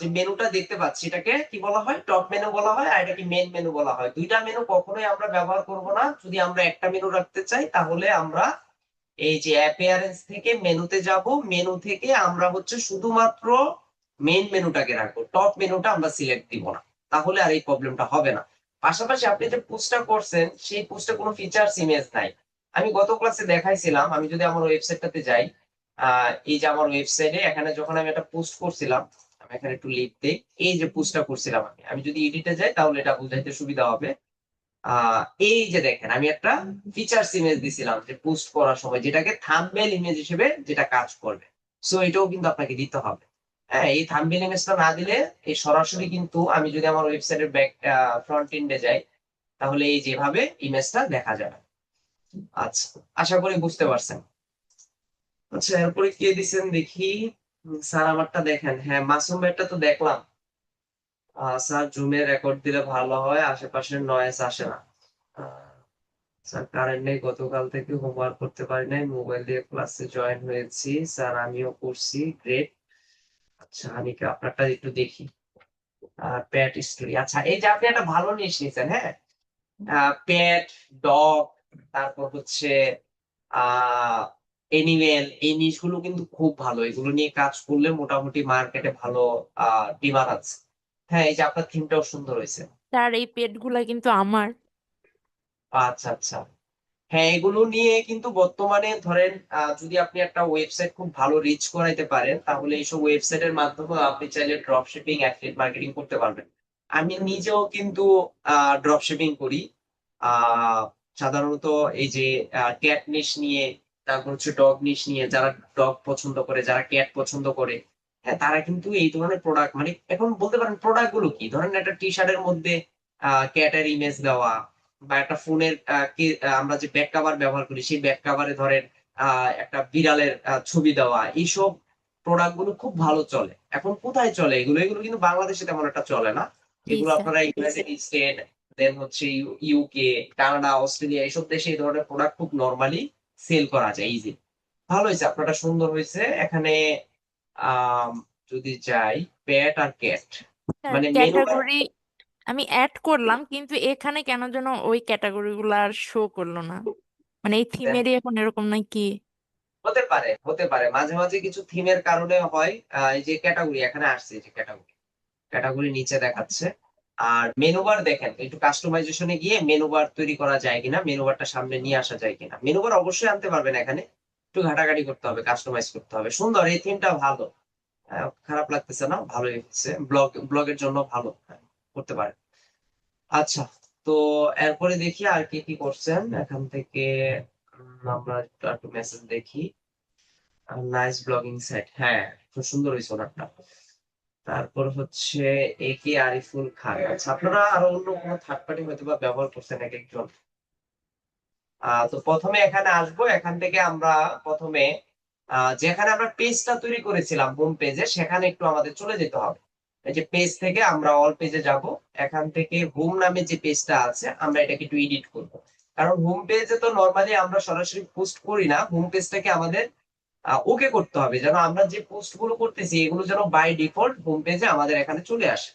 যে মেনুটা দেখতে পাচ্ছি এটাকে কি বলা হয়, টপ মেনু বলা হয়, আর এটাকে মেন মেনু বলা হয়। দুইটা মেনু কখনোই আমরা ব্যবহার করব না। যদি আমরা একটা মেনু রাখতে চাই তাহলে আমরা এই যে অ্যাপিয়ারেন্স থেকে মেনুতে যাব, মেনু থেকে আমরা হচ্ছে শুধুমাত্র মেইন মেনুটাকে রাখবো, টপ মেনুটা আমরা সিলেক্ট দিব না। তাহলে আর এই প্রবলেমটা হবে না। পাশাপাশি আপনি যে পোস্টটা করছেন সেই পোস্টে কোনো ফিচারস ইমেজ নাই। আমি গত ক্লাসে দেখাইছিলাম, আমি যদি আমার ওয়েবসাইটটাতে যাই, এই যে আমার ওয়েবসাইটে এখানে যখন আমি একটা পোস্ট করছিলাম, আমি এখানে একটু লিখতে, এই যে পোস্টটা করছিলাম আমি আমি যদি এডিটে যাই তাহলে এটা বুঝাইতে সুবিধা হবে। এই যে দেখেন আমি একটা ফিচারস ইমেজ দিছিলাম যে পোস্ট করার সময়, যেটাকে থাম্বনেল ইমেজ হিসেবে যেটা কাজ করবে। সো এটাও কিন্তু আপনাকে দিতে হবে। হ্যাঁ, এই থাম্বনেল ইমেজটা না দিলে এই সরাসরি কিন্তু আমি যদি আমার ওয়েবসাইটের ব্যাক ফ্রন্ট এন্ডে যাই তাহলে এই যেভাবে ইমেজটা দেখা যাবে। আচ্ছা, আশা করি বুঝতে পারছেন। আচ্ছা, এরপরে কে দিছেন দেখি। স্যার আমারটা দেখেন, হ্যাঁ মাসুম ভাইটা তো দেখলাম। স্যার জুমে রেকর্ড দিলে ভালো হয়, আশেপাশের নয়েজ আসে না। আহ, স্যার কারেন্ট নেই, গতকাল থেকে হোমওয়ার্ক করতে পারি নাই, মোবাইল দিয়ে ক্লাসে জয়েন হয়েছি স্যার, আমিও করছি, গ্রেট। আচ্ছা, আমি কি আপনারটা একটু দেখি। প্যাট স্টোরি, আচ্ছা এই যে আপনি একটা ভালো জিনিস নিয়েছেন, হ্যাঁ। প্যাট, ডগ, তারপর হচ্ছে আহ এনিমেল, এই জিনিসগুলো কিন্তু খুব ভালো। এগুলো নিয়ে কাজ করলে মোটামুটি মার্কেটে ভালো ডিমান্ড আছে। হ্যাঁ, এই যে আপনার থিমটাও সুন্দর হয়েছে। তার এই পেট গুলা কিন্তু আমার। আচ্ছা আচ্ছা। হ্যাঁ, এগুলো নিয়ে কিন্তু বর্তমানে ধরেন যদি আপনি একটা ওয়েবসাইট খুব ভালো রিচ করাইতে পারেন তাহলে এইসব ওয়েবসাইটের মাধ্যমে আপনি চাইলে ড্রপ শিপিং, অ্যাফিলিয়েট মার্কেটিং করতে পারবেন। আমি নিজেও কিন্তু ড্রপ শিপিং করি। আহ সাধারণত এই যে ক্যাট নিশ নিয়ে, তারপর হচ্ছে ডগ নিশ নিয়ে, যারা ডগ পছন্দ করে, যারা ক্যাট পছন্দ করে, হ্যাঁ তারা কিন্তু এই ধরনের প্রোডাক্ট, মানে এখন বলতে পারেন প্রোডাক্ট গুলো কি, ধরেন একটা টি শার্টের মধ্যে ক্যাটের ইমেজ দেওয়া, বা একটা ফোনের আমরা যে ব্যাক কভার ব্যবহার করি সেই ব্যাক কভারে ধরেন একটা বিড়ালের ছবি দেওয়া, এইসব প্রোডাক্ট গুলো খুব ভালো চলে। এখন কোথায় চলে এগুলো, এগুলো কিন্তু বাংলাদেশে তেমন একটা চলে না। জি এগুলো স্যার। আপনারা ইউনাইটেড স্টেট, দেন হচ্ছে ইউকে, কানাডা, অস্ট্রেলিয়া, এইসব দেশে এই ধরনের প্রোডাক্ট খুব নর্মালি সেল করা যায় ইজি। ভালো হয়েছে, আপনারটা সুন্দর হয়েছে। এখানে আম, যদি যাই, প্যাট আর ক্যাট, স্যার মানে মেনুটা ক্যাটাগরি আমি অ্যাড করলাম, কিন্তু এখানে কেন যেন ওই ক্যাটাগরি গুলো আর শো করলো না। মানে এই থিমেরই এখন এরকম নাকি? হতে পারে, হতে পারে মাঝে মাঝে কিছু থিমের কারণে হয়। এই যে ক্যাটাগরি এখানে আসছে, এই যে ক্যাটাগরি, ক্যাটাগরি নিচে দেখাচ্ছে। আর মেনু বার দেখেন, একটু কাস্টমাইজেশনে গিয়ে মেনু বার তৈরি করা যায় কিনা, মেনু বারটা সামনে নিয়ে আসা যায় কিনা। মেনু বার অবশ্যই আনতে পারবেন, এখানে একটু ঘাটাঘাটি করতে হবে, কাস্টমাইজ করতে হবে। সুন্দর, এই থিমটা ভালো। খারাপ লাগতেছে না, ভালোই হচ্ছে, ব্লগের জন্য ভালো। করতে পারেন। আচ্ছা, তো এরপরে দেখি আর কি কি করছেন এখান থেকে। আমরা একটু মেসেজ দেখি। নাইস ব্লগিং সাইট, হ্যাঁ খুব সুন্দর হয়েছে ওনারটা। তারপর হচ্ছে এ কে আরিফুল খান। আচ্ছা, আপনারা আরো অন্য কোনো থার্ড পার্টি হয়তো বা ব্যবহার করছেন এক একজন। তো প্রথমে এখানে আসবো, এখান থেকে আমরা প্রথমে যেখানে আমরা পেজটা তৈরি করেছিলাম হোম পেজে, সেখানে একটু আমাদের চলে যেতে হবে। এই যে পেজ থেকে আমরা অল পেজে যাব, এখান থেকে হোম নামে যে পেজটা আছে আমরা এটাকে একটু এডিট করব। কারণ হোম পেজে তো নর্মালি আমরা সরাসরি পোস্ট করি না, হোম পেজটাকে আমাদের ওকে করতে হবে যেন আমরা যে পোস্ট গুলো করতেছি এগুলো যেন বাই ডিফল্ট হোম পেজে আমাদের এখানে চলে আসে।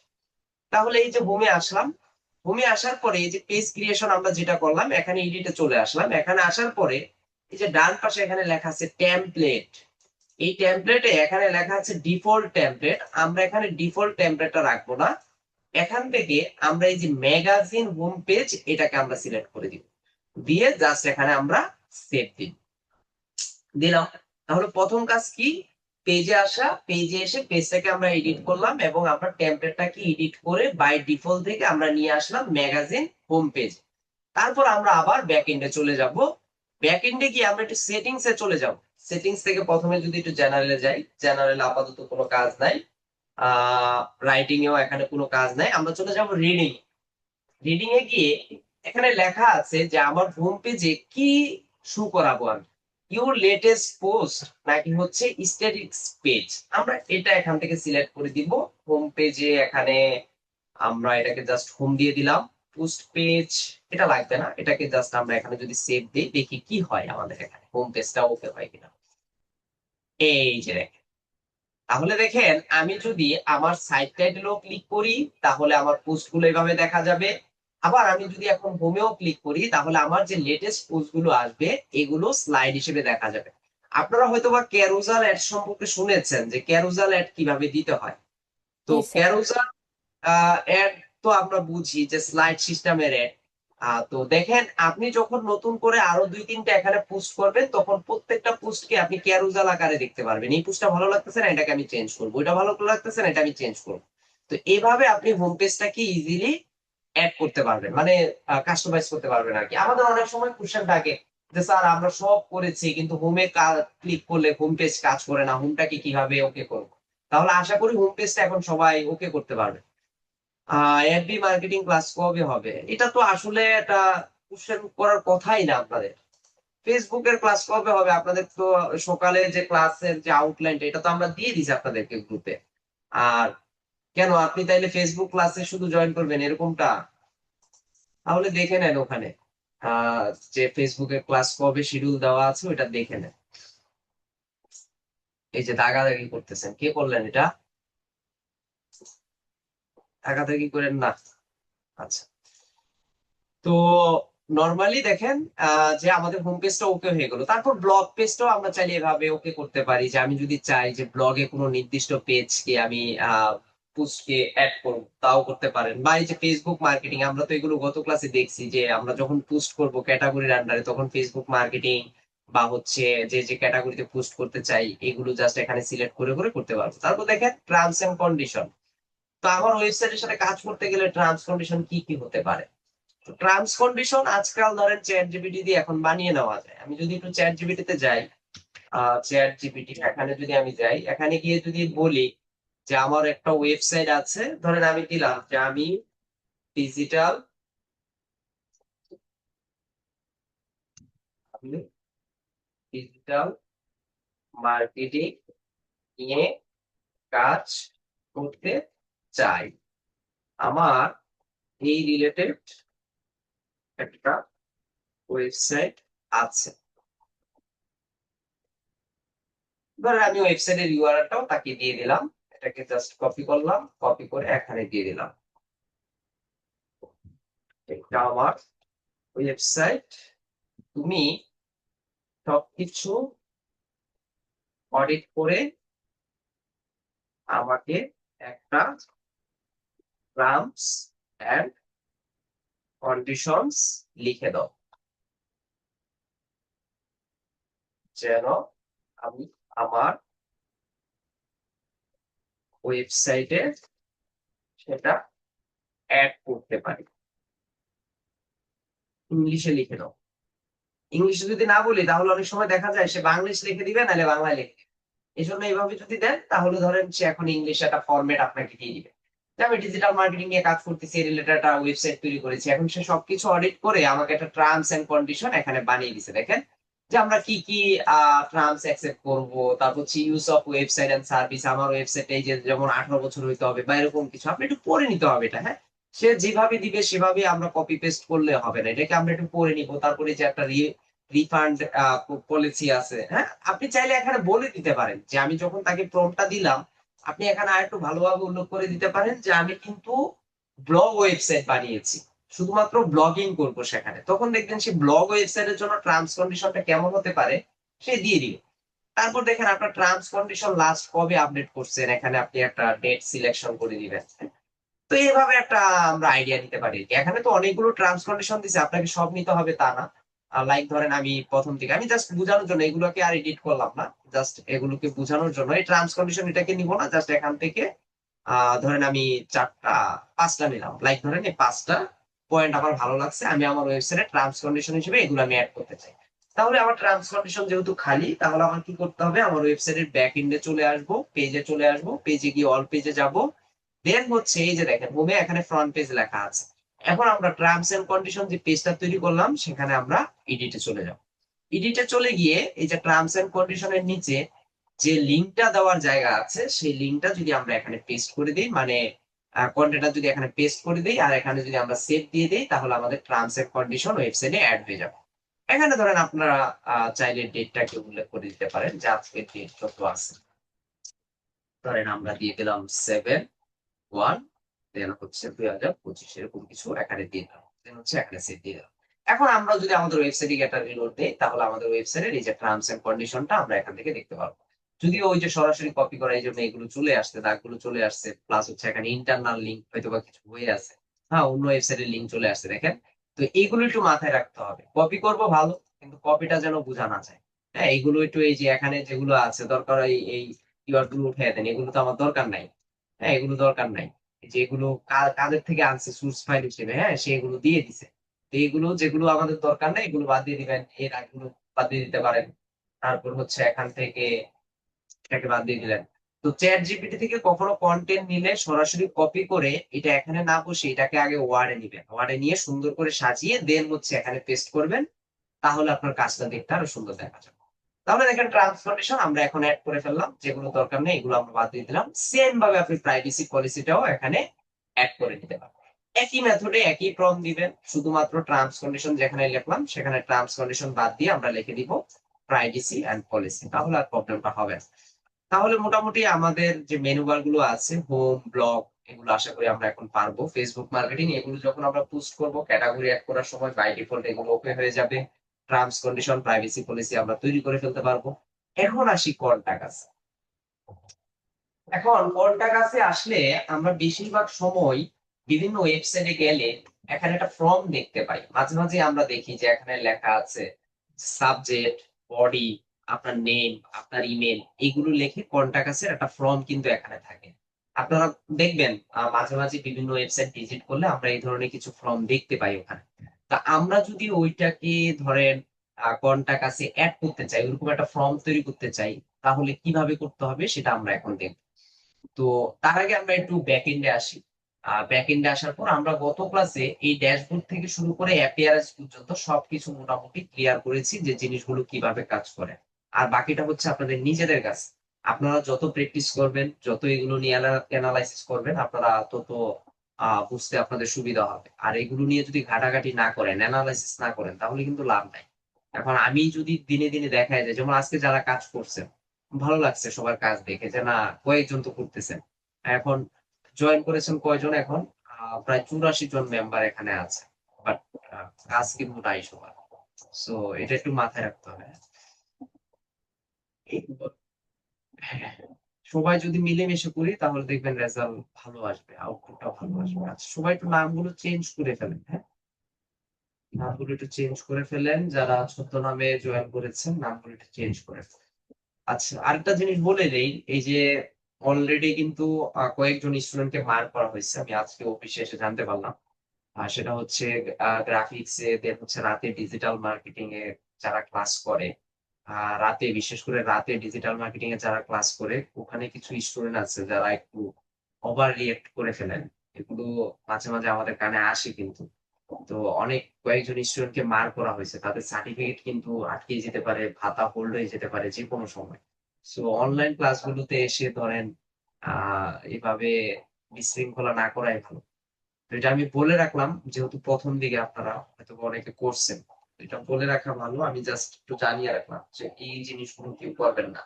তাহলে এই যে হোমে আসলাম, হোমে আসার পরে এই যে পেজ ক্রিয়েশন আমরা যেটা করলাম, এখানে এডিটে চলে আসলাম। এখানে আসার পরে এই যে ডান পাশে এখানে লেখা আছে টেমপ্লেট, এই টেমপ্লেটে এখানে লেখা আছে ডিফল্ট টেমপ্লেট। আমরা এখানে ডিফল্ট টেমপ্লেটটা রাখবো না, এখান থেকে আমরা এই যে ম্যাগাজিন হোম পেজ এটাকে আমরা সিলেক্ট করে দিব, দিয়ে জাস্ট এখানে আমরা সেভ দিব, দিলাম। তাহলে প্রথম কাজ কি, পেজে আসা, পেজে এসে পেজটাকে আমরা এডিট করলাম এবং আমরা টেমপ্লেটটাকে এডিট করে বাই ডিফল্ট থেকে আমরা নিয়ে আসলাম ম্যাগাজিন হোম পেজ। তারপর আমরা আবার ব্যাক এন্ডে চলে যাব। ব্যাক এন্ডে গিয়ে আমরা একটু সেটিংস এ চলে যাব। সেটিংস থেকে প্রথমে যদি একটু জেনারেলে যাই, জেনারেলে আপাতত কোনো কাজ নাই, রাইটিং এও এখানে কোনো কাজ নাই, আমরা চলে যাব রিডিং। রিডিং এ গিয়ে এখানে লেখা আছে যে আমার হোম পেজে কি শো করাবো আমি, ইউর লেটেস্ট পোস্ট নাকি হচ্ছে স্ট্যাটিক্স পেজ। আমরা এটা এখান থেকে সিলেক্ট করে দিব। হোম পেজে এখানে আমরা এটাকে জাস্ট হোম দিয়ে দিলাম। পোস্ট পেজ এটা লাগবে না, এটাকে জাস্ট আমরা এখানে যদি সেভ দিই দেখি কি হয়, আমাদের এখানে হোম পেজটা ওকে হয় কিনা। এই যে দেখেন, তাহলে দেখেন আমি যদি আমার সাইড টাইটেলও ক্লিক করি তাহলে আমার পোস্ট গুলো এভাবে দেখা যাবে। আবার আমি যদি এখন হোমেও ক্লিক করি তাহলে আমার যে লেটেস্ট পোস্ট গুলো আসবে এগুলো স্লাইড হিসেবে দেখা যাবে। আপনারা হয়তোবা ক্যারোজাল অ্যাড সম্পর্কে শুনেছেন যে ক্যারোজাল অ্যাড কিভাবে দিতে হয়। তো জি স্যার। ক্যারোজাল অ্যাড তো আমরা বুঝি যে স্লাইড সিস্টেমের অ্যাড। তো দেখেন আপনি যখন নতুন করে আরো 2-3টা এখানে পোস্ট করবেন তখন প্রত্যেকটা পোস্টকে আপনি ক্যারুজাল আকারে দেখতে পারবেন, এই পোস্টটা ভালো লাগতেছে না এটাকে আমি চেঞ্জ করবো, এটা ভালো লাগতেছে না এটা আমি চেঞ্জ করবো। তো এইভাবে আপনি হোম পেজটাকে ইজিলি অ্যাড করতে পারবেন, মানে কাস্টমাইজ করতে পারবেন আর কি। আমাদের অনেক সময় কোশ্চেন থাকে যে স্যার আমরা সব করেছি কিন্তু হোমে ক্লিক করলে হোম পেজ কাজ করে না, হোমটাকে কিভাবে ওকে করবো। তাহলে আশা করি হোম পেজটা এখন সবাই ওকে করতে পারবে। এফবি মার্কেটিং ক্লাস কবে হবে, এটা তো আসলে একটা কোশ্চেন করার কথাই না আপনাদের। ফেসবুকের ক্লাস কবে হবে আপনাদের তো সকালে যে ক্লাসের যে আউটলাইনটা এটা তো আমরা দিয়ে দিছি আপনাদেরকে গ্রুপে। আর কেন আপনি তাইলে ফেসবুক ক্লাসে শুধু জয়েন করবেন এরকমটা? তাহলে দেখে নেন ওখানে আহ যে ফেসবুকের ক্লাস কবে শিডিউল দেওয়া আছে ওটা দেখে নেন। এই যে দাগাদাগি করতেছেন, কে করলেন এটা? দাগাদাগি করেন না। আচ্ছা। তো নর্মালি দেখেন যে আমাদের হোম পেজটা ওকে হয়ে গেল, তারপর ব্লগ পেজটাও আমরা চাইলে এভাবে ওকে করতে পারি যে আমি যদি চাই যে ব্লগে কোনো নির্দিষ্ট পেজকে আমি পোস্টকে অ্যাড করব তাও করতে পারেন। বা এই যে ফেসবুক মার্কেটিং আমরা তো এগুলো গত ক্লাসে দেখছি যে আমরা যখন পোস্ট করব ক্যাটাগরির আন্ডারে তখন ফেসবুক মার্কেটিং বা হচ্ছে যে যে ক্যাটাগরিতে পোস্ট করতে চাই এগুলো জাস্ট এখানে সিলেক্ট করে করে করতে পারবো। তারপর দেখেন টার্মস এন্ড কন্ডিশন। তো আমার ওয়েবসাইটের সাথে কাজ করতে গেলে টার্মস কন্ডিশন কি কি হতে পারে। টার্মস কন্ডিশন আজকাল ধরেন চ্যাট জিপিটি দিয়ে এখন বানিয়ে নেওয়া যায়। আমি যদি একটু চ্যাট জিপিটি তে যাই, চ্যাট জিপিটি এখানে যদি আমি যাই, এখানে গিয়ে যদি বলি যে আমার একটা ওয়েবসাইট আছে, ধরেন আমি দিলাম যে আমি ডিজিটাল ডিজিটাল মার্কেটিং নিয়ে কাজ করতে চাই, আমার এই রিলেটেড একটা ওয়েবসাইট আছে। ধরেন আমি ওয়েবসাইটের ইউআরএলটাও তাকে দিয়ে দিলাম, এটাকে জাস্ট কপি করলাম, কপি করে এখানে দিয়ে দিলাম। এটা আমার ওয়েবসাইট, তুমি সবকিছু অডিট করে আমাকে একটা টার্মস এন্ড কন্ডিশনস লিখে দাও যেন আমি আমার ওয়েবসাইটে সেটা অ্যাড করতে পারি। ইংলিশে লিখে দাও। ইংলিশে যদি না বলি তাহলে অনেক সময় দেখা যায় সে বাংলিশ লিখে দিবে নাহলে বাংলায় লিখে দিবে। এই জন্য এইভাবে যদি দেন তাহলে ধরেন সে এখন ইংলিশে একটা ফরম্যাট আপনাকে দিয়ে দিবে যে আমি ডিজিটাল মার্কেটিং নিয়ে কাজ করতেছি, রিলেটেড একটা ওয়েবসাইট তৈরি করেছি। এখন সে সবকিছু অডিট করে আমাকে একটা টার্মস এন্ড কন্ডিশন এখানে বানিয়ে দিছে। দেখেন যে আমরা কি কি টার্মস অ্যাকসেপ্ট করব, তারপর হচ্ছে use of website and service, আমার ওয়েবসাইটে এই যে যেমন 18 বছর হইতে হবে বা এরকম কিছু আপনি একটু পড়ে নিতে হবে এটা। হ্যাঁ, সে যেভাবে দিবে সেভাবে আমরা কপি পেস্ট করলে হবে না, এটাকে আমরা একটু পড়ে নিব। তারপরে যে একটা রিফান্ড পলিসি আছে, হ্যাঁ আপনি চাইলে এখানে বলে দিতে পারেন যে আমি যখন তাকে প্রম্পটটা দিলাম আপনি এখানে আরেকটু ভালোভাবে উল্লেখ করে দিতে পারেন যে আমি কিন্তু ব্লগ ওয়েবসাইট বানিয়েছি, শুধুমাত্র ব্লগিং করবো সেখানে। তখন দেখবেন সে ব্লগ ওয়েবসাইটের জন্য টার্মস কন্ডিশনটা কেমন হতে পারে সে দিয়ে দিবে। তারপর দেখেন আপনার টার্মস কন্ডিশন লাস্ট কবে আপডেট করছেন, এখানে আপনি একটা ডেট সিলেকশন করে দিবেন। তো এইভাবে একটা আমরা আইডিয়া নিতে পারি। এখানে তো অনেকগুলো টার্মস কন্ডিশন দিছে, আপনাকে সব নিতে হবে তা না। লাইক ধরেন আমি প্রথম থেকে আমি জাস্ট বোঝানোর জন্য এগুলোকে আর এডিট করলাম না, জাস্ট এগুলোকে বোঝানোর জন্য এই টার্মস কন্ডিশন এটাকে নিব না, জাস্ট এখান থেকে ধরেন আমি 5টা নিলাম। লাইক ধরেন এই 5টা পয়েন্ট আমার ভালো লাগছে, আমি আমার ওয়েবসাইটে টার্মস কন্ডিশন হিসেবে এগুলো আমি অ্যাড করতে চাই। তাহলে আমার টার্মস কন্ডিশন যেহেতু খালি তাহলে আমার কি করতে হবে, আমার ওয়েবসাইটের ব্যাক এন্ডে চলে আসবো, পেজে চলে আসবো, পেজে গিয়ে অল পেজে যাব। দেন হচ্ছে এই যে দেখেন হোমে এখানে ফ্রন্ট পেজ লেখা আছে। এখন আমরা টার্মস এন্ড কন্ডিশন যে পেজটা তৈরি করলাম সেখানে আমরা এডিটে চলে যাব। এডিটে চলে গিয়ে এই যে টার্মস এন্ড কন্ডিশনের নিচে যে লিঙ্কটা দেওয়ার জায়গা আছে সেই লিঙ্কটা যদি আমরা এখানে পেস্ট করে দিই, মানে কন্টেন্টটা যদি এখানে পেস্ট করে দিই আর এখানে যদি আমরা সেভ দিয়ে দিই তাহলে আমাদের টার্মস এন্ড কন্ডিশন ওয়েবসাইটে অ্যাড হয়ে যাবে। এখানে ধরেন আপনারা চাইলে ডেটটাকে উল্লেখ করে দিতে পারেন যে আজকের ডেট কত আছে। ধরেন আমরা দিয়ে দিলাম 7-1, দেন হচ্ছে 2025 এরকম কিছু এখানে দিয়ে দিলাম, দেন হচ্ছে এখানে সেট দিয়ে দিলাম। এখন আমরা যদি আমাদের ওয়েবসাইটে একটা রিলোড দেই, তাহলে আমাদের ওয়েবসাইটের এই যে টার্মস এন্ড কন্ডিশনটা আমরা এখান থেকে দেখতে পারবো। যদিও ওই যে সরাসরি কপি করা, এই জন্য এগুলো চলে আসছে, দাগগুলো চলে আসছে, প্লাস হচ্ছে এখানে ইন্টারনাল লিঙ্ক হয়তো বা কিছু হয়ে আছে, হ্যাঁ অন্য ওয়েবসাইটের লিঙ্ক চলে আসছে দেখেন। তো এইগুলো একটু মাথায় রাখতে হবে, কপি করব ভালো, কিন্তু কপিটা যেন বোঝা না যায়। হ্যাঁ এইগুলো একটু, এই যে এখানে যেগুলো আছে দরকার, এই কিওয়ার্ড গুলো উঠে দেন, এগুলো তো আমার দরকার নাই। হ্যাঁ এগুলো দরকার নাই, যেগুলো কাদের থেকে আনছে সোর্স ফাইল হিসেবে, হ্যাঁ সেগুলো দিয়ে দিছে। তো এইগুলো যেগুলো আমাদের দরকার নাই এগুলো বাদ দিয়ে দিবেন, এর আগগুলো বাদ দিয়ে দিতে পারেন। তারপর হচ্ছে এখান থেকে এটাকে বাদ দিয়ে দিলেন। তো চ্যাট জিপিটি থেকে কখনো কন্টেন্ট নিলে সরাসরি কপি করে এটা এখানে না বসে এটাকে আগে ওয়ার্ডে নিবেন, ওয়ার্ডে নিয়ে সুন্দর করে সাজিয়ে দেন হচ্ছে এখানে পেস্ট করবেন, তাহলে আপনার কাজটা দেখতে আরো সুন্দর দেখা যাবে। তাহলে দেখেন ট্রান্সফরমেশন আমরা এখন অ্যাড করে ফেললাম, যেগুলো দরকার নেই এগুলো আমরা বাদ দিয়ে দিলাম। সেম ভাবে আপনি প্রাইভেসি পলিসিটাও এখানে অ্যাড করে দিতে পারবেন। একই মেথডে একই প্রম্পট দিবেন, শুধুমাত্র টার্মস কন্ডিশন যেখানে লিখলাম সেখানে টার্মস কন্ডিশন বাদ দিয়ে আমরা লিখে দিব প্রাইভেসি এন্ড পলিসি, তাহলে আর প্রবলেমটা হবে না। তাহলে মোটামুটি আমাদের যে মেনু বার গুলো আছে, হোম, ব্লগ, এগুলো আশা করি আমরা এখন পারবো। ফেসবুক মার্কেটিং এগুলো যখন আমরা পোস্ট করব, ক্যাটাগরি অ্যাড করার সময় বাই ডিফল্ট এগুলো ওকে হয়ে যাবে। টার্মস কন্ডিশন, প্রাইভেসি পলিসি আমরা তৈরি করে ফেলতে পারবো। এখন আসি কন্টাক্ট আছে। এখন কন্টাক্ট আছে আসলে আমরা বেশিরভাগ সময় বিভিন্ন ওয়েবসাইটে গেলে এখানে একটা ফর্ম দেখতে পাই, মাঝে মাঝে আমরা দেখি যে এখানে লেখা আছে সাবজেক্ট, বডি, আপনার নেম, আপনার ইমেল, এগুলো লিখে কন্টাক্ট আছে একটা ফর্ম কিন্তু এখানে থাকে। আপনারা দেখবেন মাঝে মাঝে বিভিন্ন ওয়েবসাইট ভিজিট করলে আমরা এই ধরনের কিছু ফর্ম দেখতে পাই ওখানে। তা আমরা যদি ওইটাকে ধরেন কন্টাক্ট আছে অ্যাড করতে চাই, ওরকম একটা ফর্ম তৈরি করতে চাই, তাহলে কিভাবে করতে হবে সেটা আমরা এখন দেখব। তো তার আগে আমরা একটু ব্যাক এন্ডে আসি। ব্যাক এন্ডে আসার পর আমরা গত ক্লাসে এই ড্যাশবোর্ড থেকে শুরু করে অ্যাপিয়ারেন্স পর্যন্ত সবকিছু মোটামুটি ক্লিয়ার করেছি যে জিনিসগুলো কিভাবে কাজ করে। আর বাকিটা হচ্ছে আপনাদের নিজেদের কাজ। আপনারা যত প্র্যাকটিস করবেন, যত এগুলো নিয়ে অ্যানালাইসিস করবেন, আপনারা তত বুঝতে আপনাদের সুবিধা হবে। আর এগুলো নিয়ে যদি ঘাটাঘাটি না করেন, অ্যানালাইসিস না করেন, তাহলে কিন্তু লাভ নাই। এখন আমি যদি দিনে দিনে দেখায় যায়, যেমন আজকে যারা কাজ করছেন, ভালো লাগছে সবার কাজ দেখে যে না, কয়েকজন তো করতেছেন। এখন জয়েন করেছেন কয়জন, এখন প্রায় 84 জন মেম্বার এখানে আছে, বাট কাজ কিন্তু নাই সবার। সো এটা একটু মাথায় রাখতে হবে। হ্যাঁ, সবাই যদি মিলেমিশে করি তাহলে দেখবেন রেজাল্ট ভালো আসবে, আউটপুটটা ভালো আসবে। আচ্ছা সবাই একটু নামগুলো চেঞ্জ করে ফেলেন, হ্যাঁ নামগুলো একটু চেঞ্জ করে ফেলেন, যারা ছদ্মনামে জয়েন করেছেন নামগুলো একটু চেঞ্জ করে ফেলেন। আচ্ছা আরেকটা জিনিস বলে দেই, এই যে অলরেডি কিন্তু কয়েকজন স্টুডেন্টকে মার্ক করা হয়েছে, আমি আজকে অফিসে এসে জানতে পারলাম। আর সেটা হচ্ছে গ্রাফিক্স এ, দেন হচ্ছে রাতে ডিজিটাল মার্কেটিং এ যারা ক্লাস করে, রাতে বিশেষ করে রাতে ডিজিটাল মার্কেটিং এ যারা ক্লাস করে, ওখানে কিছু স্টুডেন্ট আছে যারা একটু ওভার রিয়েক্ট করে ফেলেন। এগুলো মাঝে মাঝে আমাদের কানে আসে কিন্তু। তো অনেক কয়েকজন স্টুডেন্টকে মার করা হয়েছে, তাদের সার্টিফিকেট কিন্তু আটকে যেতে পারে, ভাতা হোল্ড হয়ে যেতে পারে যে কোনো সময়। সো অনলাইন ক্লাসগুলোতে এসে ধরেন এভাবে বিশৃঙ্খলা না করাই ভালো। তো এটা আমি বলে রাখলাম, যেহেতু প্রথম দিকে আপনারা হয়তো অনেকে করছেন, তো এটা বলে রাখা ভালো, আমি জাস্ট একটু জানিয়ে রাখলাম যে এই জিনিসগুলো কেউ করবেন না।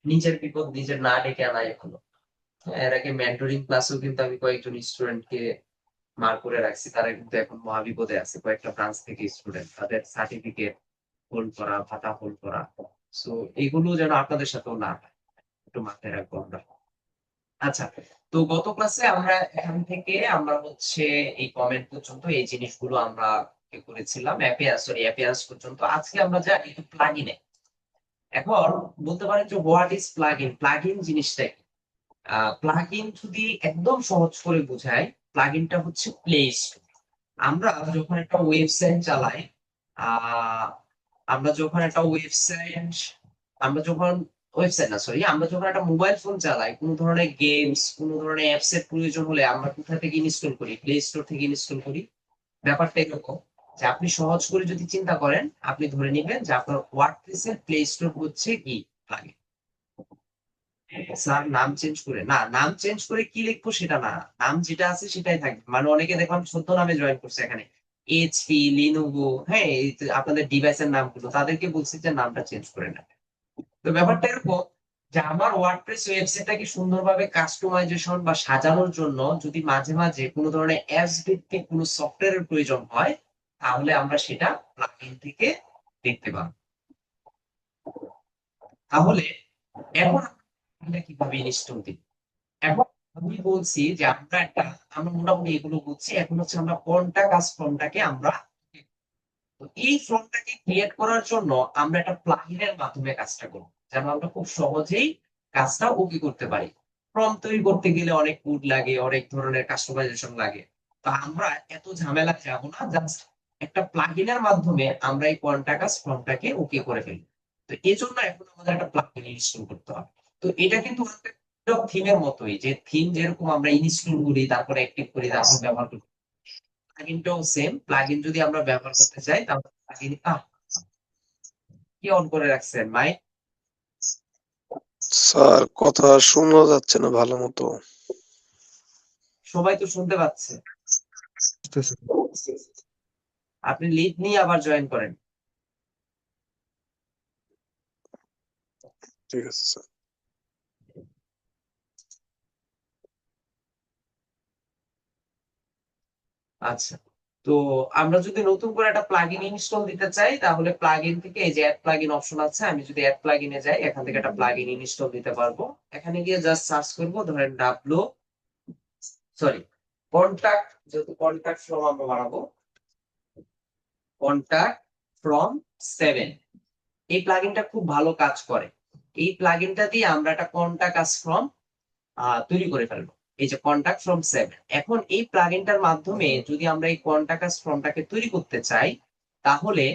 নিজের বিপদ নিজের না ডেকে আনাই ভালো। হ্যাঁ, এর আগে মেন্টরিং ক্লাসেও কিন্তু আমি কয়েকজন স্টুডেন্টকে মার করে রাখছি, তারা কিন্তু এখন মহাবিপদে আছে, কয়েকটা ব্রাঞ্চ থেকে স্টুডেন্ট, তাদের সার্টিফিকেট হোল্ড করা, ভাতা হোল্ড করা। সো এগুলো যেন আপনাদের সাথেও না হয়, একটু মাথায় রাখবো আমরা। আচ্ছা, তো গত ক্লাসে আমরা এখান থেকে আমরা হচ্ছে এই কমেন্ট পর্যন্ত এই জিনিসগুলো আমরা করেছিলাম, অ্যাপিয়ারেন্স পর্যন্ত। আজকে আমরা যাই একটু প্লাগইনে। এখন বলতে পারেন যে হোয়াট ইজ প্লাগইন, প্লাগইন জিনিসটা কি? প্লাগইন যদি একদম সহজ করে বোঝায়, প্লাগইনটা হচ্ছে প্লে স্টোর। আমরা যখন একটা ওয়েবসাইট চালাই, আহ আমরা যখন একটা ওয়েবসাইট আমরা যখন ওয়েবসাইট না সরি আমরা যখন একটা মোবাইল ফোন চালাই, কোনো ধরনের গেমস, কোনো ধরনের অ্যাপস এর প্রয়োজন হলে আমরা কোথা থেকে ইনস্টল করি? প্লে স্টোর থেকে ইনস্টল করি। ব্যাপারটা এরকম যে আপনি সহজ করে যদি চিন্তা করেন, আপনি ধরে নিবেন যে আপনার ওয়ার্ডপ্রেস এর প্লে স্টোর হচ্ছে কি প্লাগইন। স্যার নাম চেঞ্জ করে না, নাম চেঞ্জ করে কি লিখবো সেটা না, নাম যেটা আছে সেটাই থাকবে। মানে অনেকে দেখলাম সদ্য নামে জয়েন করছে এখানে, এইচপি, লিনোভো, হ্যাঁ এই যে আপনাদের ডিভাইসের নামগুলো, তাদেরকে বলছি যে নামটা চেঞ্জ করে নেবে। তো ব্যাপারটা এরকম যে আমার ওয়ার্ডপ্রেস ওয়েবসাইটটাকে সুন্দরভাবে কাস্টমাইজেশন বা সাজানোর জন্য যদি মাঝে মাঝে কোনো ধরনের অ্যাপস ভিত্তিক কোনো সফটওয়্যারের প্রয়োজন হয়, তাহলে আমরা সেটা প্লাগইন থেকে দেখতে পাবো। তাহলে এখন আমরা কিভাবে ইনস্টল দিব? এখন আমি বলছি যে আমরা মোটামুটি এগুলো বুঝছি, এখন হচ্ছে আমরা কোনটা কাজ ফর্মটাকে আমরা, তো এই ফর্মটাকে ক্রিয়েট করার জন্য আমরা একটা প্লাগইনের মাধ্যমে কাজটা করব, যেন আমরা খুব সহজেই কাজটা ওকে করতে পারি। ফর্ম তৈরি করতে গেলে অনেক কোড লাগে, অনেক ধরনের কাস্টমাইজেশন লাগে। তো আমরা এত ঝামেলা যাব না, জাস্ট একটা প্লাগইনের মাধ্যমে আমরা এই কন্টাকাস ফর্মটাকে ওকে করে ফেলি। তো এই জন্য এখন আমাদের একটা প্লাগইন ইনস্টল করতে হবে। তো এটা কিন্তু থিমের মতোই, যে থিম যেরকম আমরা ইনস্টল করি, তারপরে অ্যাক্টিভ করি, তারপর ব্যবহার করি, প্লাগইনটাও সেম। প্লাগইন যদি আমরা ব্যবহার করতে চাই, তাহলে প্লাগইন কি অন করে রাখছেন মাইক? স্যার কথা শোনা যাচ্ছে না ভালো মতো। সবাই তো শুনতে পাচ্ছে। আপনি লিড নিয়ে আবার জয়েন করেন। ঠিক আছে স্যার। আচ্ছা, তো আমরা যদি নতুন করে একটা প্লাগইন ইনস্টল দিতে চাই, তাহলে প্লাগইন থেকে এই যে অ্যাড প্লাগইন অপশন আছে, আমি যদি অ্যাড প্লাগইনে যাই, এখান থেকে একটা প্লাগইন ইনস্টল দিতে পারবো। এখানে গিয়ে জাস্ট সার্চ করবো, ধরেন কন্টাক্ট, যেহেতু কন্টাক্ট ফ্রম আমরা বানাবো, কন্টাক্ট ফ্রম 7। এই প্লাগইনটা খুব ভালো কাজ করে। এই প্লাগইনটা দিয়ে আমরা একটা কন্টাক্ট ফ্রম তৈরি করে ফেলবো। এই যে কন্টাক্ট ফ্রম 7, এখন এই প্লাগইনটার মাধ্যমে যদি আমরা এই কন্টাক্ট ফর্মটাকে তৈরি করতে চাই, তাহলে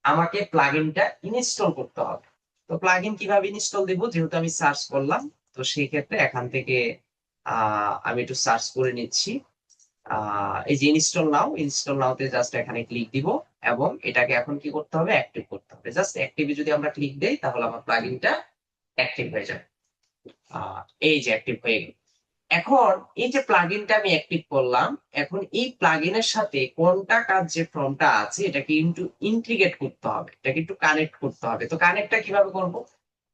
আমাকে প্লাগইনটা ইনস্টল করতে হবে। তো প্লাগইন কিভাবে ইনস্টল দিব, যেহেতু আমি সার্চ করলাম, তো সেই ক্ষেত্রে এখান থেকে আমি একটু সার্চ করে নিচ্ছি। এই যে ইনস্টল নাওতে জাস্ট এখানে ক্লিক দিব, এবং এটাকে এখন কি করতে হবে, অ্যাক্টিভ করতে হবে। জাস্ট অ্যাক্টিভে যদি আমরা ক্লিক দেই, তাহলে আমার প্লাগইনটা অ্যাক্টিভ হয়ে যাবে। এই যে অ্যাক্টিভ হয়ে গেল। এখন এই যে প্লাগইনটা আমি অ্যাক্টিভ করলাম, এখন এই প্লাগইনের সাথে কোনটা কাজ যে ফর্মটা আছে, এটাকে ইন্টিগ্রেট করতে হবে, এটাকে একটু কানেক্ট করতে হবে। তো কানেক্টটা কিভাবে করব?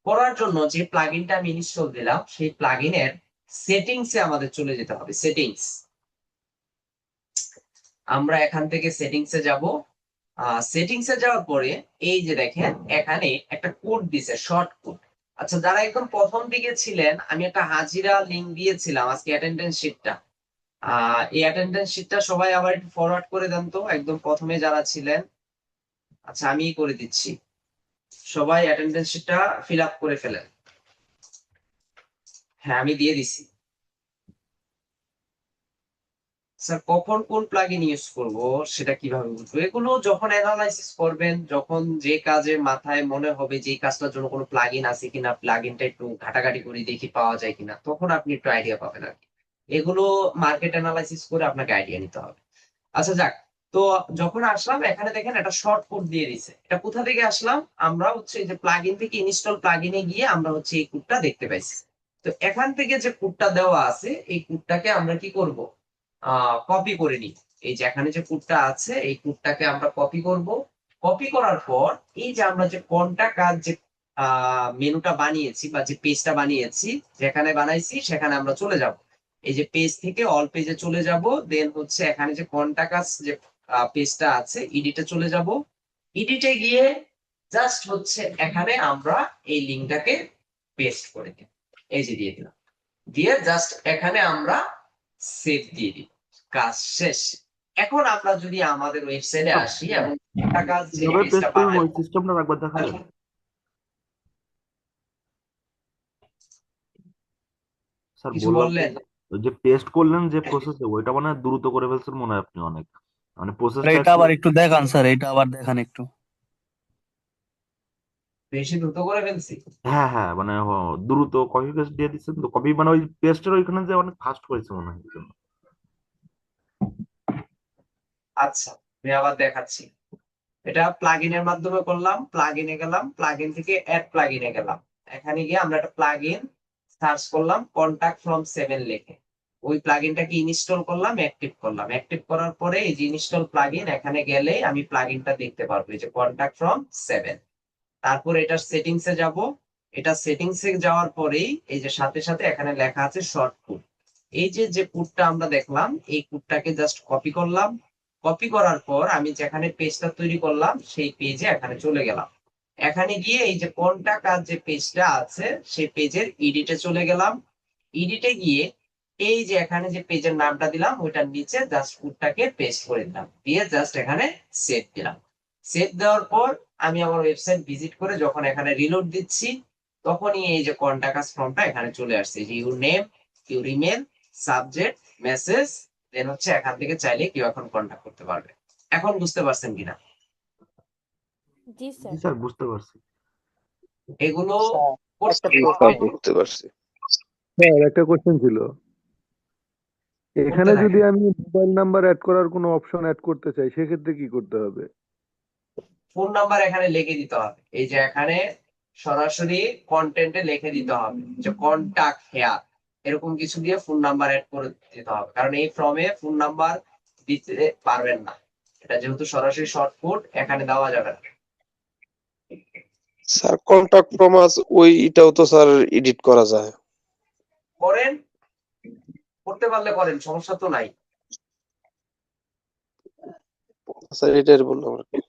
করার জন্য যে প্লাগইনটা আমি ইনস্টল দিলাম, সেই প্লাগইনের সেটিংসে আমাদের চলে যেতে হবে। আমরা এখান থেকে সেটিংসে যাব। সেটিংসে যাওয়ার পরে এই যে দেখেন এখানে একটা কোড দিছে, শর্ট কোড। আচ্ছা, যারা একদম প্রথম দিকে ছিলেন, আমি একটা হাজিরা লিংক দিয়েছিলাম আজকে অ্যাটেন্ডেন্স শিটটা। এই অ্যাটেন্ডেন্স শিটটা সবাই আবার একটু ফরওয়ার্ড করে দেন তো, একদম প্রথমে যারা ছিলেন। আচ্ছা, আমি করে দিচ্ছি, সবাই অ্যাটেন্ডেন্স শিটটা ফিল আপ করে ফেলেন। হ্যাঁ, আমি দিয়ে দিছি। স্যার, কখন কোন প্লাগইন ইউজ করব সেটা কিভাবে বুঝবো? এগুলো যখন অ্যানালাইসিস করবেন, যখন যে কাজে মাথায় মনে হবে যে এই কাজটার জন্য কোনো প্লাগইন আছে কিনা, প্লাগইনটা একটু ঘাটাঘাটি করে দেখি পাওয়া যায় কিনা, তখন আপনি একটু আইডিয়া পাবেন আর কি। এগুলো মার্কেট অ্যানালাইসিস করে আপনাকে আইডিয়া নিতে হবে। আচ্ছা, যাক। তো যখন আসলাম, এখানে দেখেন একটা শর্ট কোড দিয়ে দিছে। এটা কোথা থেকে আসলাম? আমরা হচ্ছে এই যে প্লাগইন থেকে ইনস্টল প্লাগইনে গিয়ে আমরা হচ্ছে এই কোডটা দেখতে পাইছি। তো এখান থেকে যে কোডটা দেওয়া আছে, এই কোডটাকে আমরা কি করব, কপি করে নিই। এই যে এখানে যে কোডটা আছে, এই কোডটাকে আমরা কপি করব। কপি করার পর এই যে আমরা যে কোনটা কাজ যে মেনুটা বানিয়েছি বা যে পেজটা বানিয়েছি, যেখানে বানাইছি সেখানে আমরা চলে যাব। এই যে পেজ থেকে অল পেজে চলে যাব, দেন হচ্ছে এখানে যে কন্টাক্ট যে পেজটা আছে, এডিটে চলে যাব। এডিটে গিয়ে জাস্ট হচ্ছে এখানে আমরা এই লিংকটাকে পেস্ট করে দিই। এই যে দিয়ে দিলাম, দিয়ে জাস্ট এখানে আমরা সেভ দিয়ে দিই। কাজ শেষ। এখন আমরা যদি আমাদের ওয়েবসাইটে আসি এবং কাজ যে কিভাবে পেজটা পেস্ট করবো বানাই, ওই সিস্টেমটা একবার দেখাবেন? স্যার কিছু বললাম যে বললেন? ওই যে পেস্ট করলেন যে প্রসেসে, ওইটা মানে দ্রুত করে ফেলছেন মনে হয় আপনি অনেক, মানে স্যার প্রসেসটা এটা একটু। আবার একটু দেখান, স্যার এটা আবার দেখান একটু। বেশি দ্রুত করে ফেলছি? হ্যাঁ হ্যাঁ, মানে দ্রুত কপি পেস্ট দিয়ে দিচ্ছেন তো, কপি মানে ওই পেস্টের ওইখানে যে অনেক ফাস্ট হয়েছে মনে হয় এই জন্য। আচ্ছা, আমি আবার দেখাচ্ছি। এটা প্লাগইনের মাধ্যমে করলাম, প্লাগইনে গেলাম, প্লাগইন থেকে অ্যাড প্লাগইনে গেলাম। এখানে গিয়ে আমরা একটা প্লাগইন সার্চ করলাম, কন্টাক্ট ফ্রম 7 লিখে। ওই প্লাগইনটাকে ইনস্টল করলাম, অ্যাক্টিভ করলাম। অ্যাক্টিভ করার পরে এই যে ইনস্টল প্লাগইন, এখানে গেলে আমি প্লাগইনটা দেখতে পারবো, এই যে কন্টাক্ট ফ্রম 7। তারপর এটার সেটিংসে যাব। এটা সেটিংস এ যাওয়ার পরেই এই যে সাথে সাথে এখানে লেখা আছে শর্ট কোড। এই যে কোডটা আমরা দেখলাম, এই কোডটাকে জাস্ট কপি করলাম। কপি করার পর আমি যেখানে পেজটা তৈরি করলাম সেই পেজে এখানে চলে গেলাম। এখানে গিয়ে এই যে কন্টাক্ট আর যে পেজটা আছে সেই পেজের এডিটে চলে গেলাম। এডিটে গিয়ে এই যে এখানে যে পেজের নামটা দিলাম ওইটার নিচে জাস্ট কোডটাকে পেস্ট করে দিলাম, দিয়ে জাস্ট এখানে সেভ দিলাম। সেভ দেওয়ার পর আমি আমার ওয়েবসাইট ভিজিট করে যখন এখানে রিলোড দিচ্ছি তখনই এই যে কন্টাক্ট ফর্মটা এখানে চলে আসছে, যে your name, your email, subject, message, then হচ্ছে এখান থেকে চাইলে কেউ এখন কন্টাক্ট করতে পারবে। এখন বুঝতে পারছেন কিনা? জি জি স্যার। স্যার, বুঝতে পারছি। এগুলো একটা করতে প্রশ্ন সব বুঝতে পারছি। স্যার একটা কোশ্চেন ছিল, এখানে যদি থাকেন। আমি মোবাইল নাম্বার অ্যাড করার কোনো অপশন অ্যাড করতে চাই সেক্ষেত্রে কি করতে হবে? ফোন নাম্বার এখানে লিখে দিতে হবে, এই যে এখানে সরাসরি কন্টেন্টে লিখে দিতে হবে যে কন্টাক্ট হেয়ার, এরকম কিছু দিয়ে ফোন নাম্বার অ্যাড করে দিতে হবে, কারণ এই ফর্মে ফোন নাম্বার দিতে পারবেন না, এটা যেহেতু সরাসরি শর্ট কোড এখানে দেওয়া যাবে না। স্যার কন্টাক্ট ফ্রম আস ওইটাও তো স্যার এডিট করা যায়। করেন, করতে পারলে করেন, সমস্যা তো নাই। স্যার এটাই বললাম আর কি।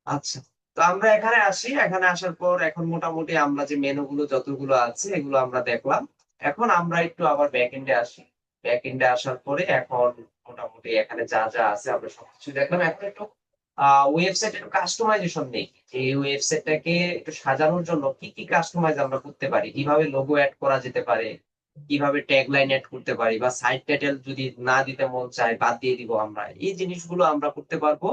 আচ্ছা, তো আমরা এখানে আসি, এখানে আসার পর এখন মোটামুটি আমরা যে মেনুগুলো যতগুলো আছে এগুলো আমরা দেখলাম। এখন আমরা একটু আবার ব্যাক এন্ডে আসি। ব্যাক এন্ডে আসার পরে এখন মোটামুটি এখানে যা যা আছে আমরা সবকিছু দেখলাম। এখন একটু ওয়েবসাইট একটু কাস্টমাইজেশন নেই, এই ওয়েবসাইটটাকে একটু সাজানোর জন্য কি কি কাস্টমাইজ আমরা করতে পারি, কিভাবে লোগো অ্যাড করা যেতে পারে, কিভাবে ট্যাগলাইন অ্যাড করতে পারি, বা সাইট টাইটেল যদি না দিতে মন চায় বাদ দিয়ে দিব আমরা, এই জিনিসগুলো আমরা করতে পারবো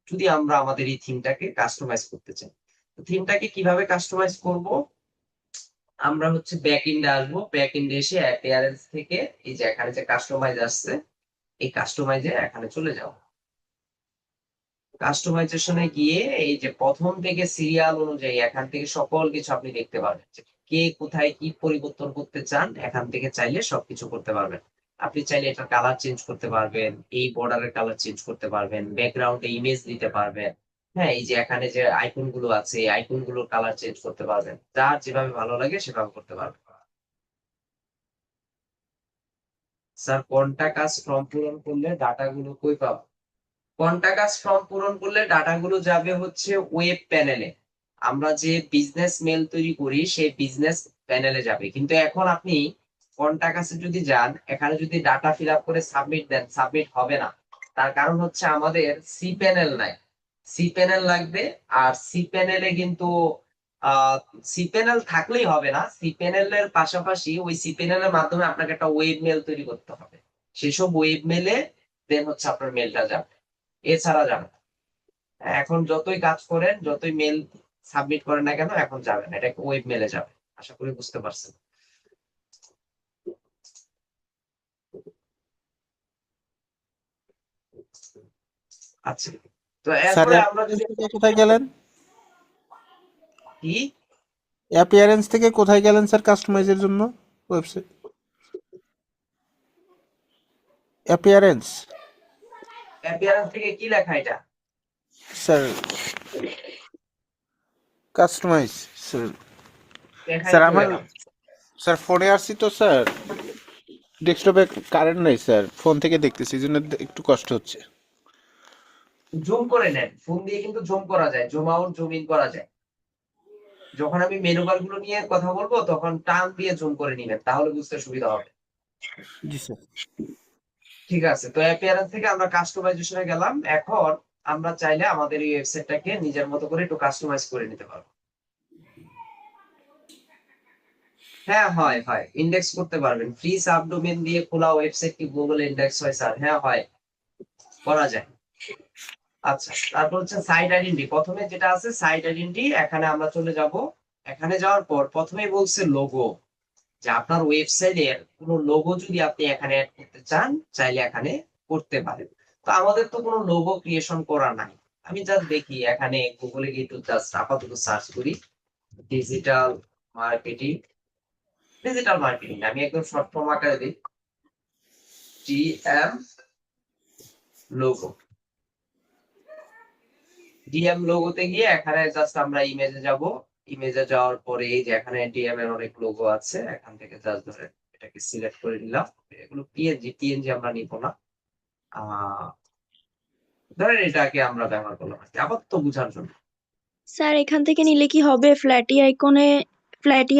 যদি আমরা আমাদের এই থিমটাকে কাস্টমাইজ করতে চাই। তো থিমটাকে কিভাবে কাস্টমাইজ করব, আমরা হচ্ছে ব্যাক এন্ডে আসবো। ব্যাক এন্ডে এসে অ্যাপিয়ারেন্স থেকে এই যে এখানে যে কাস্টমাইজ আসছে এই কাস্টমাইজে এখানে চলে যাও। কাস্টমাইজেশনে গিয়ে এই যে প্রথম থেকে সিরিয়াল অনুযায়ী এখান থেকে সকল কিছু আপনি দেখতে পারবেন, যে কে কোথায় কি পরিবর্তন করতে চান এখান থেকে চাইলে সবকিছু করতে পারবেন। আপনি চাইলে এটার কালার চেঞ্জ করতে পারবেন, এই বর্ডারের কালার চেঞ্জ করতে পারবেন, ব্যাকগ্রাউন্ডে ইমেজ দিতে পারবেন। হ্যাঁ, এই যে এখানে যে আইকন গুলো আছে এই আইকন গুলোর কালার চেঞ্জ করতে পারবেন, যার যেভাবে ভালো লাগে সেভাবে করতে পারবেন। স্যার কোনটা কাজ ফর্ম পূরণ করলে ডাটাগুলো কই পাবো? কন্টাক্ট ফর্ম পূরণ করলে ডাটাগুলো যাবে হচ্ছে ওয়েব প্যানেলে, আমরা যে বিজনেস মেল তৈরি করি সেই বিজনেস প্যানেলে যাবে। কিন্তু এখন আপনি কন্টাক্টে যদি যান, এখানে যদি ডাটা ফিল আপ করে সাবমিট দেন, সাবমিট হবে না। তার কারণ হচ্ছে আমাদের সি প্যানেল নাই, সি প্যানেল লাগবে। আর সি প্যানেলে কিন্তু সি প্যানেল থাকলেই হবে না, সি প্যানেলের পাশাপাশি ওই সি প্যানেলের মাধ্যমে আপনাকে একটা ওয়েব মেল তৈরি করতে হবে, সেসব ওয়েব মেলে দেন হচ্ছে আপনার মেলটা যাবে, এছাড়া যাবে না। এখন যতই কাজ করেন যতই মেল সাবমিট করেন না কেন এখন যাবে না, এটা ওয়েব মেলে যাবে। আশা করি বুঝতে পারছেন। আচ্ছা, তো স্যার এরপরে আমরা যদি থেকে কোথায় গেলেন? কি অ্যাপিয়ারেন্স থেকে কোথায় গেলেন স্যার কাস্টমাইজের জন্য? ওয়েবসাইট অ্যাপিয়ারেন্স অ্যাপিয়ারেন্স থেকে কি লেখা এটা? Sir, customise sir. দেখাই স্যার তো আমার এখন। স্যার ফোনে আসছি তো স্যার, ডেস্কটপে কারেন্ট নেই স্যার, ফোন থেকে দেখতেছি এই জন্য একটু কষ্ট হচ্ছে। জুম করে নেন, ফোন দিয়ে কিন্তু জুম করা যায়, জুম আউট জুম ইন করা যায়। যখন আমি মেনু বার গুলো নিয়ে কথা বলবো তখন টান দিয়ে জুম করে নিবেন, তাহলে বুঝতে সুবিধা হবে। জি স্যার। ঠিক আছে, তো অ্যাপিয়ারেন্স থেকে আমরা কাস্টমাইজেশনে গেলাম। এখন আমরা চাইলে আমাদের এই ওয়েবসাইটটাকে নিজের মতো করে একটু কাস্টমাইজ করে নিতে পারবো। হ্যাঁ, হয় হয়, ইন্ডেক্স করতে পারবেন। ফ্রি সাবডোমেন দিয়ে খোলা ওয়েবসাইট কি গুগল ইন্ডেক্স হয় স্যার? হ্যাঁ হয়, করা যায়। আচ্ছা, তারপর হচ্ছে সাইট আইডেন্টি। প্রথমে যেটা আছে সাইট আইডেন্টি, এখানে আমরা চলে যাব। এখানে যাওয়ার পর প্রথমেই বলছে লোগো, যে আপনার ওয়েবসাইটের কোনো লোগো যদি আপনি এখানে অ্যাড করতে চান চাইলে এখানে করতে পারেন। তো আমাদের তো কোনো লোগো ক্রিয়েশন করা নাই, আমি জাস্ট দেখি এখানে গুগলে গিয়ে একটু জাস্ট আপাতত সার্চ করি ডিজিটাল মার্কেটিং। ডিজিটাল মার্কেটিং আমি একদম শর্ট ফর্ম আকারে দিই, টিএম লোগো। ডিএম লোগোতে গিয়ে এখানে জাস্ট আমরা ইমেজে যাব। ইমেজে যাওয়ার পরে এই যে এখানে ডিএম এর অনেক লোগো আছে, এখান থেকে জাস্ট ধরে এটাকে সিলেক্ট করে নিলাম। এগুলো পিএনজি আমরা নিব না। আহ ধরেন এটাকে আমরা ব্যবহার করলাম আর কি, আপাতত বোঝার জন্য। স্যার এখান থেকে নিলে কি হবে? ফ্ল্যাটি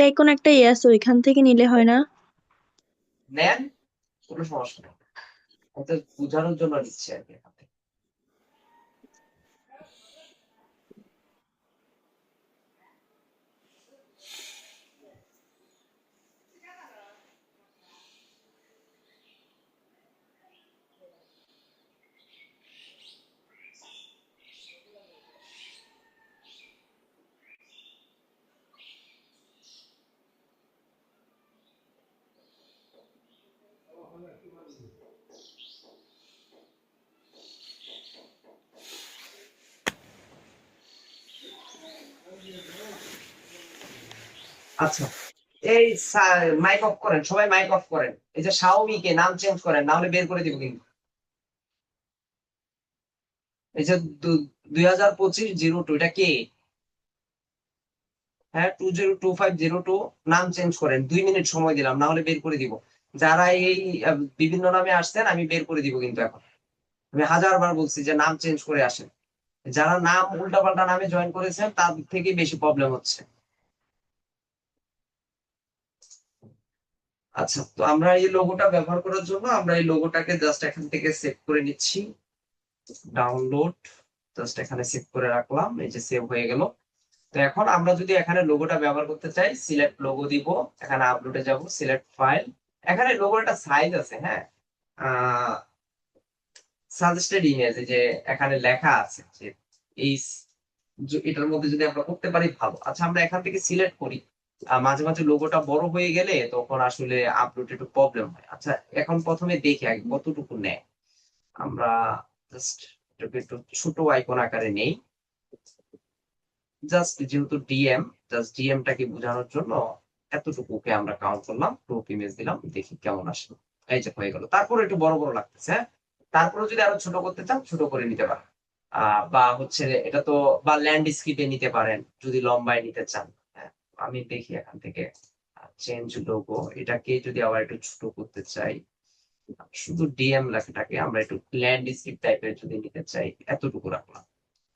আইকন একটা আছে, ওইখান থেকে নিলে হয় না? নেন, কোনো সমস্যা নেই, ওটা বোঝানোর জন্য নিচ্ছে আর কি এখান থেকে। আচ্ছা, এই মাইক অফ করেন, সবাই মাইক অফ করেন। এই যে শাওমি কে নাম চেঞ্জ করেন, না হলে বের করে দিব কিন্তু। এই যে 2025-02 এটা কে? হ্যাঁ, 202502 নাম চেঞ্জ করেন। 2 মিনিট সময় দিলাম, না হলে বের করে দিব। যারা এই বিভিন্ন নামে আসছেন আমি বের করে দিব কিন্তু এখন। আমি 1000 বার বলছি যে নাম চেঞ্জ করে আসেন। যারা নাম উল্টাপাল্টা নামে জয়েন করেছেন তাদের থেকে বেশি প্রবলেম হচ্ছে। আচ্ছা, তো আমরা এই লোগোটা ব্যবহার করার জন্য আমরা এই লোগোটাকে জাস্ট এখান থেকে সেভ করে নিচ্ছি। ডাউনলোড, জাস্ট এখানে সেভ করে রাখলাম, এই যে সেভ হয়ে গেল। তো এখন আমরা যদি এখানে লোগোটা ব্যবহার করতে চাই, সিলেক্ট লোগো দিব, এখানে আপলোডে যাব, সিলেক্ট ফাইল। এখানে লোগোর একটা সাইজ আছে, হ্যাঁ, সাজেস্টেড ইমেজ, যে এখানে লেখা আছে যে এই এটার মধ্যে যদি আমরা করতে পারি ভালো। আচ্ছা, আমরা এখান থেকে সিলেক্ট করি। মাঝে মাঝে লোগোটা বড় হয়ে গেলে তখন আসলে আপলোড একটু প্রবলেম হয়। আচ্ছা, এখন প্রথমে দেখি আগে কতটুকু নেয়। আমরা জাস্ট একটু ছোট আইকন আকারে নেই, জাস্ট যেহেতু জাস্ট ডিএমটাকে বোঝানোর জন্য এতটুকুকে আমরা কাউন্ট করলাম, গ্রুপ ইমেজ দিলাম, দেখি কেমন আসে। এই যে হয়ে গেল। তারপর একটু বড় বড় লাগতেছে, হ্যাঁ। তারপরে যদি আরো ছোট করতে চান ছোট করে নিতে পারেন। বা হচ্ছে এটা তো, বা ল্যান্ডস্কেপে নিতে পারেন যদি লম্বায় নিতে চান। হ্যাঁ, আমি দেখি এখান থেকে চেঞ্জ লোগো, এটাকে যদি আবার একটু ছোট করতে চাই, শুধু ডিএম লেখাটাকে আমরা একটু ল্যান্ডস্কেপ টাইপের যদি নিতে চাই, এতটুকু রাখলাম।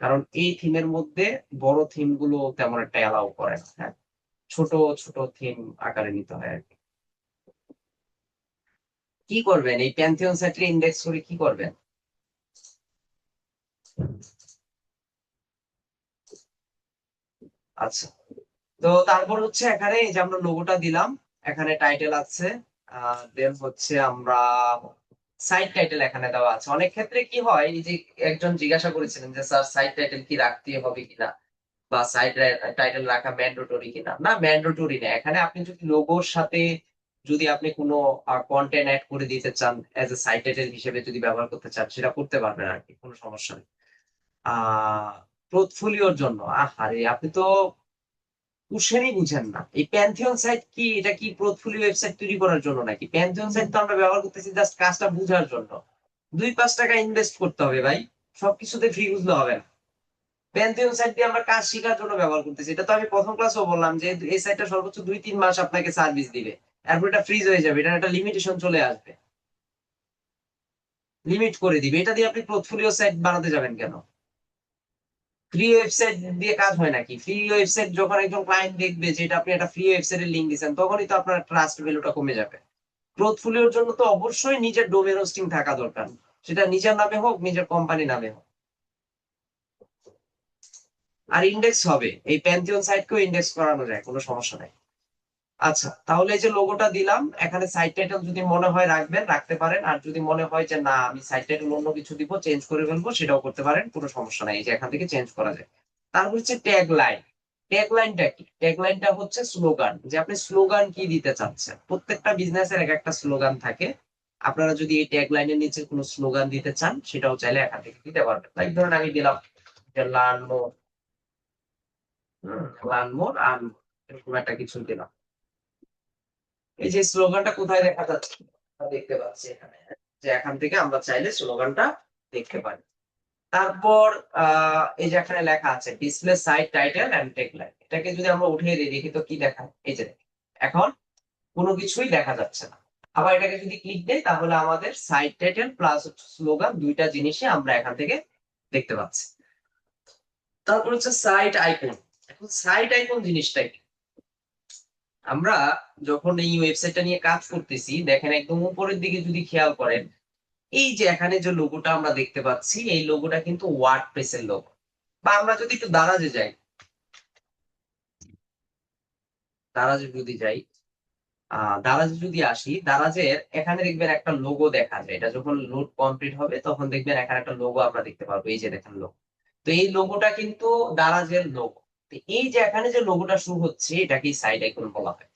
কারণ এই থিমের মধ্যে বড় থিম গুলো তেমন একটা অ্যালাউ করে না, হ্যাঁ, ছোট ছোট থিম আকারে নিতে হয় আর কি। কি করবেন এই প্যান্থিয়ন সাইটে ইন্ডেক্স করে কি করবেন? আচ্ছা, তো তারপর হচ্ছে এখানে এই যে আমরা লোগোটা দিলাম, এখানে টাইটেল আছে, দেন হচ্ছে আমরা সাইট টাইটেল এখানে দেওয়া আছে। অনেক ক্ষেত্রে কি হয়, এই যে একজন জিজ্ঞাসা করেছিলেন যে স্যার সাইট টাইটেল কি রাখতে হবে কিনা, বা সাইট টাইটেল রাখা ম্যান্ডেটরি কিনা। না, ম্যান্ডেটরি না। এখানে আপনি যদি লোগোর সাথে যদি আপনি কোনো কন্টেন্ট অ্যাড করে দিতে চান, এজ এ সাইট টাইটেল হিসেবে যদি ব্যবহার করতে চান, সেটা করতে পারবেন আর কি, কোনো সমস্যা নেই। পোর্টফোলিওর জন্য, আহারে আপনি তো কুশনই বুঝেন না। এই প্যান্থিয়ন সাইট কি, এটা কি পোর্টফোলিও ওয়েবসাইট তৈরি করার জন্য নাকি? প্যান্থিয়ন সাইট তো আমরা ব্যবহার করতেছি জাস্ট কাজটা বোঝার জন্য। 2-5 টাকা ইনভেস্ট করতে হবে ভাই, সবকিছুতে ফ্রি বুঝলে হবে না। প্যান্থিয়ন সাইট দিয়ে আমরা কাজ শেখার জন্য ব্যবহার করতেছি। এটা তো আমি প্রথম ক্লাসেও বললাম যে এই সাইটটা সর্বোচ্চ 2-3 মাস আপনাকে সার্ভিস দিবে, এরপর এটা ফ্রিজ হয়ে যাবে, এটা একটা লিমিটেশন চলে আসবে, লিমিট করে দিবে। এটা দিয়ে আপনি পোর্টফোলিও সাইট বানাতে যাবেন কেন? ফ্রি ওয়েবসাইট দিয়ে কাজ হয় নাকি? ফ্রি ওয়েবসাইট যখন একজন ক্লায়েন্ট দেখবে যে এটা আপনি একটা ফ্রি ওয়েবসাইটের লিংক দিচ্ছেন, তখনই তো আপনার ট্রাস্ট ভ্যালুটা কমে যাবে। পোর্টফোলিওর জন্য তো অবশ্যই নিজের ডোমেন হোস্টিং থাকা দরকার, সেটা নিজের নামে হোক নিজের কোম্পানি নামে হোক। আর ইন্ডেক্স হবে, এই প্যান্থিয়ন সাইটকেও ইন্ডেক্স করানো যায়, কোনো সমস্যা নাই। আচ্ছা, তাহলে এই যে লোগোটা দিলাম, এখানে সাইট টাইটেল যদি মনে হয় রাখবেন রাখতে পারেন, আর যদি মনে হয় যে না আমি সাইট টাইটেল অন্য কিছু দিব, চেঞ্জ করে ফেলবো, সেটাও করতে পারেন, কোনো সমস্যা নাই। এই যে এখান থেকে চেঞ্জ করা যায়। তারপর হচ্ছে ট্যাগ লাইন। ট্যাগ লাইনটা কি? ট্যাগ লাইনটা হচ্ছে স্লোগান, যে আপনি স্লোগান কি দিতে চাচ্ছেন। প্রত্যেকটা বিজনেসের এক একটা স্লোগান থাকে। আপনারা যদি এই ট্যাগ লাইনের নিচে কোনো স্লোগান দিতে চান, সেটাও চাইলে এখান থেকে দিতে পারবেন। লাইক ধরুন আমি দিলাম যে learn more, learn more earn, এরকম একটা কিছু দিলাম। এই যে স্লোগানটা কোথায় দেখা যাচ্ছে? আমরা দেখতে পাচ্ছি এখানে, যে এখান থেকে আমরা চাইলে স্লোগানটা দেখতে পারি। তারপর এই যে এখানে লেখা আছে display site title and tagline, এটাকে যদি আমরা উঠিয়ে দিই দেখি তো কি দেখায়। এই যে দেখেন, এখন কোনো কিছুই দেখা যাচ্ছে না। আবার এটাকে যদি ক্লিক দেই তাহলে আমাদের সাইট টাইটেল প্লাস স্লোগান দুইটা জিনিসই আমরা এখান থেকে দেখতে পাচ্ছি। তারপর হচ্ছে সাইট আইকন। এখন সাইট আইকন জিনিসটা কি? আমরা যখন এই ওয়েবসাইটটা নিয়ে কাজ করতেছি, দেখেন একদম উপরের দিকে যদি খেয়াল করেন, এই যে এখানে যে লোগোটা আমরা দেখতে পাচ্ছি, এই লোগোটা কিন্তু ওয়ার্ডপ্রেসের লোগো। বা আমরা যদি একটু দারাজে যাই, দারাজে যদি যাই, দারাজে যদি আসি, দারাজের এখানে দেখবেন একটা লোগো দেখা যায়। এটা যখন লোড কমপ্লিট হবে তখন দেখবেন এখানে একটা লোগো আমরা দেখতে পারবো। এই যে দেখেন লোগো, তো এই লোগোটা কিন্তু দারাজের লোগো। তো এই যে এখানে যে লোগোটা শুরু হচ্ছে এটাকেই সাইড আইকন বলা হয়।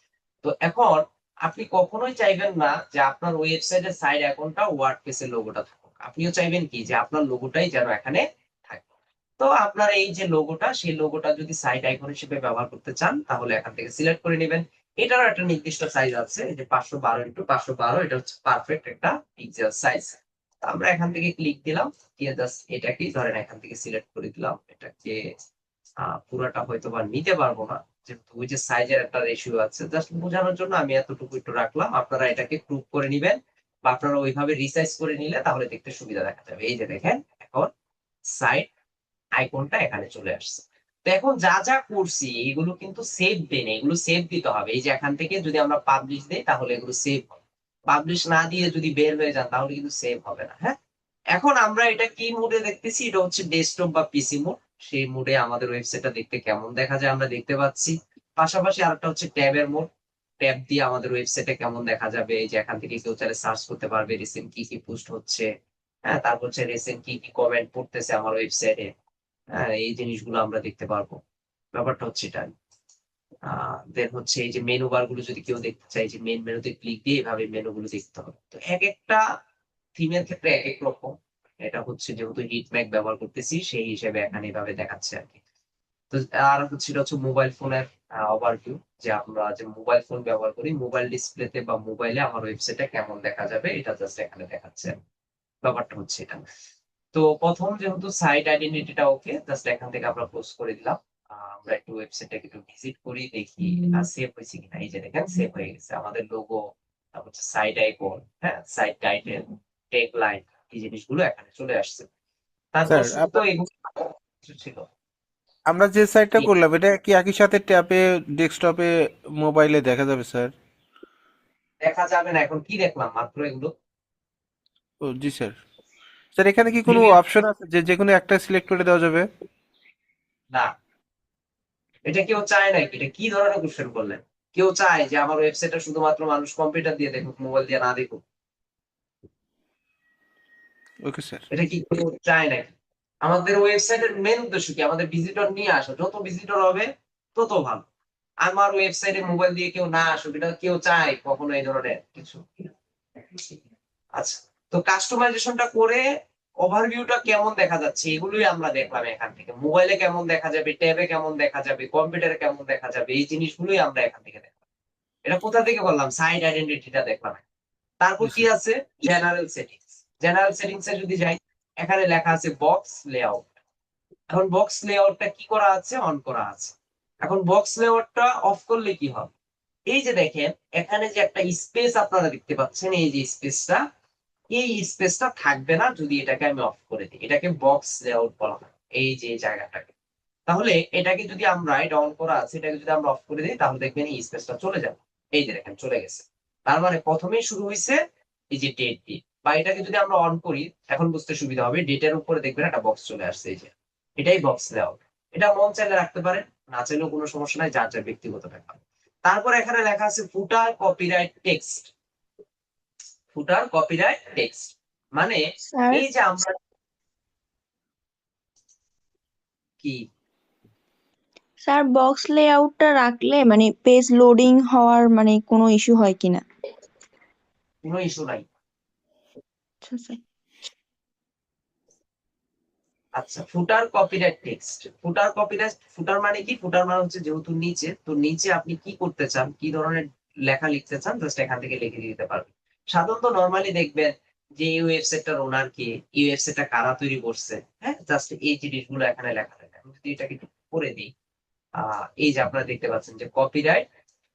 তো এখন আপনি কখনোই চাইবেন না যে আপনার ওয়েবসাইটের সাইড আইকনটা ওয়ার্ডপ্রেসের লোগোটা থাকুক। আপনিও চাইবেন কি যে আপনার লোগোটাই যেন এখানে থাকে। তো আপনার এই যে লোগোটা, সেই লোগোটা যদি সাইড আইকন হিসেবে ব্যবহার করতে চান তাহলে এখান থেকে সিলেক্ট করে নেবেন। এটারও একটা নির্দিষ্ট সাইজ আছে, এই যে 512x512, এটা হচ্ছে পারফেক্ট একটা পিক্সেল সাইজ। আমরা এখান থেকে ক্লিক দিলাম, দিয়ে জাস্ট এটাকে ধরেন এখান থেকে সিলেক্ট করে দিলাম। এটাকে পুরোটা হয়তো বা নিতে পারবো না, যেহেতু ওই যে সাইজের একটা রেশিও আছে। জাস্ট বোঝানোর জন্য আমি এতটুকু একটু রাখলাম। আপনারা এটাকে গ্রুপ করে নিবেন বা আপনারা ওইভাবে রিসাইজ করে নিলে তাহলে দেখতে সুবিধা দেখা যাবে। এই যে দেখেন এখন সাইড আইকনটা এখানে চলে আসছে। তো এখন যা যা করছি এগুলো কিন্তু সেভ দেন, এগুলো সেভ দিতে হবে। এই যে এখান থেকে যদি আমরা পাবলিশ দেই তাহলে এগুলো সেভ হবে। পাবলিশ না দিয়ে যদি বের হয়ে যান তাহলে কিন্তু সেভ হবে না। হ্যাঁ, এখন আমরা এটা কি মোডে দেখতেছি, এটা হচ্ছে ডেস্কটপ বা পিসি মোড। সেই মোডে আমাদের ওয়েবসাইটটা দেখতে কেমন দেখা যায় আমরা দেখতে পাচ্ছি। পাশাপাশি আরেকটা হচ্ছে ট্যাবের মোড। ট্যাব দিয়ে আমাদের ওয়েবসাইটে কেমন দেখা যাবে, এই যে এখান থেকে কেউ চাইলে সার্চ করতে পারবে রিসেন্ট কি কি পোস্ট হচ্ছে। হ্যাঁ, তারপর হচ্ছে রিসেন্ট কি কি কমেন্ট পড়তেছে আমার ওয়েবসাইটে। হ্যাঁ, এই জিনিসগুলো আমরা দেখতে পারবো। ব্যাপারটা হচ্ছে এটা। দেন হচ্ছে এই যে মেনু বার গুলো যদি কেউ দেখতে চায়, যে মেন মেনুতে ক্লিক দিয়ে এভাবে মেনু গুলো দেখতে হবে। তো এক একটা থিমের ক্ষেত্রে এক এক রকম। এটা হচ্ছে যেহেতু হিটম্যাক ব্যবহার করতেছি সেই হিসেবে এখানে এভাবে দেখাচ্ছে আর কি। তো আর হচ্ছে এটা হচ্ছে মোবাইল ফোনের ওভারভিউ, যে আমরা যে মোবাইল ফোন ব্যবহার করি, মোবাইল ডিসপ্লেতে বা মোবাইলে আমার ওয়েবসাইটটা কেমন দেখা যাবে এটা জাস্ট এখানে দেখাচ্ছে। ব্যাপারটা হচ্ছে এটা। তো প্রথম যেহেতু সাইট আইডেন্টিটিটা ওকে, জাস্ট এখান থেকে আমরা পোস্ট করে দিলাম। আমরা একটু ওয়েবসাইটটাকে একটু ভিজিট করি, দেখি সেভ হয়েছে কিনা। এই যে দেখেন সেভ হয়ে গেছে আমাদের লোগো, তারপর হচ্ছে সাইট আইকন, হ্যাঁ, সাইট টাইটেল, ট্যাগ লাইন, এই জিনিসগুলো এখানে চলে আসছে। তারপর স্যার শুধু তো এগুলো কিছু ছিল। আমরা যে সাইটটা কি? করলাম এটা কি একই সাথে ট্যাবে, ডেস্কটপে, মোবাইলে দেখা যাবে স্যার? দেখা যাবে না, এখন কি দেখলাম মাত্র এগুলো। ও জি স্যার। স্যার এখানে কি কোনো অপশন আছে যে যে কোনো একটা সিলেক্ট করে দেওয়া যাবে? না, এটা কেউ চায় নাকি? এটা কি ধরনের কোশ্চেন করলেন? কেউ চায় যে আমার ওয়েবসাইটটা শুধুমাত্র মানুষ কম্পিউটার দিয়ে দেখুক, মোবাইল দিয়ে না দেখুক? Okay sir. এটা কি কেউ চায় নাকি? আমাদের ওয়েবসাইটের মেন উদ্দেশ্য কি? আমাদের ভিজিটর নিয়ে আসা। যত ভিজিটর হবে তত ভালো। আমার ওয়েবসাইটে মোবাইল দিয়ে কেউ না আসুক, এটা কেউ চায় কখনো এই ধরনের কিছু? আচ্ছা, তো কাস্টমাইজেশনটা করে ওভারভিউটা কেমন দেখা যাচ্ছে এগুলোই আমরা দেখলাম এখান থেকে। মোবাইলে কেমন দেখা যাবে, ট্যাবে কেমন দেখা যাবে, কম্পিউটারে কেমন দেখা যাবে, এই জিনিসগুলোই আমরা এখান থেকে দেখলাম। এটা কোথা থেকে করলাম? সাইট আইডেন্টিটিটা দেখলাম। তারপর জি কি স্যার। আছে? General settings. জেনারেল সেটিংস এ যদি যাই, এখানে লেখা আছে বক্স লেআউট। এখন বক্স লেআউটটা কি করা আছে? অন করা আছে। এখন বক্স লেআউটটা অফ করলে কি হবে? এই যে দেখেন এখানে যে একটা স্পেস আপনারা দেখতে পাচ্ছেন, এই যে স্পেসটা, এই স্পেসটা থাকবে না যদি এটাকে আমি অফ করে দিই। এটাকে বক্স লেআউট বলা হয়, এই যে জায়গাটাকে। তাহলে এটাকে যদি আমরা, এটা অন করা আছে, এটাকে যদি আমরা অফ করে দিই তাহলে দেখবেন এই স্পেসটা চলে যাবে। এই যে দেখেন চলে গেছে। তার মানে প্রথমেই শুরু হয়েছে এই যে ডেট দিয়ে। বা এটাকে যদি আমরা অন করি, এখন বুঝতে সুবিধা হবে, ডেটের উপরে দেখবেন একটা বক্স চলে আসছে। এই যে এটাই বক্স লেআউট। এটা মন চাইলে রাখতে পারেন, না চাইলেও কোনো সমস্যা নাই, যার যার ব্যক্তিগত ব্যাপার। তারপর এখানে লেখা আছে ফুটার কপিরাইট টেক্সট। ফুটার কপিরাইট টেক্সট মানে স্যার এই যে আমরা কি, স্যার বক্স লেআউটটা রাখলে মানে পেজ লোডিং হওয়ার মানে কোনো ইস্যু হয় কিনা? কোনো ইস্যু নাই। আচ্ছা স্যার। আচ্ছা, ফুটার কপিরাইট টেক্সট। ফুটার কপিরাইট, ফুটার মানে কি? ফুটার মানে হচ্ছে যেহেতু নিচে, তো নিচে আপনি কি করতে চান, কি ধরনের লেখা লিখতে চান, জাস্ট এখান থেকে লিখে দিতে পারবেন। সাধারণত নরমালি দেখবেন যে এই ওয়েবসাইটটার ওনার কে, এই ওয়েবসাইটটা কারা তৈরি করছে, হ্যাঁ, জাস্ট এই জিনিসগুলো এখানে লেখা থাকে। আমি যদি এটাকে একটু করে দিই, এই যে আপনারা দেখতে পাচ্ছেন যে copyright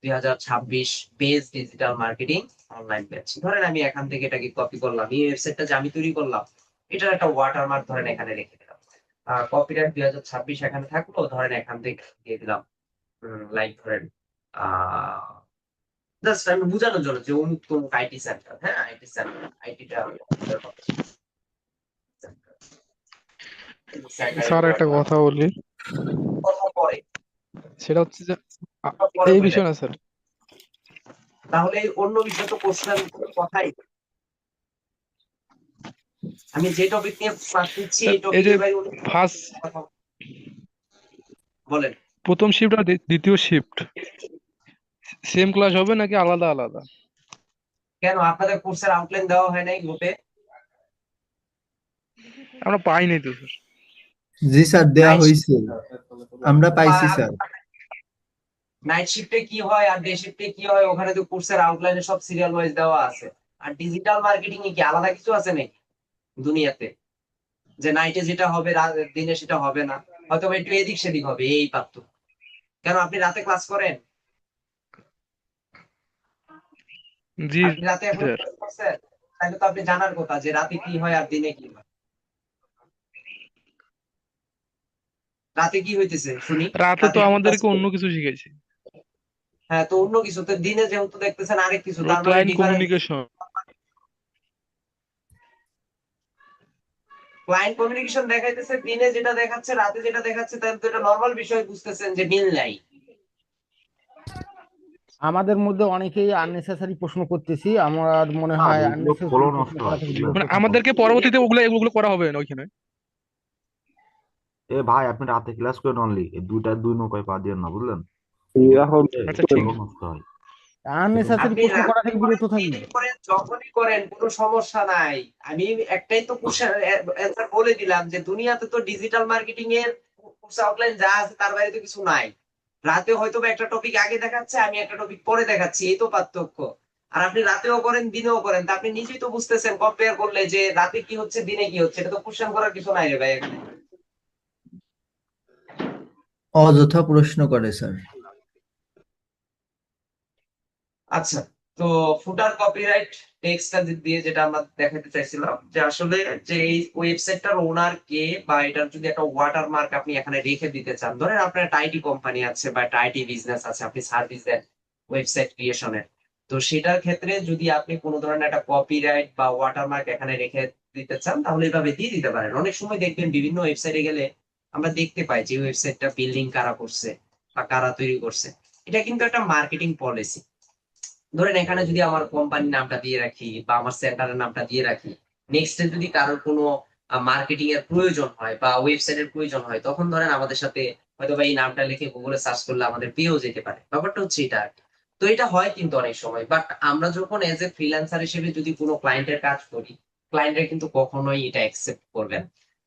2026 base digital marketing online batch. ধরেন আমি এখান থেকে এটাকে কপি করলাম, এই ওয়েবসাইটটা যে আমি তৈরি করলাম এটার একটা ওয়াটারমার্ক ধরেন এখানে রেখে দিলাম। কপিরাইট 2026 এখানে থাকলো, ধরেন এখান থেকে দিয়ে দিলাম লাইক ধরেন জাস্ট আমি বোঝানোর জন্য যে অমুক তমুক আইটি সেন্টার, হ্যাঁ আইটি সেন্টার, আইটিটা স্যার একটা কথা বলি, কথা পরে সেটা হচ্ছে যে পরে এই বললেন। বিষয় না স্যার। তাহলে অন্য বিষয় তো কোশ্চেন কথাই, আমি যে টপিক নিয়ে ক্লাস নিচ্ছি এই এই যে টপিকের বাইরে অন্য ফার্স্ট কথা বলেন। প্রথম শিফট আর দ্বিতীয় শিফট সেম ক্লাস হবে নাকি আলাদা আলাদা? কেন আপনাদের কোর্সের আউটলাইন দেওয়া হয় নাই গ্রুপে? আমরা পাইনি তো স্যার। জি স্যার, দেয়া নাইট হয়েছে, আমরা পাইছি স্যার। নাইট শিফটে কি হয় আর ডে শিফটে কি হয় ওখানে তো কোর্সের আউটলাইনে সব সিরিয়াল ওয়াইজ দেওয়া আছে। আর ডিজিটাল মার্কেটিং এ কি আলাদা কিছু আছে নাকি দুনিয়াতে, যে নাইটে যেটা হবে দিনে সেটা হবে না, হয়তো একটু এদিক সেদিক হবে, এই পার্থক্য। কেন আপনি রাতে ক্লাস করেন? জি আপনি রাতে এখন স্যার। ক্লাস করছেন? তাহলে তো আপনি জানার কথা যে রাতে কি হয় আর দিনে কি হয়। রাতে কি হইতেছে শুনি? রাতে তো কি আমাদেরকে class অন্য কিছু শিখেছে, হ্যাঁ, তো অন্য কিছু তো দিনে যেহেতু দেখতেছেন আরেক কিছু, ওই তার মানে client difference. Communication. Client communication দেখাইতেছে দিনে যেটা দেখাচ্ছে রাতে যেটা দেখাচ্ছে, তাহলে তো এটা নরমাল বিষয়, বুঝতেছেন যে মিল নাই। আমাদের মধ্যে অনেকেই আননেসেসারি প্রশ্ন করতেছি, আমার মনে না হয় এগুলো ফলো আননেসেসারি প্রশ্ন নষ্ট করা হয়, থেকে এগুলো বিরত মানে থাকা আমাদেরকে উচিত। পরবর্তীতে এগুলো করা হবে না ওইখানে। এ ভাই আপনি রাতে ক্লাস করেন অনলি, এই দুই নৌকায় পা দিয়ে না, বুঝলেন? রাহুল আচ্ছা ঠিক ফলো আছে। নষ্ট হয়। আননেসেসারি আপনি প্রশ্ন রাতে করা থেকে করেন বিরত থাকি। দিনে করেন যখনই করেন কোনো সমস্যা নাই। আমি একটাই তো অ্যান্সার বলে দিলাম যে দুনিয়াতে তো ডিজিটাল মার্কেটিং এর কোর্স আউটলাইন যা আছে তার বাইরে তো কিছু নাই। রাতে হয়তো বা একটা টপিক আগে দেখাচ্ছে, আমি একটা টপিক পরে দেখাচ্ছি, এই তো পার্থক্য। আর আপনি রাতেও করেন দিনেও করেন, তা আপনি নিজেই তো বুঝতেছেন কম্পেয়ার করলে যে রাতে কি হচ্ছে দিনে কি হচ্ছে, এটা তো কোশ্চেন করার কিছু নাই রে ভাই এখানে। অযথা প্রশ্ন করে স্যার। আচ্ছা, তো ফুটার কপিরাইট টেক্সটটা দিয়ে যেটা আমরা দেখাতে চাইছিলাম যে আসলে যে এই ওয়েবসাইটটার ওনার কে, বা এটার যদি একটা ওয়াটারমার্ক আপনি এখানে রেখে দিতে চান, ধরেন আপনার একটা আইটি কোম্পানি আছে বা একটা আইটি বিজনেস আছে, আপনি সার্ভিস দেন ওয়েবসাইট ক্রিয়েশনের, তো সেটার ক্ষেত্রে যদি আপনি কোনো ধরনের একটা কপিরাইট বা ওয়াটারমার্ক এখানে রেখে দিতে চান তাহলে এভাবে দিয়ে দিতে পারেন। অনেক সময় দেখবেন বিভিন্ন ওয়েবসাইটে গেলে আমরা দেখতে পাই যে ওয়েবসাইটটা বিল্ডিং কারা করছে বা কারা তৈরি করছে। এটা কিন্তু একটা মার্কেটিং পলিসি। ধরেন এখানে যদি আমার কোম্পানির নামটা দিয়ে রাখি বা আমার সেন্টারের নামটা দিয়ে রাখি, নেক্সট যদি কারোর কোনো মার্কেটিং এর প্রয়োজন হয় বা ওয়েবসাইটের প্রয়োজন হয়, তখন ধরেন আমাদের সাথে হয়তো বা এই নামটা লিখে গুগলে সার্চ করলে আমাদের পেয়েও যেতে পারে। ব্যাপারটা হচ্ছে এটা আর কি। তো এটা হয় কিন্তু অনেক সময়, বাট আমরা যখন এজ এ ফ্রিল্যান্সার হিসেবে যদি কোনো ক্লায়েন্টের কাজ করি, ক্লায়েন্টরা কিন্তু কখনোই এটা অ্যাকসেপ্ট করবেন।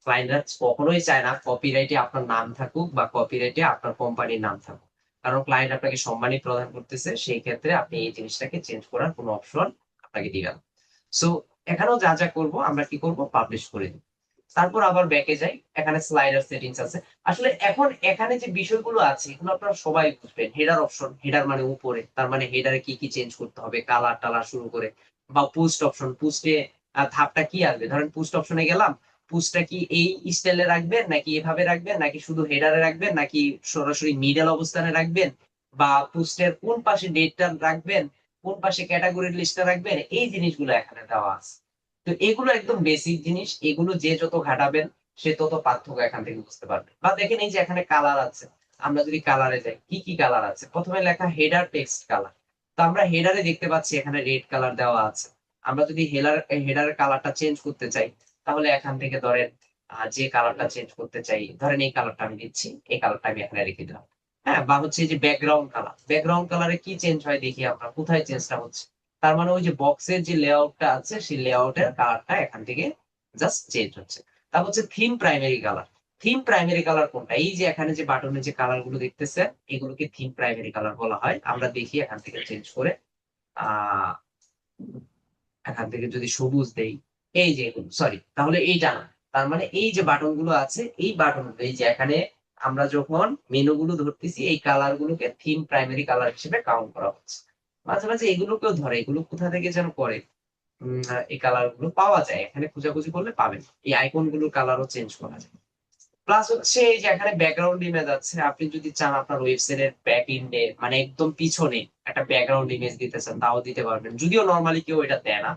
ক্লায়েন্টরা কখনোই চায় না কপিরাইটে আপনার নাম থাকুক বা কপিরাইটে আপনার কোম্পানির নাম থাকুক। কারণ ক্লায়েন্ট আপনাকে সম্মানই প্রদান করতেছে, সেই ক্ষেত্রে আপনি এই জিনিসটাকে চেঞ্জ করার কোনো অপশন আপনাকে দিবেন। সো এখানেও যা যা করবো আমরা কি করব, পাবলিশ করে দিব। তারপর আবার ব্যাকে যাই, এখানে স্লাইডার সেটিংস আছে। আসলে এখন এখানে যে বিষয়গুলো আছে এগুলো আপনারা সবাই বুঝবেন। হেডার অপশন, হেডার মানে উপরে, তার মানে হেডারে কি কি চেঞ্জ করতে হবে, কালার টালার শুরু করে, বা পোস্ট অপশন, পোস্টে ধাপটা কি আসবে। ধরেন পোস্ট অপশনে গেলাম, পোস্টটা কি এই স্টাইলে রাখবেন নাকি এভাবে রাখবেন, নাকি শুধু হেডারে রাখবেন, নাকি সরাসরি মিডল অবস্থানে রাখবেন, বা পোস্টের কোন পাশে ডেটটা রাখবেন, কোন পাশে ক্যাটাগরির লিস্টটা রাখবেন, এই জিনিসগুলো এখানে দেওয়া আছে। তো এগুলো একদম বেসিক জিনিস, এগুলো যে যত ঘাটাবেন সে তত পার্থক্য এখান থেকে বুঝতে পারবে। বা দেখেন এই যে এখানে কালার আছে, আমরা যদি কালারে যাই, কি কি কালার আছে, প্রথমে লেখা হেডার টেক্সট কালার। তো আমরা হেডারে দেখতে পাচ্ছি এখানে রেড কালার দেওয়া আছে। আমরা যদি হেডারের কালারটা চেঞ্জ করতে চাই, তাহলে এখান থেকে ধরেন যে কালারটা চেঞ্জ করতে চাই, ধরেন এই কালারটা আমি দিচ্ছি, এই কালারটা আমি এখানে রেখে দিলাম। হ্যাঁ, বা হচ্ছে এই যে ব্যাকগ্রাউন্ড কালার, ব্যাকগ্রাউন্ড কালারে কি চেঞ্জ হয় দেখি আমরা, কোথায় চেঞ্জটা হচ্ছে। তার মানে ওই যে বক্সের যে লেআউটটা আছে সেই লেআউটের কালারটা এখান থেকে জাস্ট চেঞ্জ হচ্ছে। তারপর হচ্ছে theme primary colour. Theme primary colour কোনটা, এই যে এখানে যে বাটনের যে কালার গুলো দেখতেছেন এগুলোকে থিম প্রাইমারি কালার বলা হয়। আমরা দেখি এখান থেকে চেঞ্জ করে, আহ এখান থেকে যদি সবুজ দেই, এই যে সরি, তাহলে এইটা না, তার মানে এই যে বাটন গুলো আছে, এই বাটন এই যে এখানে আমরা যখন মেনু গুলো ধরতেছি, এই কালার গুলোকে থিম প্রাইমারি কালার হিসেবে কাউন্ট করা হচ্ছে। মাঝে মাঝে এগুলোকেও ধরে, এগুলো কোথা থেকে যেন করে। এই কালার গুলো পাওয়া যায়, এখানে খোঁজাখুঁজি করলে পাবেন। এই আইকন গুলোর কালারও চেঞ্জ করা যায়। প্লাস হচ্ছে এই যে এখানে ব্যাকগ্রাউন্ড ইমেজ আছে, আপনি যদি চান আপনার ওয়েবসাইটের ব্যাক এন্ডে মানে একদম পিছনে একটা ব্যাকগ্রাউন্ড ইমেজ দিতে চান, তাও দিতে পারবেন, যদিও নর্মালি কেউ এটা দেয় না,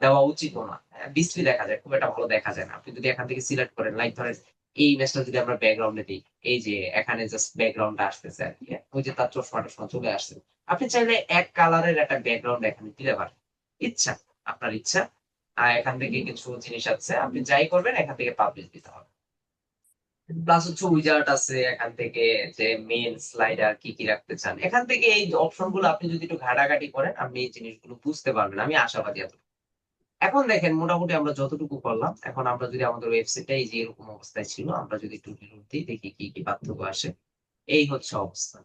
দেওয়া উচিত না। বিশ্রী দেখা যায়, খুব একটা ভালো দেখা যায় না। আপনি যদি এখান থেকে সিলেক্ট করেন, লাইক ধরেন এই ইমেজটা যদি আমরা ব্যাকগ্রাউন্ডে দিই, এই যে এখানে জাস্ট ব্যাকগ্রাউন্ডটা আসতেছে আর কি, ওই যে তার চশমা টশমা চলে আসছে, আপনি চাইলে এক কালারের একটা ব্যাকগ্রাউন্ড এখানে দিতে পারেন, ইচ্ছা, আপনার ইচ্ছা। আর এখান থেকে কিছু জিনিস আছে, আপনি যাই করবেন এখান থেকে পাবলিশ দিতে হবে। প্লাস হচ্ছে উইজার্ড আছে এখান থেকে, যে মেন স্লাইডার কি কি রাখতে চান, এখান থেকে এই অপশন গুলো আপনি যদি একটু ঘাটাঘাটি করেন, আপনি এই জিনিসগুলো বুঝতে পারবেন, আমি আশাবাদী এত। এখন দেখেন মোটামুটি আমরা যতটুকু করলাম, এখন আমরা যদি আমাদের ওয়েবসাইটটা এই যে এরকম অবস্থায় ছিল, আমরা যদি একটু reload দিই, দেখি কি কি পার্থক্য আসে। এই হচ্ছে অবস্থা।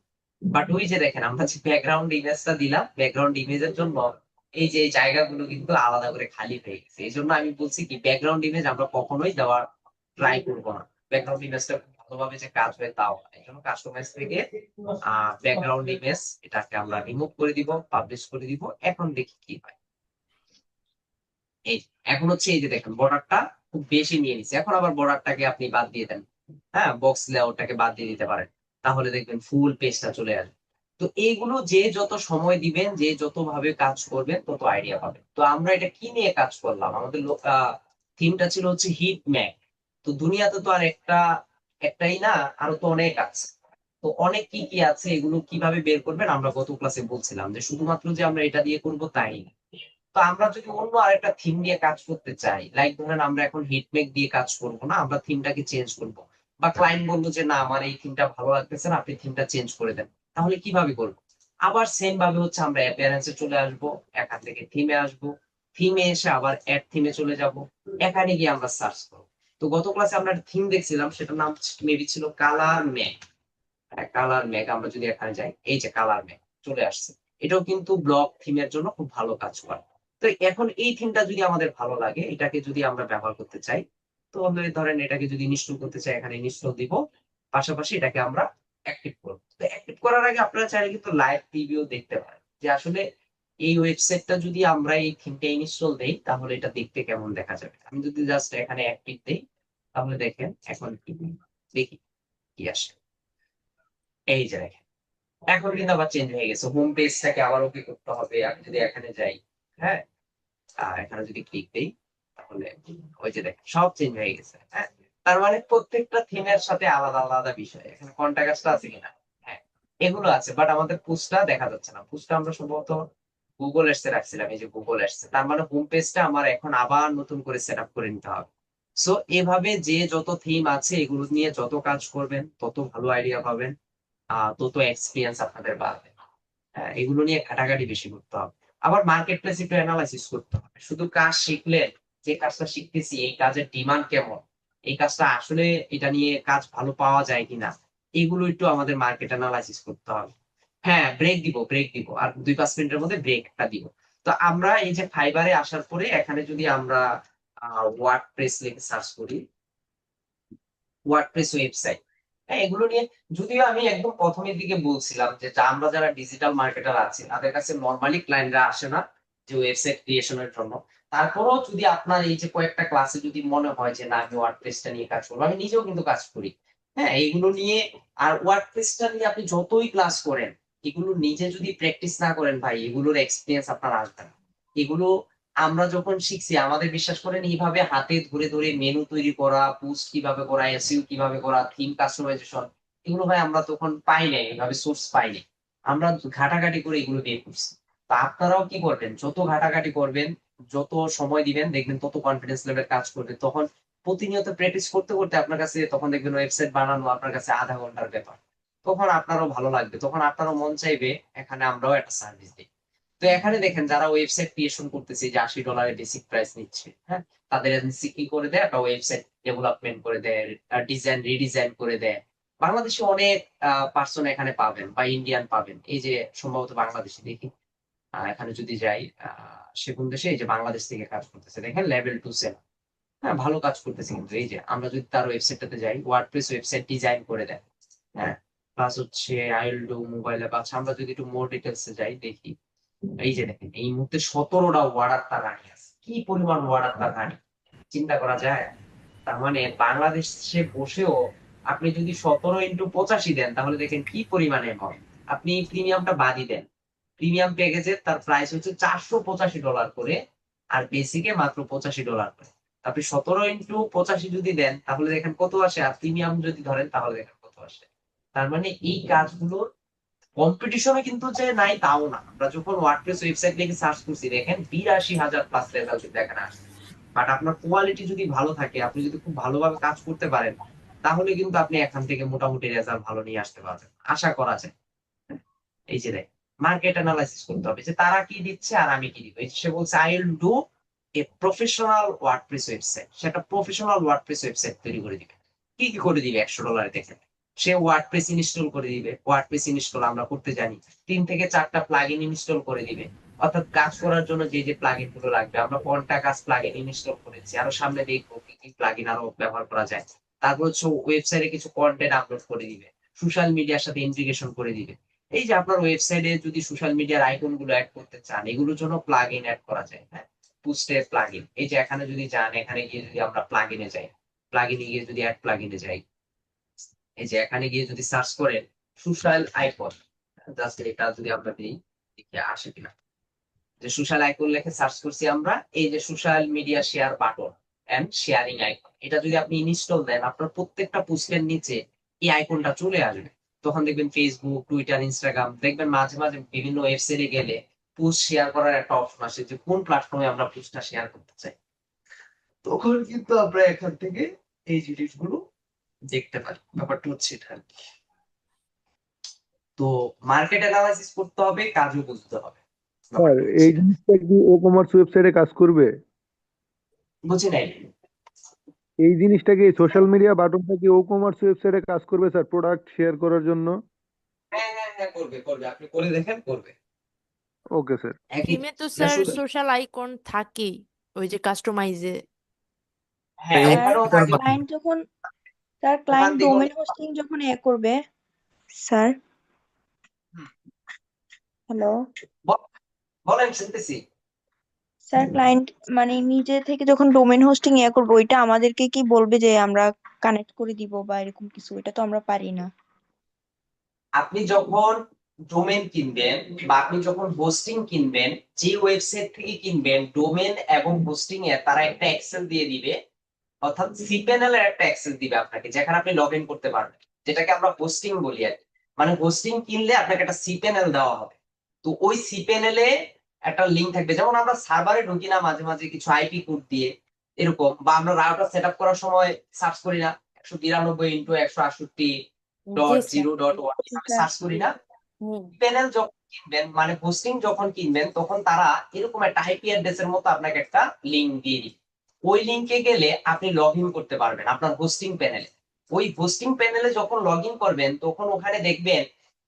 বাট ওই যে দেখেন আমরা যে ব্যাকগ্রাউন্ড ইমেজটা দিলাম, ব্যাকগ্রাউন্ড ইমেজের জন্য এই যে এই জায়গাগুলো কিন্তু আলাদা করে খালি হয়ে গেছে। এই জন্য আমি বলছি কি, ব্যাকগ্রাউন্ড ইমেজ আমরা কখনোই দেওয়ার ট্রাই করবো না। ব্যাকগ্রাউন্ড ইমেজটা ভালোভাবে যে কাজ হয় তাও না। এই জন্য কাস্টমাইজ থেকে ব্যাকগ্রাউন্ড ইমেজ এটাকে আমরা রিমুভ করে দিব, পাবলিশ করে দিব। এখন দেখি কি হয়। এই এখন হচ্ছে এই যে দেখেন বর্ডারটা খুব বেশি নিয়ে নিচ্ছে, এখন আবার বর্ডারটাকে আপনি বাদ দিয়ে দেন, হ্যাঁ, বক্স লেআউটটাকে বাদ দিয়ে দিতে পারেন, তাহলে দেখবেন ফুল পেজটা চলে আসবে। তো এইগুলো যে যত সময় দিবেন, যে যত ভাবে কাজ করবেন, তত আইডিয়া পাবেন। তো আমরা এটা কি নিয়ে কাজ করলাম, আমাদের থিমটা ছিল হচ্ছে হিট ম্যাপ। তো দুনিয়াতে তো আর একটাই না, আরো তো অনেক আছে। তো অনেক কি কি আছে, এগুলো কিভাবে বের করবেন আমরা গত ক্লাসে বলছিলাম, যে শুধুমাত্র যে আমরা এটা দিয়ে করবো তাই না। তো আমরা যদি অন্য আরেকটা থিম নিয়ে কাজ করতে চাই, লাইক ধরেন আমরা এখন হিটমেক দিয়ে কাজ করবো না, আমরা থিমটাকে চেঞ্জ করব, বা ক্লায়েন্ট বললো যে না আমার এই থিমটা ভালো লাগতেছে না, আপনি থিমটা চেঞ্জ করে দেন, তাহলে কিভাবে করবো? আবার সেম ভাবে হচ্ছে আমরা অ্যাপিয়ারেন্সে চলে আসবো, এখান থেকে থিমে আসবো, থিমে এসে আবার অ্যাড থিমে চলে যাব, এখানে গিয়ে আমরা সার্চ করবো। তো গত ক্লাসে আমরা থিম দেখছিলাম, সেটার নাম মেবি ছিল কালার ম্যাক। কালার ম্যাক, আমরা যদি এখানে যাই, এই যে কালার ম্যাক চলে আসছে, এটাও কিন্তু ব্লক থিমের জন্য খুব ভালো কাজ করে। তো এখন এই থিমটা যদি আমাদের ভালো লাগে, এটাকে যদি আমরা ব্যবহার করতে চাই, তো আমরা ধরেন এটাকে যদি ইনস্টল করতে চাই, এখানে ইনস্টল দিব, পাশাপাশি এটাকে আমরা অ্যাক্টিভ করব। তো অ্যাক্টিভ করার আগে আপনারা চাইলে কিন্তু লাইভ প্রিভিউ দেখতে পারেন, যে আসলে এই ওয়েবসাইটটা যদি আমরা এই থিমটা ইনস্টল দেই, তাহলে এটা দেখতে কেমন দেখা যাবে। আমি যদি জাস্ট এখানে অ্যাক্টিভ দেই, তাহলে দেখেন এখন কি দেখি কি আসে। এই যে দেখেন এখন কিন্তু আবার চেঞ্জ হয়ে গেছে, হোম পেজটাকে আবার ওকে করতে হবে। আমি যদি এখানে যাই, হ্যাঁ, এখানে যদি ক্লিক দিই, তাহলে ওই যে দেখেন সব চেঞ্জ হয়ে গেছে। হ্যাঁ, তার মানে প্রত্যেকটা থিমের সাথে আলাদা আলাদা বিষয়, এখানে কন্টাক্টসটা আছে কিনা, হ্যাঁ, এগুলো আছে, বাট আমাদের পুস্টটা দেখা যাচ্ছে না। পুস্টটা আমরা সম্ভবত গুগল এডসে রাখছিলাম, এই যে গুগল এডসে, তার মানে হোম পেজটা আমার এখন আবার নতুন করে সেট আপ করে নিতে হবে। সো এভাবে যে যত থিম আছে, এগুলো নিয়ে যত কাজ করবেন, তত ভালো আইডিয়া পাবেন, তত এক্সপিরিয়েন্স আপনাদের বাড়বে। এগুলো নিয়ে ঘাটাঘাটি বেশি করতে হবে। আবার মার্কেট প্লেস একটু অ্যানালাইসিস করতে হবে। শুধু কাজ শিখলে, যে কাজটা শিখতেছি এই কাজের ডিমান্ড কেমন, এই কাজটা আসলে এটা নিয়ে কাজ ভালো পাওয়া যায় কিনা, এগুলো একটু আমাদের মার্কেট অ্যানালাইসিস করতে হবে। হ্যাঁ, ব্রেক দিব আর 2-5 মিনিটের মধ্যে ব্রেকটা দিব। তো আমরা এই যে ফাইবারে আসার পরে, এখানে যদি আমরা ওয়ার্ডপ্রেস লিখে সার্চ করি, ওয়ার্ডপ্রেস ওয়েবসাইট, হ্যাঁ, এগুলো নিয়ে যদিও আমি একদম প্রথমের দিকে বলছিলাম যে আমরা যারা ডিজিটাল মার্কেটার আছি, তাদের কাছে নর্মালি ক্লায়েন্টরা আসে না যে ওয়েবসাইট ক্রিয়েশনের জন্য। তারপরেও যদি আপনার এই যে কয়েকটা ক্লাসে যদি মনে হয় যে না আমি ওয়ার্ডপ্রেসটা নিয়ে কাজ করবো, আমি নিজেও কিন্তু কাজ করি, হ্যাঁ, এইগুলো নিয়ে। আর ওয়ার্ডপ্রেসটা নিয়ে আপনি যতই ক্লাস করেন, এগুলো নিজে যদি প্র্যাকটিস না করেন ভাই, এগুলোর এক্সপিরিয়েন্স আপনার আসবে না। এগুলো আমরা যখন শিখছি, আমাদের বিশ্বাস করেন এইভাবে হাতে ধরে ধরে মেনু তৈরি করা, পোস্ট কিভাবে করা, এসইও কিভাবে করা, থিম কাস্টমাইজেশন, এগুলো ভাই আমরা তখন পাই নাই, এইভাবে সোর্স পাই নাই, আমরা ঘাটাঘাটি করে এগুলো বের করছি। তো আপনারাও কি করবেন, যত ঘাটাঘাটি করবেন, যত সময় দিবেন, দেখবেন তত কনফিডেন্স লেভেল কাজ করবে। তখন প্রতিনিয়ত প্র্যাকটিস করতে করতে আপনার কাছে তখন দেখবেন ওয়েবসাইট বানানো আপনার কাছে আধা ঘন্টার ব্যাপার। তখন আপনারও ভালো লাগবে, তখন আপনারও মন চাইবে এখানে আমরাও একটা সার্ভিস দিই। তো এখানে দেখেন যারা ওয়েবসাইট ক্রিয়েশন করতেছে, যে $80 বেসিক প্রাইস নিচ্ছে, হ্যাঁ, তাদের এজেন্সি কি করে দেয়, একটা ওয়েবসাইট ডেভেলপমেন্ট করে দেয়, ডিজাইন রিডিজাইন করে দেয়। বাংলাদেশে অনেক পার্সন এখানে পাবেন, বা ইন্ডিয়ান পাবেন। এই যে সম্ভবত বাংলাদেশি দেখি, এখানে যদি যাই, সে কোন দেশে? এই যে বাংলাদেশ থেকে কাজ করতেছে, দেখেন লেভেল 2 সেল। হ্যাঁ, ভালো কাজ করতেছে। কিন্তু এই যে আমরা যদি তার ওয়েবসাইটটাতে যাই, ওয়ার্ডপ্রেস ওয়েবসাইট ডিজাইন করে দেয়। হ্যাঁ, প্লাস হচ্ছে আইএল ডু মোবাইল অ্যাপ আছে। আমরা যদি একটু মোর ডিটেলসে যাই দেখি, এই যে দেখেন এই মুহূর্তে 17টা ওয়ার্ডার তার রানি আছে। কি পরিমাণ ওয়ার্ডার তার রানি, চিন্তা করা যায়? তার মানে বাংলাদেশে বসেও আপনি যদি 17 × 85 দেন, তাহলে দেখেন কি পরিমাণে হয়। আপনি প্রিমিয়ামটা বাদই দেন, প্রিমিয়াম প্যাকেজের তার প্রাইস হচ্ছে $485 করে, আর বেসিকে মাত্র $85 করে। আপনি 17 × 85 যদি দেন, তাহলে দেখেন কত আসে। আর প্রিমিয়াম যদি ধরেন, তাহলে দেখেন কত আসে। তার মানে এই কাজগুলোর কম্পিটিশনে কিন্তু যে নাই তাও না। আমরা যখন ওয়ার্ডপ্রেস ওয়েবসাইট লিখে সার্চ করছি, দেখেন 82,000 প্লাস রেজাল্ট কিন্তু এখানে আসছে। বাট আপনার কোয়ালিটি যদি ভালো থাকে, আপনি যদি খুব ভালোভাবে কাজ করতে পারেন, তাহলে কিন্তু আপনি এখান থেকে মোটামুটি রেজাল্ট ভালো নিয়ে আসতে পারবেন, আশা করা যায়। এই যে মার্কেট অ্যানালাইসিস করতে হবে যে তারা কি দিচ্ছে আর আমি কি দিব। এই যে সে বলছে I will do a professional WordPress website, সেটা প্রফেশনাল ওয়ার্ডপ্রেস ওয়েবসাইট তৈরি করে দিবে। কি কি করে দিবে $100 দেখেন। সে ওয়ার্ডপ্রেস ইনস্টল করে দিবে, ওয়ার্ডপ্রেস ইনস্টল আমরা করতে জানি। 3 থেকে 4টা প্লাগইন ইনস্টল করে দিবে। অর্থাৎ কাজ করার জন্য যে যে প্লাগইন গুলো লাগবে, আমরা কোনটা কাজ প্লাগইন ইনস্টল করেছি, আরো সামনে দেখবো কি কি প্লাগইন আরো ব্যবহার করা যায়। তারপর হচ্ছে ওয়েবসাইটে কিছু কন্টেন্ট আপলোড করে দিবে, সোশ্যাল মিডিয়ার সাথে ইন্টিগ্রেশন করে দিবে। এই যে আপনার ওয়েবসাইটে যদি সোশ্যাল মিডিয়ার আইকন গুলো অ্যাড করতে চান, এগুলোর জন্য প্লাগইন অ্যাড করা যায়। হ্যাঁ, পুস্টের প্লাগইন। এই যে এখানে যদি যান, এখানে গিয়ে যদি আমরা প্লাগইনে যাই, প্লাগইনে গিয়ে যদি অ্যাড প্লাগইনে যাই, এই যে এখানে গিয়ে যদি সার্চ করেন সোশ্যাল আইকন, জাস্ট এটা যদি আমরা দিই, দেখি আসে কিনা। যে সোশ্যাল আইকন লিখে সার্চ করছি আমরা, এই যে social media share button and sharing icon, এটা যদি আপনি ইনস্টল দেন, আপনার প্রত্যেকটা পোস্টের নিচে এই আইকনটা চলে আসবে। তখন দেখবেন ফেসবুক, টুইটার, ইনস্টাগ্রাম, দেখবেন মাঝে মাঝে বিভিন্ন ওয়েবসাইটে গেলে পোস্ট শেয়ার করার একটা অপশন আসে যে কোন প্ল্যাটফর্মে আমরা পোস্টটা শেয়ার করতে চাই। তখন কিন্তু আমরা এখান থেকে এই জিনিসগুলো দেখতে পারি। ব্যাপারটা হচ্ছে এটা আর কি। তো মার্কেট অ্যানালাইসিস করতে হবে, কাজও বুঝতে হবে। স্যার এই জিনিসটা কি ই কমার্স ওয়েবসাইটে কাজ করবে? বুঝি নাই। এই জিনিসটা কি সোশ্যাল মিডিয়া বাটনটা কি ই কমার্স ওয়েবসাইটে কাজ করবে স্যার, প্রোডাক্ট শেয়ার করার জন্য? হ্যাঁ হ্যাঁ হ্যাঁ, করবে করবে, আপনি করে দেখেন, করবে। Okay sir. একই থিমে তো না স্যার শুধু, সোশ্যাল আইকন থাকেই, ওই যে কাস্টমাইজে। হ্যাঁ এই স্যার ওখানেও এটার থাকে। কথা ক্লায়েন্ট যখন তার ওখান ক্লায়েন্ট থেকে ডোমেন হোস্টিং যখন করবে স্যার, হ্যালো বলেন, শুনতেছি। স্যার, ক্লায়েন্ট মানে নিজে থেকে যখন ডোমেন হোস্টিং করবে, ওইটা আমাদেরকে কি বলবে যে আমরা কানেক্ট করে দিব বা এরকম কিছু? এটা তো আমরা পারি না। আপনি যখন ডোমেন কিনবেন বা আপনি যখন হোস্টিং কিনবেন, যে ওয়েবসাইট থেকে কিনবেন, ডোমেন এবং হোস্টিং এ তারা একটা এক্সেল দিয়ে দিবে, অর্থাৎ সিপ্যানেল এর একটা অ্যাক্সেস দিবে আপনাকে, যেখানে আপনি লগ ইন করতে পারবেন, যেটাকে আমরা হোস্টিং বলি আর কি। মানে হোস্টিং কিনলে আপনাকে একটা সিপ্যানেল দেওয়া হবে। তো ওই সিপ্যানেলে একটা লিংক থাকবে। যেমন আমরা সার্ভারে ঢুকি না মাঝে মাঝে কিছু আইপি কোড দিয়ে, এরকম, বা আমরা রাউটার সেট আপ করার সময় সার্চ করি না 192.168.0.1 জি এভাবে স্যার। সার্চ করি না। প্যানেল যখন কিনবেন, মানে হোস্টিং যখন কিনবেন, তখন তারা এরকম একটা আইপি অ্যাড্রেস এর মতো আপনাকে একটা লিংক দিয়ে দিবে। ওই লিংকে গেলে আপনি লগ ইন করতে পারবেন আপনার হোস্টিং প্যানেলে। ওই হোস্টিং প্যানেলে যখন লগ ইন করবেন, তখন ওখানে দেখবেন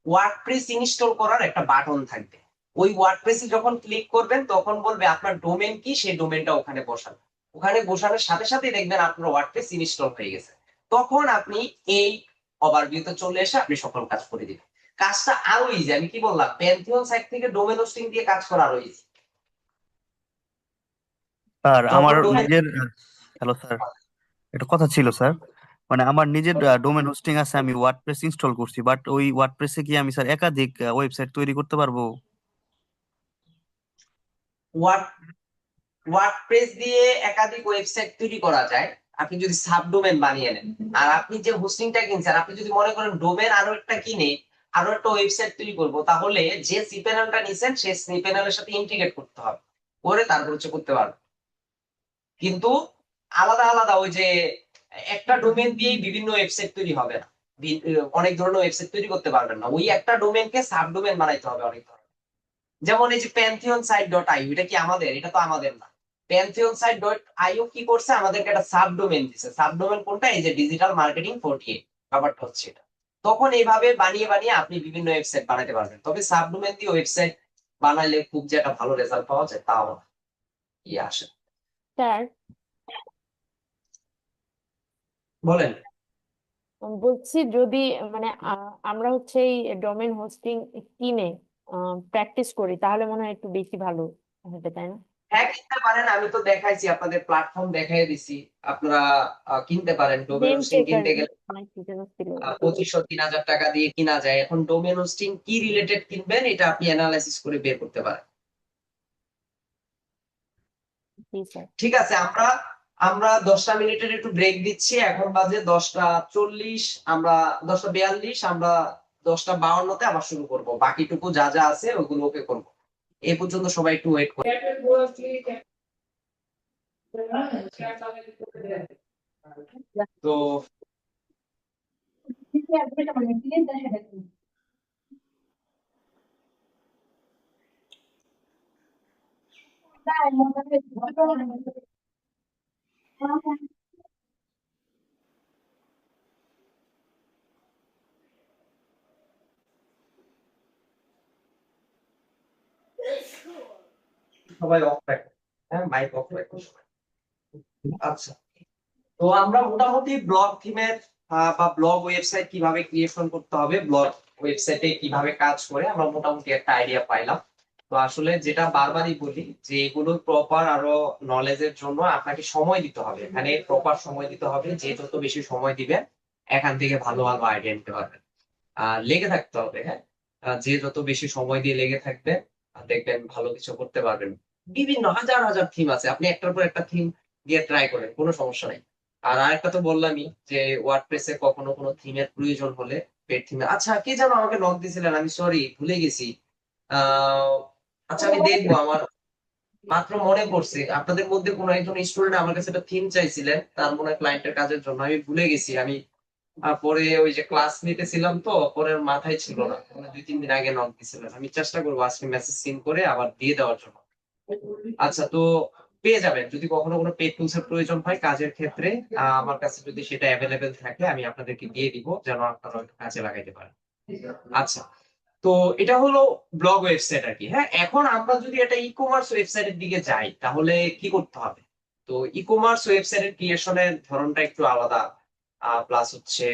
ওয়ার্ডপ্রেস ইনস্টল করার একটা বাটন থাকবে। ওই ওয়ার্ডপ্রেসে যখন ক্লিক করবেন, তখন বলবে আপনার ডোমেন কি, সেই ডোমেনটা ওখানে বসান। ওখানে বসানোর সাথে সাথে দেখবেন আপনার ওয়ার্ডপ্রেস ইনস্টল হয়ে গেছে। তখন আপনি এই ওভারভিউতে চলে এসে আপনি সকল কাজ করে দিবেন। কাজটা আরো ইজি। আমি কি বললাম, প্যান্থিয়ন সাইট থেকে ডোমেন হোস্টিং দিয়ে কাজ করা আরো ইজি। স্যার আমার যখন ডোমেন, নিজের হ্যালো স্যার, একটা কথা ছিল স্যার। মানে আমার নিজের ডোমেন হোস্টিং আছে, আমি ওয়ার্ডপ্রেস ইনস্টল করছি, বাট ওই ওয়ার্ডপ্রেসে কি আমি স্যার একাধিক ওয়েবসাইট তৈরি করতে পারবো? ওয়ার্ডপ্রেস দিয়ে একাধিক ওয়েবসাইট তৈরি করা যায়, আপনি যদি সাবডোমেন বানিয়ে নেন। আর আপনি যে হোস্টিংটা কিনছেন, আপনি যদি মনে করেন ডোমেন আরো একটা কিনে আরো একটা ওয়েবসাইট তৈরি করব, তাহলে যে সিপ্যানেলটা নিছেন সেই সিপ্যানেলের সাথে ইন্টিগ্রেট করতে হবে, করে তারপর হচ্ছে করতে পারবেন। কিন্তু আলাদা আলাদা ওই যে একটা ডোমেন দিয়েই বিভিন্ন ওয়েবসাইট তৈরি হবে না, অনেক ধরনের ওয়েবসাইট তৈরি করতে পারবেন না। ওই একটা ডোমেনকে সাবডোমেন বানাইতে হবে অনেক ধরনের। যেমন এই যে pantheonsite.io, এটা কি আমাদের? এটা তো আমাদের না। pantheonsite.io কি করছে, আমাদেরকে একটা সাবডোমেন দিছে। সাবডোমেন কোনটা? এই যে ডিজিটাল মার্কেটিং 48, ব্যাপারটা হচ্ছে এটা। তখন এইভাবে বানিয়ে বানিয়ে আপনি বিভিন্ন ওয়েবসাইট বানাতে পারবেন। তবে সাবডোমেন দিয়ে ওয়েবসাইট বানাইলে খুব যে একটা ভালো রেজাল্ট পাওয়া যায় তাও না। ইয়ে আসে। স্যার বলেন। বলছি যদি মানে আমরা হচ্ছে এই ডোমেন হোস্টিং কিনে প্র্যাকটিস করি তাহলে মনে হয় একটু বেশি ভালো হবে, তাই না? হ্যাঁ, কিনতে পারেন, আমি তো দেখাইছি, আপনাদের প্ল্যাটফর্ম দেখাই দিছি, আপনারা কিনতে পারেন। ডোমেন নেম হোস্টিং টেকার কিনতে গেলে অনেক কি যেন ছিল। 2500-3000 টাকা দিয়ে কিনা যায়। এখন ডোমেন হোস্টিং কি রিলেটেড কিনবেন এটা আপনি অ্যানালাইসিস করে বের করতে পারেন। জি স্যার। ঠিক আছে, আমরা আমরা 10টা মিনিটের একটু ব্রেক দিচ্ছি। এখন বাজে 10টা 40, আমরা 10টা 42, আমরা 10টা 52-তে আবার শুরু করব। বাকিটুকু যা যা আছে ওগুলো ওকে করবো। এই পর্যন্ত সবাই একটু ওয়েট করুন। তো সবাই অফ রাখুন, হ্যাঁ, মাইক অফ রাখুন সবাই। আচ্ছা, তো আমরা মোটামুটি ব্লগ থিমের বা ব্লগ ওয়েবসাইট কিভাবে ক্রিয়েশন করতে হবে, ব্লগ ওয়েবসাইটে কিভাবে কাজ করে আমরা মোটামুটি একটা আইডিয়া পাইলাম। তো আসলে যেটা বারবারই বলি যে এগুলো প্রপার আরো নলেজের জন্য আপনাকে সময় দিতে হবে, এখানে প্রপার সময় দিতে হবে। যে যত বেশি সময় দিবেন এখান থেকে ভালো ভালো আইডিয়া নিতে পারবেন। লেগে থাকতে হবে, হ্যাঁ, যে যত বেশি সময় দিয়ে লেগে থাকবে দেখবেন ভালো কিছু করতে পারবেন। বিভিন্ন হাজার হাজার থিম আছে, আপনি একটার পর একটা থিম দিয়ে ট্রাই করেন, কোনো সমস্যা নাই। আর আরেকটা তো বললামই যে ওয়ার্ডপ্রেসে কখনো কোনো থিমের প্রয়োজন হলে পেড থিমে, আচ্ছা কে যেন আমাকে নক দিয়েছিলেন, আমি সরি ভুলে গেছি। আহ আচ্ছা, আমি দেখবো, আমার মাত্র মনে পড়ছে আপনাদের মধ্যে কোনো একজন স্টুডেন্ট আমার কাছে একটা থিম চাইছিলেন, তার মনে হয় ক্লায়েন্টের কাজের জন্য, আমি ভুলে গেছি। আমি পরে ওই যে ক্লাস নিতেছিলাম তো পরে মাথায় ছিল না, মানে 2-3 দিন আগে নক দিছিলেন। আমি চেষ্টা করবো আজকে মেসেজ সিন করে আবার দিয়ে দেওয়ার জন্য। আচ্ছা, তো পেয়ে যাবেন যদি কখনো কোনো পেড টুলস এর প্রয়োজন হয় কাজের ক্ষেত্রে, আমার কাছে যদি সেটা অ্যাভেলেবেল থাকে আমি আপনাদেরকে দিয়ে দিব, যেন আপনারা একটু কাজে লাগাইতে পারেন। আচ্ছা, তো এটা হলো ব্লগ ওয়েবসাইট আর কি। হ্যাঁ, এখন আমরা যদি একটা ই কমার্স ওয়েবসাইটের দিকে যাই তাহলে কি করতে হবে? তো ই কমার্স ওয়েবসাইটের ক্রিয়েশনের ধরনটা একটু আলাদা। প্লাস হচ্ছে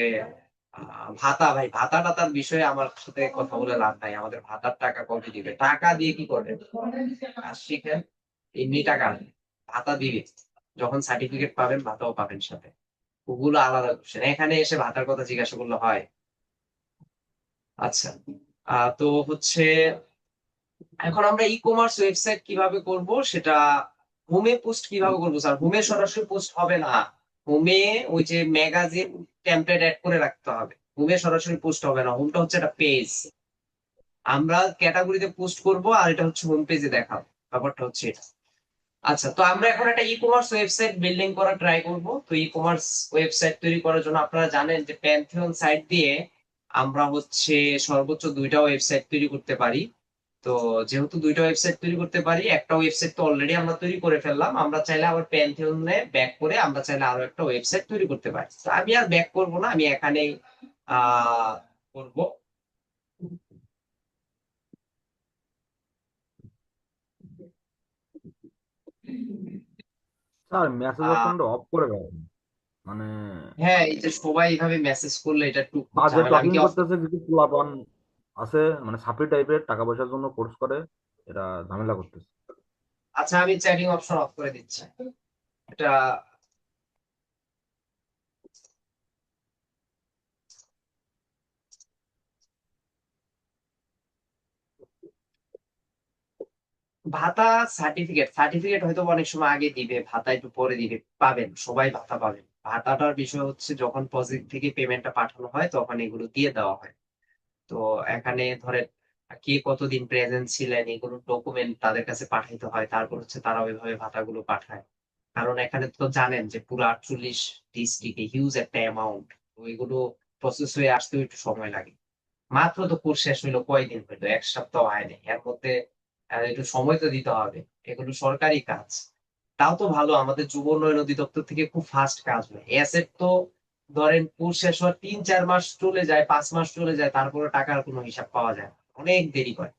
ভাতা, ভাই ভাতা টাতার বিষয়ে আমার সাথে কথা বলে লাভ নাই। আমাদের ভাতার টাকা কবে দিবে? টাকা দিয়ে কি করবেন? কাজ শিখেন, এমনি টাকা নেই, ভাতা দিবে। যখন সার্টিফিকেট পাবেন ভাতাও পাবেন সাথে। ওগুলো আলাদা কোশ্চেন, এখানে এসে ভাতার কথা জিজ্ঞাসা করলে হয়? আচ্ছা, তো হচ্ছে এখন আমরা ই কমার্স ওয়েবসাইট কিভাবে করব সেটা, হোমে পোস্ট কিভাবে করবো স্যার? হোমে সরাসরি পোস্ট হবে না, হোমে ওই যে ম্যাগাজিন টেমপ্লেট অ্যাড করে রাখতে হবে। হোমে সরাসরি পোস্ট হবে না, হোমটা হচ্ছে একটা পেজ, আমরা ক্যাটাগরিতে পোস্ট করব আর এটা হচ্ছে হোম পেজে দেখাবো। ব্যাপারটা হচ্ছে এটা। আচ্ছা, তো আমরা এখন একটা ই কমার্স ওয়েবসাইট বিল্ডিং করা ট্রাই করব। তো ই কমার্স ওয়েবসাইট তৈরি করার জন্য আপনারা জানেন যে প্যান্থিয়ন সাইট দিয়ে আমরা হচ্ছে সর্বোচ্চ 2টা ওয়েবসাইট তৈরি করতে পারি। তো যেহেতু 2টা ওয়েবসাইট তৈরি করতে পারি, একটা ওয়েবসাইট তো অলরেডি আমরা তৈরি করে ফেললাম, আমরা চাইলে আবার প্যান্থিয়নে ব্যাক করে আমরা চাইলে আরো একটা ওয়েবসাইট তৈরি করতে পারি। তো আমি আর ব্যাক করব না, আমি এখানেই করব। স্যার মেসেজ আহ অপশনটা অফ করে দেবেন, মানে হ্যাঁ, এই যে সবাই এইভাবে মেসেজ করলে এটা একটু খুব বাজে ঝামেলা। আমি টকিং কি off করতেছে কিছু পোলাপান আছে, মানে সাপ্লি টাইপের টাকা পয়সার জন্য কোর্স করে, এটা ঝামেলা করতেছে। আচ্ছা, আমি চ্যাটিং অপশন অফ করে দিচ্ছি এটা। ভাতা সার্টিফিকেট সার্টিফিকেট হয়তো অনেক সময় আগে দিবে, ভাতা একটু পরে দিবে, পাবেন সবাই ভাতা পাবেন। ভাতাটার বিষয় হচ্ছে যখন প্রজেক্ট থেকে পেমেন্টটা পাঠানো হয় তখন এগুলো দিয়ে দেওয়া হয়। তো এখানে ধরেন কে কতদিন প্রেজেন্ট ছিলেন এগুলো ডকুমেন্ট তাদের কাছে পাঠাইতে হয়, তারপর হচ্ছে তারা ওইভাবে ভাতাগুলো পাঠায়। কারণ এখানে তো জানেন যে পুরো 48 ডিস্ট্রিক্টে হিউজ একটা অ্যামাউন্ট, তো এগুলো প্রসেস হয়ে আসতেও একটু সময় লাগে। মাত্র তো কোর্স শেষ হইলো, কয়দিন হইলো, 1 সপ্তাহ হয়নি, এর মধ্যে একটু সময় তো দিতে হবে। এগুলো সরকারি কাজ। তাও তো ভালো, আমাদের যুব উন্নয়ন অধিদপ্তর থেকে খুব ফাস্ট কাজ হয়। এসেট তো ধরেন কোর্স শেষ হওয়ার 3-4 মাস চলে যায়, 5 মাস চলে যায়, তারপরে টাকার কোনো হিসাব পাওয়া যায় না, অনেক দেরি করে।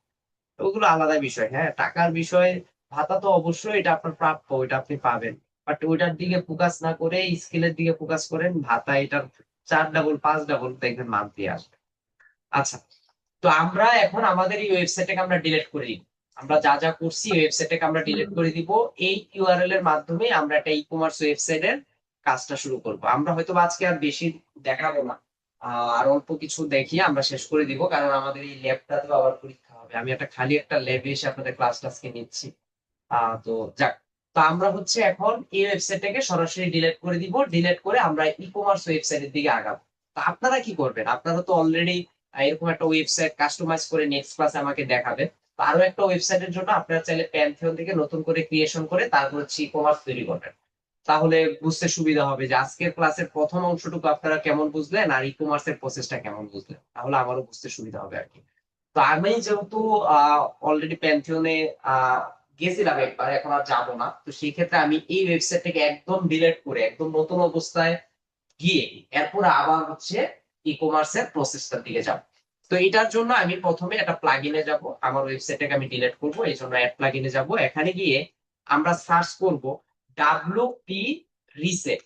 তো ওগুলো আলাদা বিষয়। হ্যাঁ, টাকার বিষয় ভাতা তো অবশ্যই এটা আপনার প্রাপ্য, এটা আপনি পাবেন, বাট ওইটার দিকে ফোকাস না করে স্কিলের দিকে ফোকাস করেন, ভাতা এটার 4 ডাবল 5 ডাবল দেখবেন মান্থলি আসবে। আচ্ছা, তো আমরা এখন আমাদের এই ওয়েবসাইটটাকে আমরা ডিলিট করে দিব। আমরা যা যা করছি এই ওয়েবসাইটটাকে আমরা ডিলিট করে দিব। এই ইউআরএল এর মাধ্যমে আমরা একটা ই কমার্স ওয়েবসাইটের কাজটা শুরু করব। আমরা হয়তো আজকে আর বেশি দেখাবো না, আর অল্প কিছু দেখিয়ে আমরা শেষ করে দিব, কারণ আমাদের এই ল্যাবটাতেও আবার পরীক্ষা হবে। আমি একটা ল্যাবে এসে আপনাদের ক্লাসটা আজকে নিচ্ছি। তো যাক, তো আমরা হচ্ছে এখন এই ওয়েবসাইটটাকে সরাসরি ডিলিট করে দিব। ডিলিট করে আমরা ই কমার্স ওয়েবসাইটের দিকে আগাবো। তো আপনারা কি করবেন? আপনারা তো অলরেডি এরকম একটা ওয়েবসাইট কাস্টমাইজ করে নেক্সট ক্লাসে আমাকে দেখাবেন। তো আরো একটা ওয়েবসাইটের জন্য আপনারা চাইলে প্যান্থিয়ন থেকে নতুন করে ক্রিয়েশন করে তারপর হচ্ছে ই কমার্স তৈরি করবেন। তাহলে বুঝতে সুবিধা হবে যে আজকের ক্লাসের প্রথম অংশটুকু আপনারা কেমন বুঝলেন আর ই কমার্সের প্রসেসটা কেমন বুঝলেন, তাহলে আমারও বুঝতে সুবিধা হবে আর কি। তো আমি যেহেতু অলরেডি প্যান্থিয়নে গেছিলাম একবার, এখন আর যাবো না, তো সেই ক্ষেত্রে আমি এই ওয়েবসাইটটাকে একদম ডিলিট করে একদম নতুন অবস্থায় গিয়ে এরপর আবার হচ্ছে ই কমার্সের প্রসেসটার দিকে যাব। তো এটার জন্য আমি প্রথমে একটা প্লাগইনে যাব, আমার ওয়েবসাইটটাকে আমি ডিলিট করব, এই জন্য অ্যাড প্লাগইনে যাব। এখানে গিয়ে আমরা সার্চ করব WP রিসেট।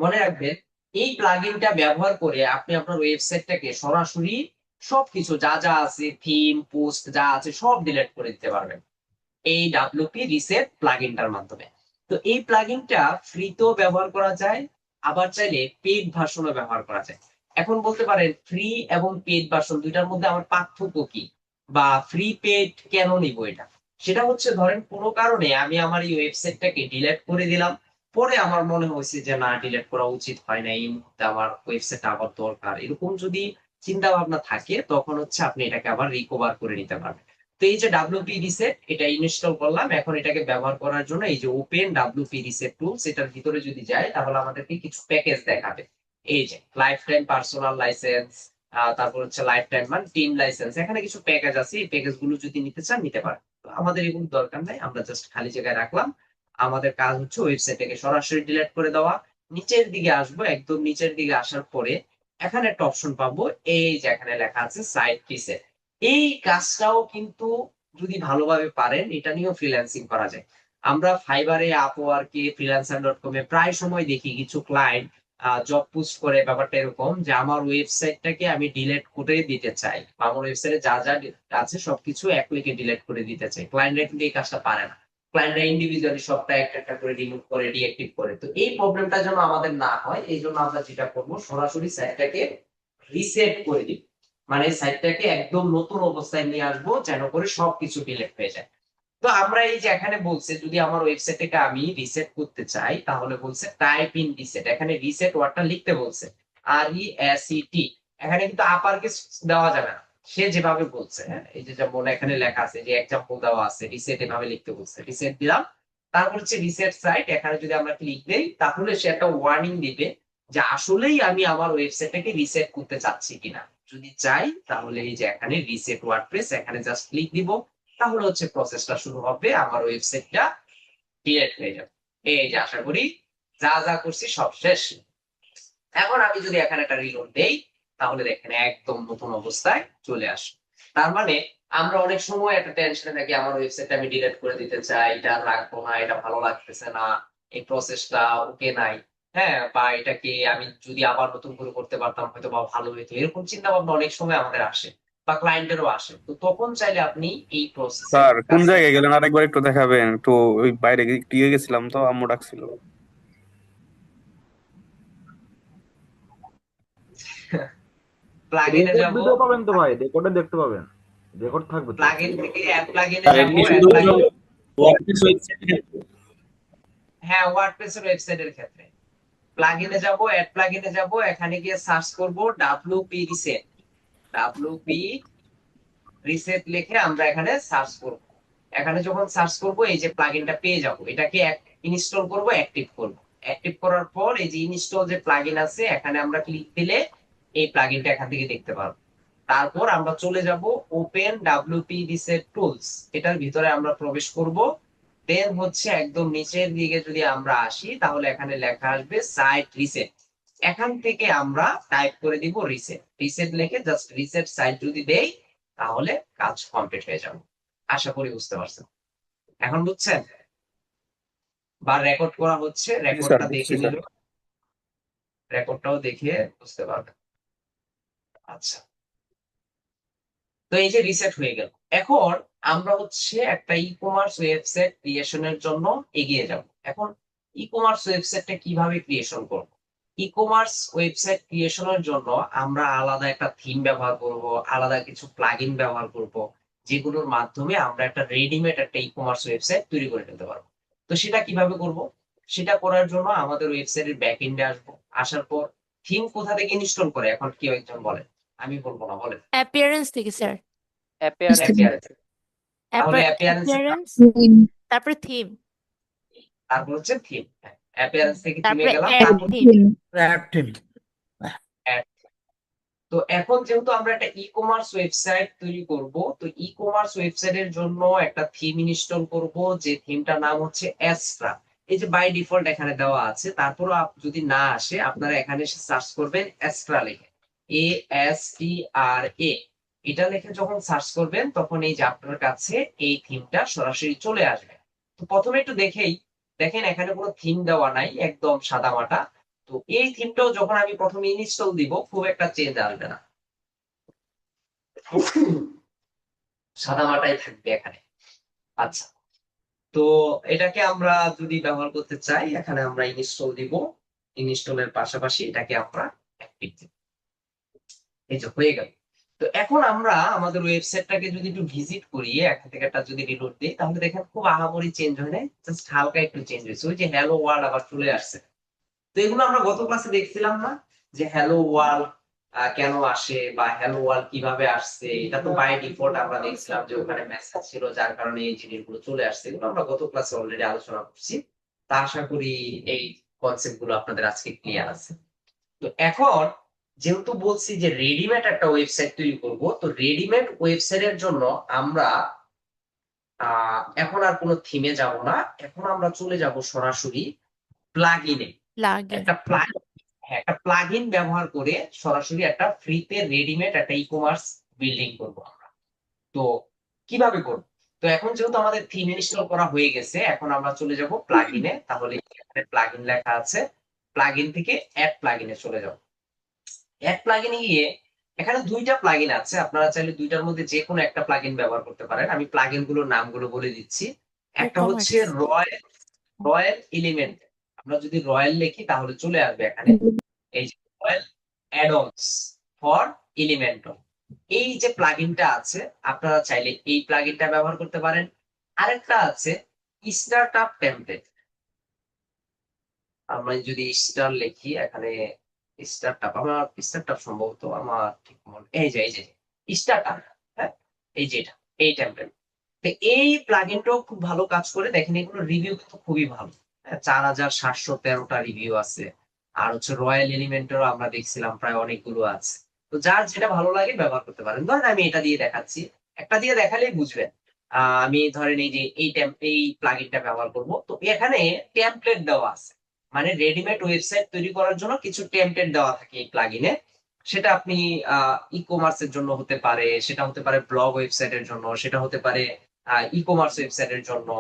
মনে রাখবেন, এই প্লাগইনটা ব্যবহার করে আপনি আপনার ওয়েবসাইটটাকে সরাসরি সবকিছু যা যা আছে, থিম, পোস্ট যা আছে সব ডিলিট করে দিতে পারবেন এই WP রিসেট প্লাগইনটার মাধ্যমে। তো এই প্লাগইনটা ফ্রিতেও ব্যবহার করা যায়, আবার চাইলে পেইড ভার্সনও ব্যবহার করা যায়। এখন বলতে পারেন ফ্রি এবং পেইড ভার্সন দুইটার মধ্যে আমার পার্থক্য কি, বা ফ্রি পেইড কেন নিব এটা? সেটা হচ্ছে, ধরেন কোনো কারণে আমি আমার এই ওয়েবসাইটটাকে ডিলিট করে দিলাম, পরে আমার মনে হয়েছে যে না, ডিলিট করা উচিত হয় না, এই মুহূর্তে আমার ওয়েবসাইটটা আবার দরকার, এরকম যদি চিন্তা ভাবনা থাকে তখন হচ্ছে আপনি এটাকে আবার রিকভার করে নিতে পারবেন। তো এই যে WP রিসেট, এটা ইনস্টল করলাম, এখন এটাকে ব্যবহার করার জন্য এই যে ওপেন WP রিসেট টুলস, এটার ভিতরে যদি যাই তাহলে আমাদেরকে কিছু প্যাকেজ দেখাবে। এই যে লাইফ টাইম পার্সোনাল লাইসেন্স, তারপর হচ্ছে লাইফ টাইম মানে টিম লাইসেন্স, এখানে কিছু প্যাকেজ আছে, এই প্যাকেজ গুলো যদি নিতে চান নিতে পারেন। তো আমাদের এগুলো দরকার নাই, আমরা জাস্ট খালি জায়গায় রাখলাম। আমাদের কাজ হচ্ছে ওয়েবসাইটটাকে সরাসরি ডিলিট করে দেওয়া। নিচের দিকে আসবো, একদম নিচের দিকে আসার পরে এখানে একটা অপশন পাবো, এই যে এখানে লেখা আছে সাইট রিসেট। এই কাজটাও কিন্তু যদি ভালোভাবে পারেন এটা নিয়েও ফ্রিল্যান্সিং করা যায়। আমরা ফাইবারে, আপওয়ার্কে, ফ্রিল্যান্সার.com এ প্রায় সময় দেখি কিছু ক্লায়েন্ট জব পোস্ট করে ব্যাপারটা এরকম যে আমার ওয়েবসাইটটাকে আমি ডিলিট করে দিতে চাই, বা আমার ওয়েবসাইটে যা যা আছে সবকিছু এক ক্লিকে ডিলিট করে দিতে চাই। ক্লায়েন্টরা কিন্তু এই কাজটা পারে না, ক্লায়েন্টরা ইন্ডিভিজুয়ালি সবটা একটা একটা করে রিমুভ করে ডিঅ্যাক্টিভ করে। তো এই প্রবলেমটা যেন আমাদের না হয় এই জন্য আমরা যেটা করবো, সরাসরি সাইটটাকে রিসেট করে দিব, মানে সাইটটাকে একদম নতুন অবস্থায় নিয়ে আসবো যেন করে সবকিছু ডিলিট হয়ে যায়। তো আমরা এই যে এখানে বলছে যদি আমার ওয়েবসাইটটাকে আমি রিসেট করতে চাই তাহলে বলছে টাইপ ইন রিসেট, এখানে রিসেট ওয়ার্ডটা লিখতে বলছে RESET। এখানে কিন্তু আপার কেস দেওয়া যাবে না, সে যেভাবে বলছে, হ্যাঁ এই যে যেমন এখানে লেখা আছে যে এক্সাম্পল দেওয়া আছে, রিসেট এভাবে লিখতে বলছে, রিসেট দিলাম। তারপর হচ্ছে রিসেট সাইট, এখানে যদি আমরা ক্লিক দেই তাহলে সে একটা ওয়ার্নিং দিবে যে আসলেই আমি আমার ওয়েবসাইটটাকে রিসেট করতে চাচ্ছি কিনা। যদি চাই তাহলে এই যে এখানে রিসেট ওয়ার্ডপ্রেস, এখানে জাস্ট ক্লিক দিব, তাহলে হচ্ছে প্রসেসটা শুরু হবে, আমার ওয়েবসাইটটা ডিলিট হয়ে যাবে। এই যে আশা করি যা যা করছি সব শেষ। এখন আমি যদি এখানে একটা রিলোড দেই তাহলে দেখেন একদম নতুন অবস্থায় চলে আসে। তার মানে আমরা অনেক সময় একটা টেনশনে থাকি, আমার ওয়েবসাইটটা আমি ডিলিট করে দিতে চাই, এটা আর রাখবো না, এটা ভালো লাগতেছে না, এই প্রসেসটা ওকে নাই, হ্যাঁ, বা এটাকে আমি যদি আবার নতুন করে করতে পারতাম হয়তো বা ভালো হতো, এরকম চিন্তা ভাবনা অনেক সময় আমাদের আসে বা ক্লায়েন্টেরও আসে। তো তখন চাইলে আপনি এই প্রসেসে স্যার কোন জায়গায় গেলেন আরেকবার একটু দেখাবেন, একটু ওই বাইরে একটু ইয়ে গেছিলাম তো, আম্মু ডাকছিল। প্লাগইনে যাব, ভিডিও পাবেন তো ভাই, রেকর্ডে দেখতে পাবেন, রেকর্ড থাকবে তো। প্লাগইন থেকে অ্যাড প্লাগইনে যাব, অ্যাড প্লাগইন, হ্যাঁ ওয়ার্ডপ্রেস এর ওয়েবসাইটের ক্ষেত্রে প্লাগইনে যাব, অ্যাড প্লাগইনে যাব, এখানে গিয়ে সার্চ করব WP রিসেট। WP রিসেট লিখে আমরা এখানে সার্চ করব। এখানে যখন সার্চ করব এই যে প্লাগইনটা পেয়ে যাব, এটাকে ইনস্টল করব, অ্যাক্টিভ করব। অ্যাক্টিভ করার পর এই যে ইনস্টল যে প্লাগইন আছে এখানে আমরা ক্লিক দিলে এই প্লাগইনটা এখান থেকে দেখতে পারবো। তারপর আমরা চলে যাব ওপেন WP রিসেট টুলস, এটার ভিতরে আমরা প্রবেশ করব। দেন হচ্ছে একদম নিচের দিকে যদি আমরা আসি তাহলে এখানে লেখা আসবে সাইট রিসেট। এখান থেকে আমরা টাইপ করে দিব রিসেট। রিসেট লিখে জাস্ট রিসেট সাইট যদি দেই তাহলে কাজ কমপ্লিট হয়ে যাবে। আশা করি বুঝতে পারছেন। এখন বুঝছেন? বা রেকর্ড করা হচ্ছে, জি স্যার, রেকর্ডটা বুঝছি দেখে স্যার। নিল, রেকর্ডটাও দেখে বুঝতে পারবেন। আচ্ছা, তো এই যে রিসেট হয়ে গেল। এখন আমরা হচ্ছে একটা ই কমার্স ওয়েবসাইট ক্রিয়েশনের জন্য এগিয়ে যাব। এখন ই কমার্স ওয়েবসাইটটা কিভাবে ক্রিয়েশন করব? ই কমার্স ওয়েবসাইট ক্রিয়েশনের জন্য আমরা আলাদা একটা থিম ব্যবহার করব, আলাদা কিছু প্লাগইন ব্যবহার করব, যেগুলোর মাধ্যমে আমরা একটা রেডিমেড একটা ই কমার্স ওয়েবসাইট তৈরি করে ফেলতে পারবো। তো সেটা কিভাবে করব? সেটা করার জন্য আমাদের ওয়েবসাইটের ব্যাকএন্ডে আসবো। আসার পর থিম কোথা থেকে ইনস্টল করে এখন কেউ একজন বলেন, আমি বলবো না, বলেন। অ্যাপিয়ারেন্স থেকে স্যার। অ্যাপিয়ারেন্স। তাহলে অ্যাপিয়ারেন্সের অ্যাপিয়ারেন্স তারপর থিম, তারপর হচ্ছে থিম। অ্যাপিয়ারেন্স থেকে থিমে তারপরে গেলাম, অ্যাড তারপর থিম। add। তো এখন যেহেতু আমরা একটা ই কমার্স ওয়েবসাইট তৈরি করব, তো ই কমার্স ওয়েবসাইটের জন্য একটা থিম ইনস্টল করব, যে থিমটার নাম হচ্ছে অ্যাস্ট্রা। এই যে বাই ডিফল্ট এখানে দেওয়া আছে, তারপরও যদি না আসে আপনারা এখানে এসে সার্চ করবেন অ্যাস্ট্রা লিখে, ASTRA। এটা লিখে যখন সার্চ করবেন তখন এই যে আপনার কাছে এই থিমটা সরাসরি চলে আসবে। তো প্রথমে একটু দেখেন এখানে কোনো থিম দেওয়া নাই, একদম সাদামাটা। তো এই থিমটাও যখন আমি প্রথমে ইনস্টল দিব খুব একটা চেঞ্জ আসবে না, সাদামাটাই থাকবে এখানে। আচ্ছা, তো এটাকে আমরা যদি ব্যবহার করতে চাই, এখানে আমরা ইনস্টল দিব, ইনস্টলের পাশাপাশি এটাকে আমরা অ্যাক্টিভ দিব। এই যে হয়ে গেল। তো এখন আমরা আমাদের ওয়েবসাইটটাকে যদি একটু ভিজিট করি, এখান থেকে একটা যদি রিলোড দিই, তাহলে দেখেন খুব আহামরি চেঞ্জ হয় নাই, জাস্ট হালকা একটু চেঞ্জ হয়েছে। ওই যে হ্যালো ওয়ার্ল্ড আবার চলে আসছে। তো এগুলো আমরা গত ক্লাসে দেখছিলাম না, যে হ্যালো ওয়ার্ল্ড কেন আসে বা হ্যালো ওয়ার্ল্ড কিভাবে আসছে। এটা তো বাই ডিফল্ট আমরা দেখছিলাম যে ওখানে মেসেজ ছিল, যার কারণে এই জিনিসগুলো চলে আসছে। এগুলো আমরা গত ক্লাসে অলরেডি আলোচনা করছি। তা আশা করি এই কনসেপ্ট গুলো আপনাদের আজকে ক্লিয়ার আছে। তো এখন যেহেতু বলছি যে রেডিমেড একটা ওয়েবসাইট তৈরি করব, তো রেডিমেড ওয়েবসাইটের জন্য আমরা এখন আর কোনো থিমে যাব না, এখন আমরা চলে যাব সরাসরি প্লাগইনে। প্লাগইন। একটা প্লাগইন ব্যবহার করে সরাসরি একটা ফ্রিতে রেডিমেড একটা ই কমার্স বিল্ডিং করব আমরা। তো কিভাবে করব? তো এখন যেহেতু আমাদের থিম ইনস্টল করা হয়ে গেছে, এখন আমরা চলে যাব প্লাগইনে। তাহলে এখানে প্লাগইন লেখা আছে, প্লাগইন থেকে অ্যাড প্লাগইনে চলে যাব। অ্যাড প্লাগইনে গিয়ে এখানে দুইটা প্লাগইন আছে, আপনারা চাইলে দুইটার মধ্যে যে কোনো একটা প্লাগইন ব্যবহার করতে পারেন। আমি প্লাগইন গুলোর নামগুলো বলে দিচ্ছি। একটা হচ্ছে রয়্যাল এলিমেন্ট। আমরা যদি রয়্যাল লিখি তাহলে চলে আসবে এখানে এই যে রয়্যাল অ্যাডঅনস ফর এলিমেন্টর। এই যে প্লাগইনটা আছে, আপনারা চাইলে এই প্লাগইনটা ব্যবহার করতে পারেন। আরেকটা আছে স্টার্টআপ টেমপ্লেট। আমরা যদি স্টার লিখি এখানে, স্টার্টআপ সম্ভবত আমার ঠিক মনে, এই যে স্টার্টআপ, হ্যাঁ এই যে এই টেমপ্লেট। তো এই প্লাগইনটাও খুব ভালো কাজ করে, দেখেন এগুলো রিভিউ কিন্তু খুবই ভালো। 4713টা রিভিউ আছে। আর হচ্ছে রয়্যাল এলিমেন্টেরও আমরা দেখছিলাম প্রায় অনেকগুলো আছে। তো যার যেটা ভালো লাগে ব্যবহার করতে পারেন। ধরেন আমি এটা দিয়ে দেখাচ্ছি, একটা দিয়ে দেখালেই বুঝবেন। আমি ধরেন এই যে এই প্লাগইনটা ব্যবহার করব। তো এখানে টেমপ্লেট দেওয়া আছে, মানে রেডিমেড ওয়েবসাইট তৈরি করার জন্য কিছু টেমপ্লেট দেওয়া থাকে এই প্লাগইনে। সেটা আপনি ই কমার্সের জন্য হতে পারে, সেটা হতে পারে ব্লগ ওয়েবসাইটের জন্য, সেটা হতে পারে ই কমার্স ওয়েবসাইটের জন্য,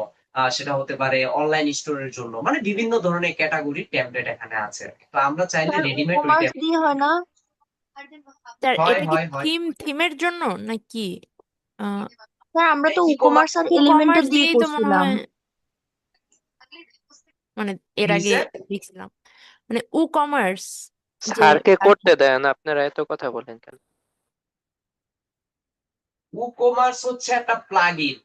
সেটা হতে পারে অনলাইন স্টোরের জন্য, মানে বিভিন্ন ধরনের ক্যাটাগরি টেমপ্লেট এখানে আছে। তো আমরা চাইলে স্যার রেডিমেড ওই কমার্স দিয়ে হয় না? স্যার হয় এটা কি হয় হয় থিমের জন্য নাকি? স্যার আমরা তো ই কমার্স কমার্স আর এলিমেন্টর কমার্স দিয়ে দিয়েই তো মনে করছিলাম। হয়, মানে এর আগে দেখছিলাম, মানে কমার্স যে স্যারকে করতে দেন, আপনারা এত কথা বলেন কেন? কমার্স হচ্ছে একটা প্লাগইন,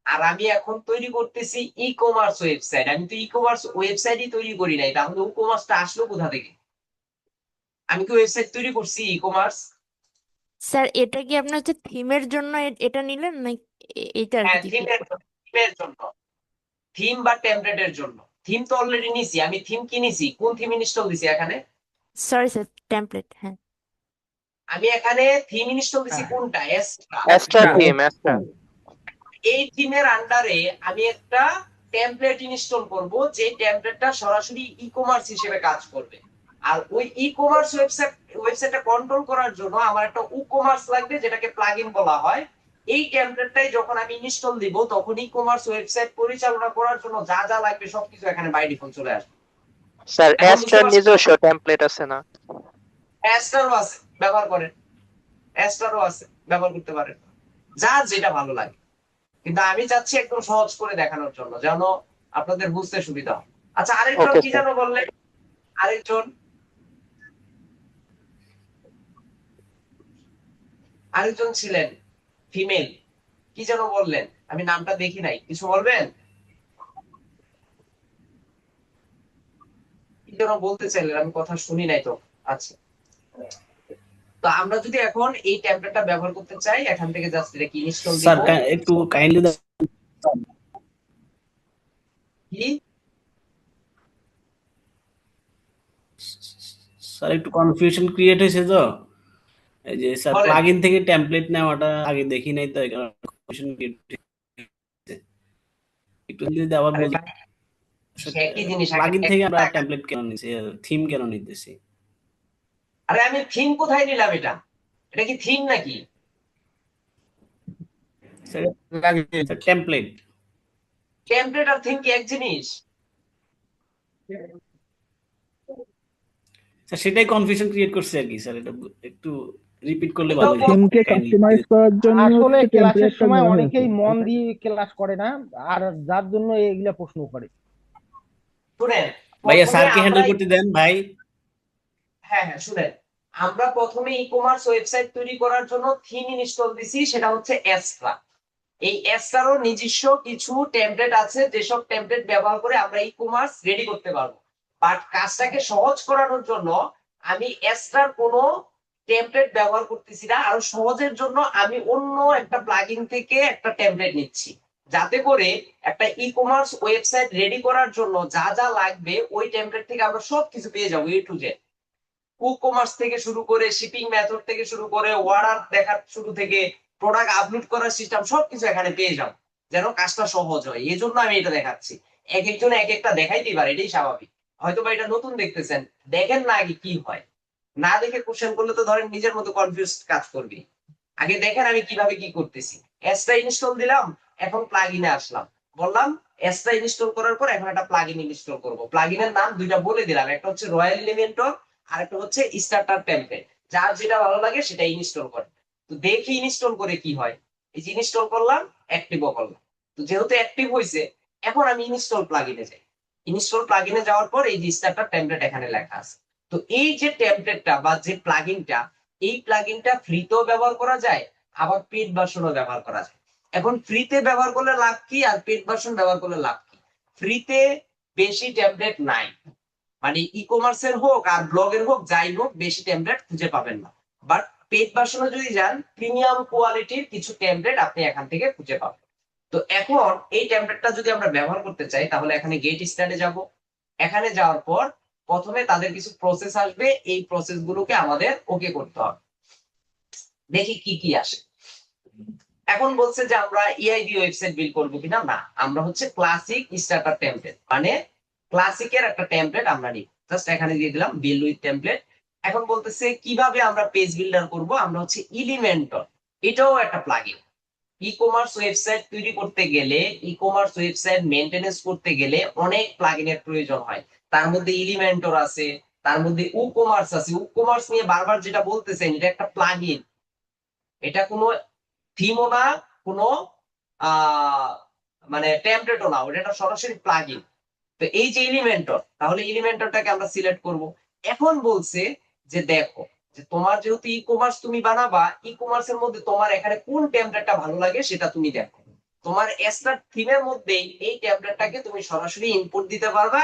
আর আমি এখন তৈরি করতেছি ই কমার্স ওয়েবসাইট। আমি তো ই কমার্স ওয়েবসাইটই তৈরি করি নাই, তাহলে কমার্সটা আসলো কোথা থেকে? আমি কি ওয়েবসাইট তৈরি করছি ই কমার্স? স্যার এটা কি আপনার হচ্ছে থিমের জন্য এটা নিলেন না এটা আর কি হ্যাঁ, থিমের জন্য, থিম বা টেমপ্লেটের জন্য। থিম তো অলরেডি নিছি, আমি থিম কি নিছি, কোন থিম ইনস্টল দিছি এখানে? Sorry sir, template. হ্যাঁ, আমি এখানে থিম ইনস্টল দিছি কোনটা? Extra theme, extra. এই থিমের আন্ডারে আমি একটা টেমপ্লেট ইনস্টল করব, যে টেমপ্লেটটা সরাসরি ই কমার্স হিসেবে কাজ করবে। আর ওই ই কমার্স ওয়েবসাইটটা কন্ট্রোল করার জন্য আমার একটা কমার্স লাগবে, যেটাকে প্লাগইন বলা হয়। এই টেমপ্লেটটাই যখন আমি ইনস্টল দিব তখন ই কমার্স ওয়েবসাইট পরিচালনা করার জন্য যা যা লাগবে সবকিছু এখানে বাই ডিফল্ট চলে আসবে। স্যার এখন বুঝতে অ্যাস্ট্রার পারছেন? নিজস্ব টেমপ্লেট আছে না? অ্যাস্টারও আছে, ব্যবহার করেন। অ্যাস্টারও আছে, ব্যবহার করতে পারেন, যার যেটা ভালো লাগে। কিন্তু আমি চাচ্ছি একদম সহজ করে দেখানোর জন্য যেন আপনাদের বুঝতে সুবিধা হয়। আচ্ছা, আরেকজন ওকে কি স্যার। যেন বললেন? আরেকজন ছিলেন ফিমেল, কি যেন বললেন, আমি নামটা দেখি নাই, কিছু বলবেন? কি যেন বলতে চাইলেন, আমি কথা শুনি নাই তো। আচ্ছা, তো আমরা যদি এখন এই ট্যাবলেটটা ব্যবহার করতে চাই, এখান থেকে জাস্ট এটা কি ইনস্টল স্যার দিব। একটু কাইন্ডলি কি স্যার একটু কনফিউশন ক্রিয়েট হয়েছে তো, এই যে স্যার বলেন? প্লাগইন থেকে টেমপ্লেট নেওয়াটা আগে দেখি নাই তো কনফিউশন ক্রিয়েট হয়েছে। একটু যদি আবার আরে বলতে, ভাই, একই জিনিস প্লাগইন থেকে আমরা টেমপ্লেট কেন নিচ্ছি, থিম কেন নিতেছি? আরে আমি থিম কোথায় নিলাম? এটা এটা কি থিম নাকি? স্যার টেমপ্লেট টেমপ্লেট আর থিম কি এক জিনিস? স্যার সেটাই কনফিউশন ক্রিয়েট করছে আর কি স্যার, এটা একটু রিপিট করলে ভালো হতো থিমকে কাইন্ডলি। কাস্টমাইজ করার জন্য আসলে হচ্ছে ক্লাসের টেমপ্লেটটা সময় নেওয়া অনেকেই হয়েছে। মন দিয়ে ক্লাস করে না, আর যার জন্য এগুলা প্রশ্ন করে। শুনেন, ভাইয়া প্রথমে স্যারকে হ্যান্ডেল আমরা করতে দেন ভাই। হ্যাঁ হ্যাঁ শুনেন, আমরা প্রথমে ই কমার্স ওয়েবসাইট তৈরি করার জন্য থিম ইনস্টল দিছি, সেটা হচ্ছে এক্সট্রা। এই এক্সট্রারও নিজস্ব কিছু টেমপ্লেট আছে, যেসব টেমপ্লেট ব্যবহার করে আমরা ই কমার্স রেডি করতে পারবো। বাট কাজটাকে সহজ করানোর জন্য আমি এক্সট্রার কোনো টেমপ্লেট ব্যবহার করতেছি না, আরো সহজের জন্য আমি অন্য একটা প্লাগইন থেকে একটা টেমপ্লেট নিচ্ছি, যাতে করে একটা ই কমার্স ওয়েবসাইট রেডি করার জন্য যা যা লাগবে ওই টেমপ্লেট থেকে আমরা সবকিছু পেয়ে যাবো, এ টু জেড। কমার্স থেকে শুরু করে শিপিং মেথড থেকে শুরু করে অর্ডার দেখার শুরু থেকে প্রোডাক্ট আপলোড করার সিস্টেম সবকিছু এখানে পেয়ে যাও, যেন কাজটা সহজ হয়। এই জন্য আমি এটা দেখাচ্ছি। এক একজন এক একটা দেখাইতেই পারে, এটাই স্বাভাবিক। হয়তো বা এটা নতুন দেখতেছেন, দেখেন না আগে কি হয়। না দেখে কোশ্চেন করলে তো ধরেন নিজের মতো কনফিউজ কাজ করবি। আগে দেখেন আমি কিভাবে কি করতেছি। এসটা ইনস্টল দিলাম, এখন প্লাগইনে আসলাম, বললাম এসটা ইনস্টল করার পর এখন একটা প্লাগইন ইনস্টল করব। প্লাগইনের নাম দুইটা বলে দিলাম, একটা হচ্ছে রয়্যাল এলিমেন্টর, আর একটা হচ্ছে স্টার্টার টেমপ্লেট। যার যেটা ভালো লাগে সেটা ইনস্টল করে। তো দেখি ইনস্টল করে কি হয়। এই যে ইনস্টল করলাম, অ্যাক্টিভও করলাম। তো যেহেতু অ্যাক্টিভ হয়েছে, এখন আমি ইনস্টল প্লাগইনে যাই। ইনস্টল প্লাগইনে যাওয়ার পর এই যে স্টার্টার টেমপ্লেট এখানে লেখা আছে। তো এই যে টেমপ্লেটটা বা যে প্লাগইনটা, এই প্লাগইনটা ফ্রিতেও ব্যবহার করা যায়, আবার পেড ভার্সনও ব্যবহার করা যায়। এখন ফ্রিতে ব্যবহার করলে লাভ কি আর পেড ভার্সন ব্যবহার করলে লাভ কি? ফ্রিতে বেশি টেমপ্লেট নাই, মানে ই কমার্সের হোক আর ব্লগের হোক, যাই হোক বেশি টেমপ্লেট খুঁজে পাবেন না। বাট পেড ভার্সনে যদি যান, প্রিমিয়াম কোয়ালিটির কিছু টেমপ্লেট আপনি এখান থেকে খুঁজে পাবেন। তো এখন এই টেমপ্লেটটা যদি আমরা ব্যবহার করতে চাই, তাহলে এখানে গেট স্টার্টে যাব। এখানে যাওয়ার পর প্রথমে তাদের কিছু প্রসেস আসবে, এই প্রসেস গুলোকে আমাদের ওকে করতে হবে। দেখি কি কি আসে। এখন বলছে যে আমরা ইআইডি ওয়েবসাইট বিল্ড করবো কিনা। না, আমরা হচ্ছে ক্লাসিক স্টার্টার টেমপ্লেট, মানে ক্লাসিকের একটা টেমপ্লেট আমরা নিব। জাস্ট এখানে দিয়ে দিলাম বিল্ড উইথ টেমপ্লেট। এখন বলতেছে কিভাবে আমরা পেজ বিল্ডার করব। আমরা হচ্ছে এলিমেন্টর, এটাও একটা প্লাগইন। ই কমার্স ওয়েবসাইট তৈরি করতে গেলে, ই কমার্স ওয়েবসাইট মেইনটেনেন্স করতে গেলে অনেক প্লাগইনের প্রয়োজন হয়। তার মধ্যে এলিমেন্টর আছে, তার মধ্যে উ কমার্স আছে। উ কমার্স নিয়ে বারবার যেটা বলতেছেন, এটা একটা প্লাগইন, এটা কোনো থিমও না, কোনো মানে টেমপ্লেটও না, ওটা একটা সরাসরি প্লাগইন। তো এই যে এলিমেন্টর, তাহলে এলিমেন্টরটাকে আমরা সিলেক্ট করব। এখন বলছে যে দেখো, যে তোমার যেহেতু ই কমার্স তুমি বানাবা, ই কমার্সের মধ্যে তোমার এখানে কোন টেমপ্লেটটা ভালো লাগে সেটা তুমি দেখো। তোমার এক্সট্রা থিমের মধ্যে এই টেমপ্লেটটাকে তুমি সরাসরি ইনপুট দিতে পারবা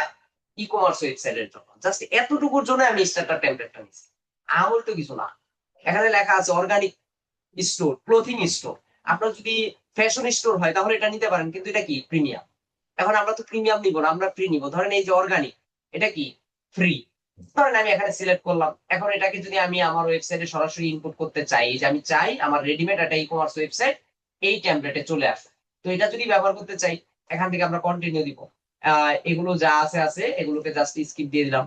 ই কমার্স ওয়েবসাইটের জন্য। জাস্ট এতটুকুর জন্য আমি স্টার্টার টেমপ্লেটটা নিচ্ছি, আমল তো কিছু না। এখানে লেখা আছে অর্গানিক স্টোর, ক্লোথিং স্টোর। আপনার যদি ফ্যাশন স্টোর হয় তাহলে এটা নিতে পারেন, কিন্তু এটা কি প্রিমিয়াম। এখন আমরা তো প্রিমিয়াম নিব না, আমরা ফ্রি নিব। ধরেন এই যে অর্গানিক, এটা কি ফ্রি। ধরেন আমি এখানে সিলেক্ট করলাম। এখন এটাকে যদি আমি আমার ওয়েবসাইটে সরাসরি ইনপুট করতে চাই, যে আমি চাই আমার রেডিমেড একটা ই কমার্স ওয়েবসাইট এই টেমপ্লেটে চলে আসে, তো এটা যদি ব্যবহার করতে চাই, এখান থেকে আমরা কন্টিনিউ দিব। এগুলো যা আছে আছে এগুলোকে জাস্ট স্কিপ দিয়ে দিলাম।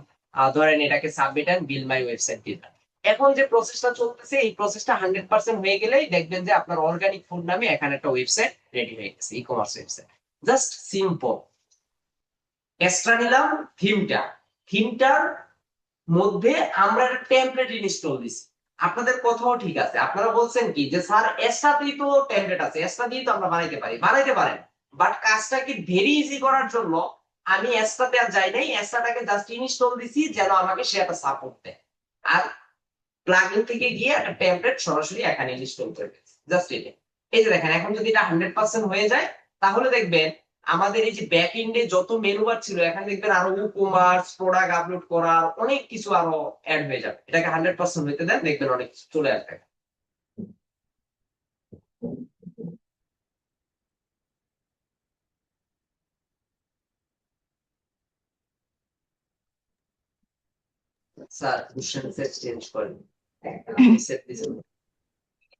ধরেন এটাকে submit and build my website দিয়ে দিলাম। এখন যে প্রসেসটা চলতেছে এই প্রসেসটা 100% হয়ে গেলেই দেখবেন যে আপনার অর্গানিক ফুড নামে এখানে একটা ওয়েবসাইট রেডি হয়ে গেছে, e commerce website. Just simple. Extra নিলাম থিমটার মধ্যে আমরা একটা টেমপ্লেট ইনস্টল দিছি। আপনাদের কথাও ঠিক আছে, আপনারা বলছেন কি যে স্যার এক্সট্রাতেই তো টেমপ্লেট আছে, এক্সট্রা দিয়ে তো আমরা বানাইতে পারেন, বাট কাজটাকে ভেরি ইজি করার জন্য আমি এক্সট্রাতে আর যাই নাই, এক্সট্রাটাকে জাস্ট ইনস্টল দিছি যেন আমাকে সে একটা সাপোর্ট দেয়। আর প্লাগইন থেকে গিয়ে একটা টেমপ্লেট সরাসরি এখানে ইনস্টল করে দিচ্ছি, জাস্ট এটা। এই যে দেখেন এখন যদি এটা 100% হয়ে যায় তাহলে দেখবেন আমাদের এই যে ব্যাক এন্ডে যত মেনু বার ছিল এখানে দেখবেন আরো কমার্স, প্রোডাক্ট আপলোড করার অনেক কিছু আরো অ্যাড হয়ে যাবে। এটাকে 100% হইতে দেন, দেখবেন অনেক কিছু চলে আসবে। স্যার কোশ্চেন সেট চেঞ্জ করেন, সেট দিছেন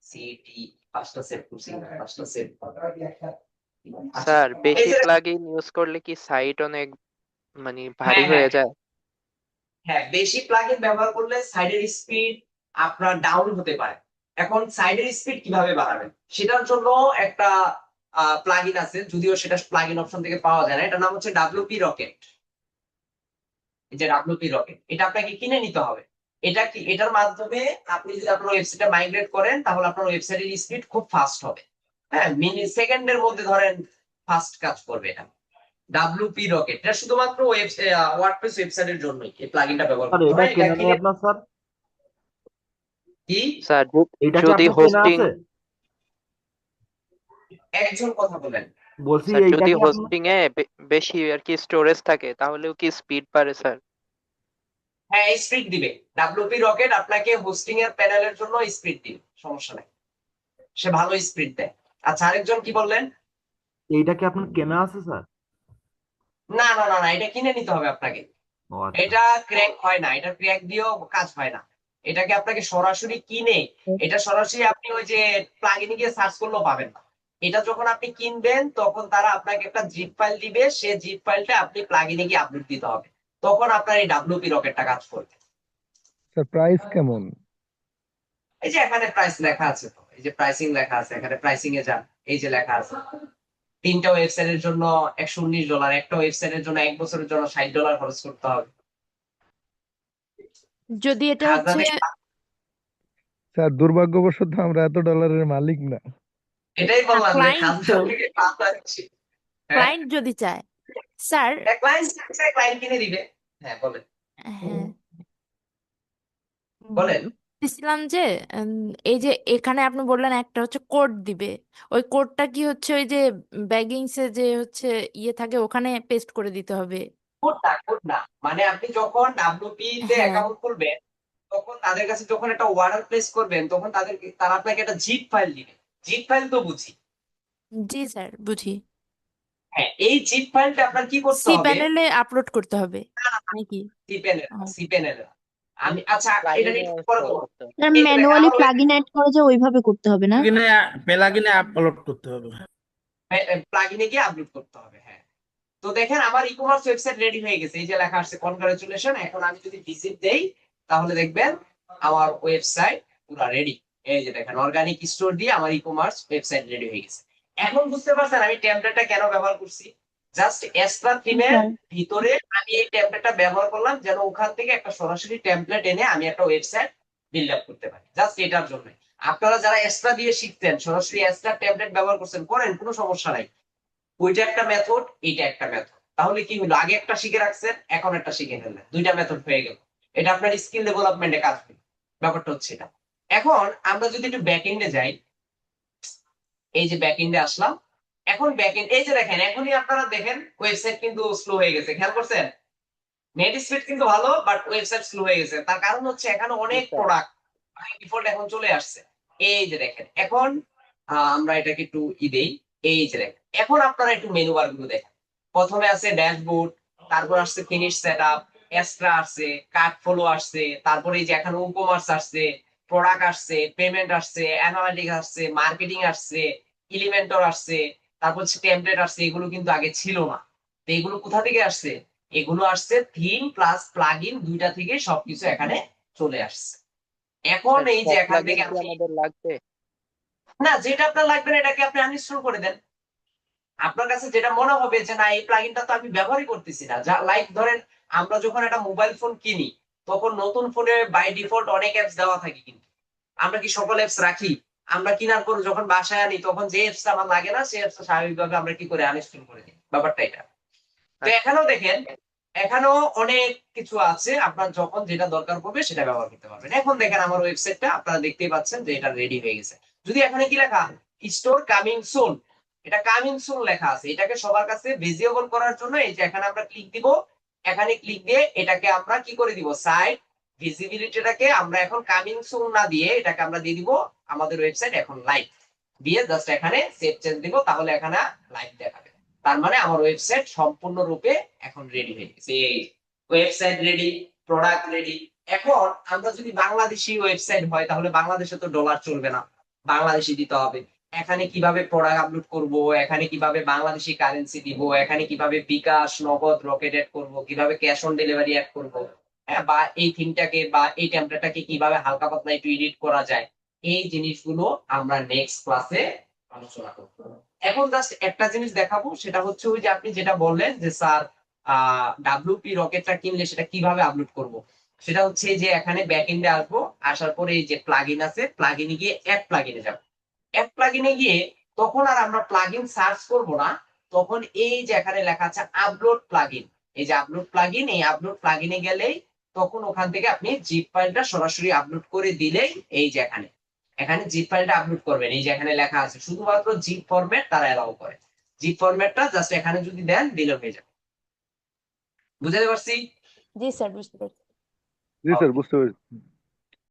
সিটি 5টা সেট করছি, 5টা সেট। স্যার এই বেশি যে প্লাগইন ইউজ করলে কি সাইট অনেক মানে ভারী হ্যাঁ হয়ে যায়? হ্যাঁ, বেশি প্লাগইন ব্যবহার করলে সাইডের স্পিড আপনার ডাউন হতে পারে। এখন সাইডের স্পিড কিভাবে বাড়াবেন সেটার জন্য একটা প্লাগইন আছে, যদিও সেটা প্লাগইন অপশন থেকে পাওয়া যায় না, এটার নাম হচ্ছে ডাব্লিউপি রকেট। এই যে ডাব্লিউপি রকেট, এটা আপনাকে কিনে নিতে হবে। এটা কি, এটার মাধ্যমে আপনি যদি আপনার ওয়েবসাইটে মাইগ্রেট করেন তাহলে আপনার ওয়েবসাইটের স্পিড খুব ফাস্ট হবে। হ্যাঁ, সেকেন্ডের মধ্যে ধরেন ফাস্ট কাজ করবে এটা। ডাব্লিউপি রকেট এটা শুধুমাত্র ওয়ার্ডপ্রেস ওয়েবসাইটের জন্যই এই প্লাগইনটা ব্যবহার স্যার করতে এটা হয়। এটা কেনা নেই কিনে আপনার স্যার? কি স্যার এটা কি যদি আপনার কেনা হোস্টিং, আছে? একজন কথা বলেন। বলছি স্যার এইটা যদি কি আপনার? হোস্টিং এ বেশি আর কি স্টোরেজ থাকে তাহলেও কি স্পিড বাড়ে স্যার? হ্যাঁ, স্পিড দিবে। ডাব্লিউপি রকেট আপনাকে হোস্টিং এর প্যানেলের জন্য স্পিড দিবে, সমস্যা নাই, সে ভালো স্পিড দেয়। আচ্ছা, আরেকজন কি বললেন? এইটা কি আপনার কেনা আছে স্যার? না না না না, এটা কিনে নিতে হবে আপনাকে। ও আচ্ছা। এটা ক্র্যাক হয় না, এটা ক্র্যাক দিয়েও কাজ হয় না। এটাকে আপনাকে সরাসরি কিনে, এটা সরাসরি আপনি ওই যে প্লাগইনে গিয়ে সার্চ করলেও পাবেন না। এটা যখন আপনি কিনবেন তখন তারা আপনাকে একটা জিপ ফাইল দিবে, সে জিপ ফাইলটা আপনি প্লাগইনে গিয়ে আপলোড দিতে হবে, তখন আপনার এই ডাব্লিউপি রকেটটা কাজ করবে। স্যার প্রাইস কেমন? এই যে এখানে প্রাইস লেখা আছে, তো এই যে প্রাইসিং লেখা আছে, এখানে প্রাইসিং এ যান, এই যে লেখা আছে 3টা ওয়েবসাইটের জন্য $119, একটা ওয়েবসাইটের জন্য 1 বছরের জন্য $60 খরচ করতে হবে। যদি এটা হচ্ছে স্যার দুর্ভাগ্যবশত আমরা এত ডলারের মালিক না। এটাই বললাম যে ক্লায়েন্ট তো, খাজনা থেকে পাতা দিচ্ছি। হ্যাঁ, ক্লায়েন্ট যদি চায় স্যার। ক্লায়েন্ট কিনে দিবে। হ্যাঁ বলেন হ্যাঁ, বলেন। বলছিলাম যে এই যে এখানে আপনি বললেন একটা হচ্ছে কোড দিবে, ওই কোডটা কি হচ্ছে ওই যে ব্যাগিংসে যে হচ্ছে ইয়ে থাকে ওখানে পেস্ট করে দিতে হবে? কোড না, মানে আপনি যখন ডাব্লিউপি তে হ্যাঁ, অ্যাকাউন্ট খুলবেন তখন তাদের কাছে যখন একটা অর্ডার প্লেস করবেন তখন তারা আপনাকে একটা জিপ ফাইল দিবে। জিপ ফাইল তো বুঝি। জি স্যার বুঝি। হ্যাঁ, এই জিপ ফাইলটা আপনার কি করতে সি হবে? প্যানেলে আপলোড করতে হবে নাকি? সি প্যানেল আমি, আচ্ছা এটা নিয়ে একটু পরে বলবো। স্যার এই যে দেখেন ম্যানুয়ালি আমার প্লাগইন অ্যাড করে যে ওইভাবে করতে হবে না? প্লাগইনে আপলোড করতে হবে। প্লাগইনে গিয়ে আপলোড করতে হবে। হ্যাঁ, তো দেখেন আমার ই কমার্স ওয়েবসাইট রেডি হয়ে গেছে, এই যে লেখা আসছে কনগ্রাচুলেশন। এখন আমি যদি ভিজিট দেই তাহলে দেখবেন আমার ওয়েবসাইট পুরো রেডি। এই যে দেখেন অর্গানিক স্টোর দিয়ে আমার ই কমার্স ওয়েবসাইট রেডি হয়ে গেছে। এখন বুঝতে পারছেন আমি টেমপ্লেটটা কেন ব্যবহার করছি? জাস্ট এক্সট্রা থিমের ভিতরে আমি এই টেমপ্লেটটা ব্যবহার করলাম যেন ওখান থেকে একটা সরাসরি টেমপ্লেট এনে আমি একটা ওয়েবসাইট বিল্ড আপ করতে পারি, জাস্ট এটার জন্য। আপনারা যারা এক্সট্রা দিয়ে শিখতেন সরাসরি এক্সট্রা টেমপ্লেট ব্যবহার করছেন, করেন, কোনো সমস্যা নাই। ওইটা একটা মেথড, এইটা একটা মেথড। তাহলে কি হলো, আগে একটা শিখে রাখছেন, এখন একটা শিখে ফেললেন, 2টা মেথড হয়ে গেল। এটা আপনার স্কিল ডেভেলপমেন্টে কাজ হবে, ব্যাপারটা হচ্ছে এটা। এখন আমরা যদি একটু ব্যাকএন্ডে যাই, এই যে ব্যাকএন্ডে আসলাম। এখন ব্যাকএন্ড, এই যে দেখেন এখনই আপনারা দেখেন ওয়েবসাইট কিন্তু স্লো হয়ে গেছে, খেয়াল করছেন? নেট স্পিড কিন্তু ভালো, বাট ওয়েবসাইট স্লো হয়ে গেছে। তার কারণ হচ্ছে এখানে অনেক প্রোডাক্ট বাই ডিফল্ট এখন চলে আসছে। এই যে দেখেন এখন আমরা এটাকে একটু দেই। এই যে দেখেন এখন আপনারা একটু মেনু বার গুলো দেখেন। প্রথমে আছে ড্যাশবোর্ড, তারপর আসছে ফিনিশ সেটআপ, এক্সট্রা আসছে, কার্ট ফলো আসছে, তারপরে এই যে এখানে ই-কমার্স আসছে, প্রোডাক্ট আসছে, পেমেন্ট আসছে, অ্যানালিটিক্স আসছে, মার্কেটিং আসছে, এলিমেন্টর আসছে, তারপর হচ্ছে টেমপ্লেট আসছে। এগুলো কিন্তু আগে ছিল না। তো এগুলো কোথা থেকে আসছে? এগুলো আসছে থিম প্লাস প্লাগইন 2টা থেকে সবকিছু এখানে চলে আসছে। এখন স্যার এই যে সব এখান প্লাগইন থেকে কি আপনি আমাদের লাগবে? না, যেটা আপনার লাগবে না এটাকে আপনি আনইনস্টল করে দেন। আপনার কাছে যেটা মনে হবে যে না এই প্লাগইনটা তো আমি ব্যবহারই করতেছি না, যা লাইক ধরেন আমরা যখন একটা মোবাইল ফোন কিনি তখন নতুন ফোনে বাই ডিফল্ট অনেক অ্যাপস দেওয়া থাকে, কিন্তু আমরা কি সকল অ্যাপস রাখি? আমরা কেনার পর যখন বাসায় আনি তখন যে অ্যাপসটা আমার লাগে না সেই অ্যাপসটা স্বাভাবিকভাবে আমরা কি করে আনইনস্টল করে দিই, ব্যাপারটা এটা। তো আচ্ছা এখানেও দেখেন, এখানেও অনেক কিছু আছে, আপনার যখন যেটা দরকার পড়বে সেটা ব্যবহার করতে পারবেন। এখন দেখেন আমার ওয়েবসাইটটা আপনারা দেখতেই পাচ্ছেন যে এটা রেডি হয়ে গেছে। যদি এখানে কি লেখা স্টোর কামিং সুন, এটা কামিং সুন লেখা আছে, এটাকে সবার কাছে ভিজিবল করার জন্য এই যে এখানে আমরা ক্লিক দিব। এখানে ক্লিক দিয়ে এটাকে আমরা কি করে দিব, সাইট ভিজিবিলিটিটাকে আমরা এখন কামিং সুন না দিয়ে এটাকে আমরা দিয়ে দিব আমাদের ওয়েবসাইট এখন লাইভ, দিয়ে জাস্ট এখানে সেভ চেঞ্জ দিব, তাহলে এখানে লাইভ দেখাবে। তার মানে আমার ওয়েবসাইট সম্পূর্ণরূপে এখন রেডি হয়ে গেছে। Website ready, product ready. এখন আমরা যদি বাংলাদেশি ওয়েবসাইট হয় তাহলে বাংলাদেশে তো ডলার চলবে না, বাংলাদেশি দিতে হবে। এখানে কিভাবে প্রোডাক্ট আপলোড করব, এখানে কিভাবে বাংলাদেশি কারেন্সি দিব, এখানে কিভাবে বিকাশ, নগদ, রকেট অ্যাড করব, কিভাবে ক্যাশ অন ডেলিভারি অ্যাড করব, হ্যাঁ, বা এই থিমটাকে বা এই টেমপ্লেটটাকে কিভাবে হালকা পাতলা একটু এডিট করা যায়, এই জিনিসগুলো আমরা নেক্সট ক্লাসে আলোচনা করব। এখন জাস্ট একটা জিনিস দেখাবো, সেটা হচ্ছে ওই যে আপনি যেটা বললেন যে স্যার ডাব্লিউপি রকেটটা কিনলে সেটা কিভাবে আপলোড করব। সেটা হচ্ছে যে এখানে ব্যাকএন্ডে আসবো, আসার পরে এই যে প্লাগইন আছে, প্লাগইনে গিয়ে অ্যাড প্লাগইনে যাব। অ্যাড প্লাগইনে গিয়ে তখন আর আমরা প্লাগইন সার্চ করব না, তখন এই যে এখানে লেখা আছে আপলোড প্লাগইন, এই যে আপলোড প্লাগইন, এই আপলোড প্লাগইনে গেলেই তখন ওখান থেকে আপনি জিপ ফাইলটা সরাসরি আপলোড করে দিলেই এই যে এখানে এখানে জিপ ফাইলটা আপলোড করবেন। এই যে এখানে লেখা আছে শুধুমাত্র জিপ ফরম্যাট তারা এলাও করে, জিপ ফরম্যাটটা জাস্ট এখানে যদি দেন দিলে হয়ে যাবে। বুঝতে পারছি? জি স্যার, বুঝতে পারছি। জি স্যার, বুঝতে পেরেছি।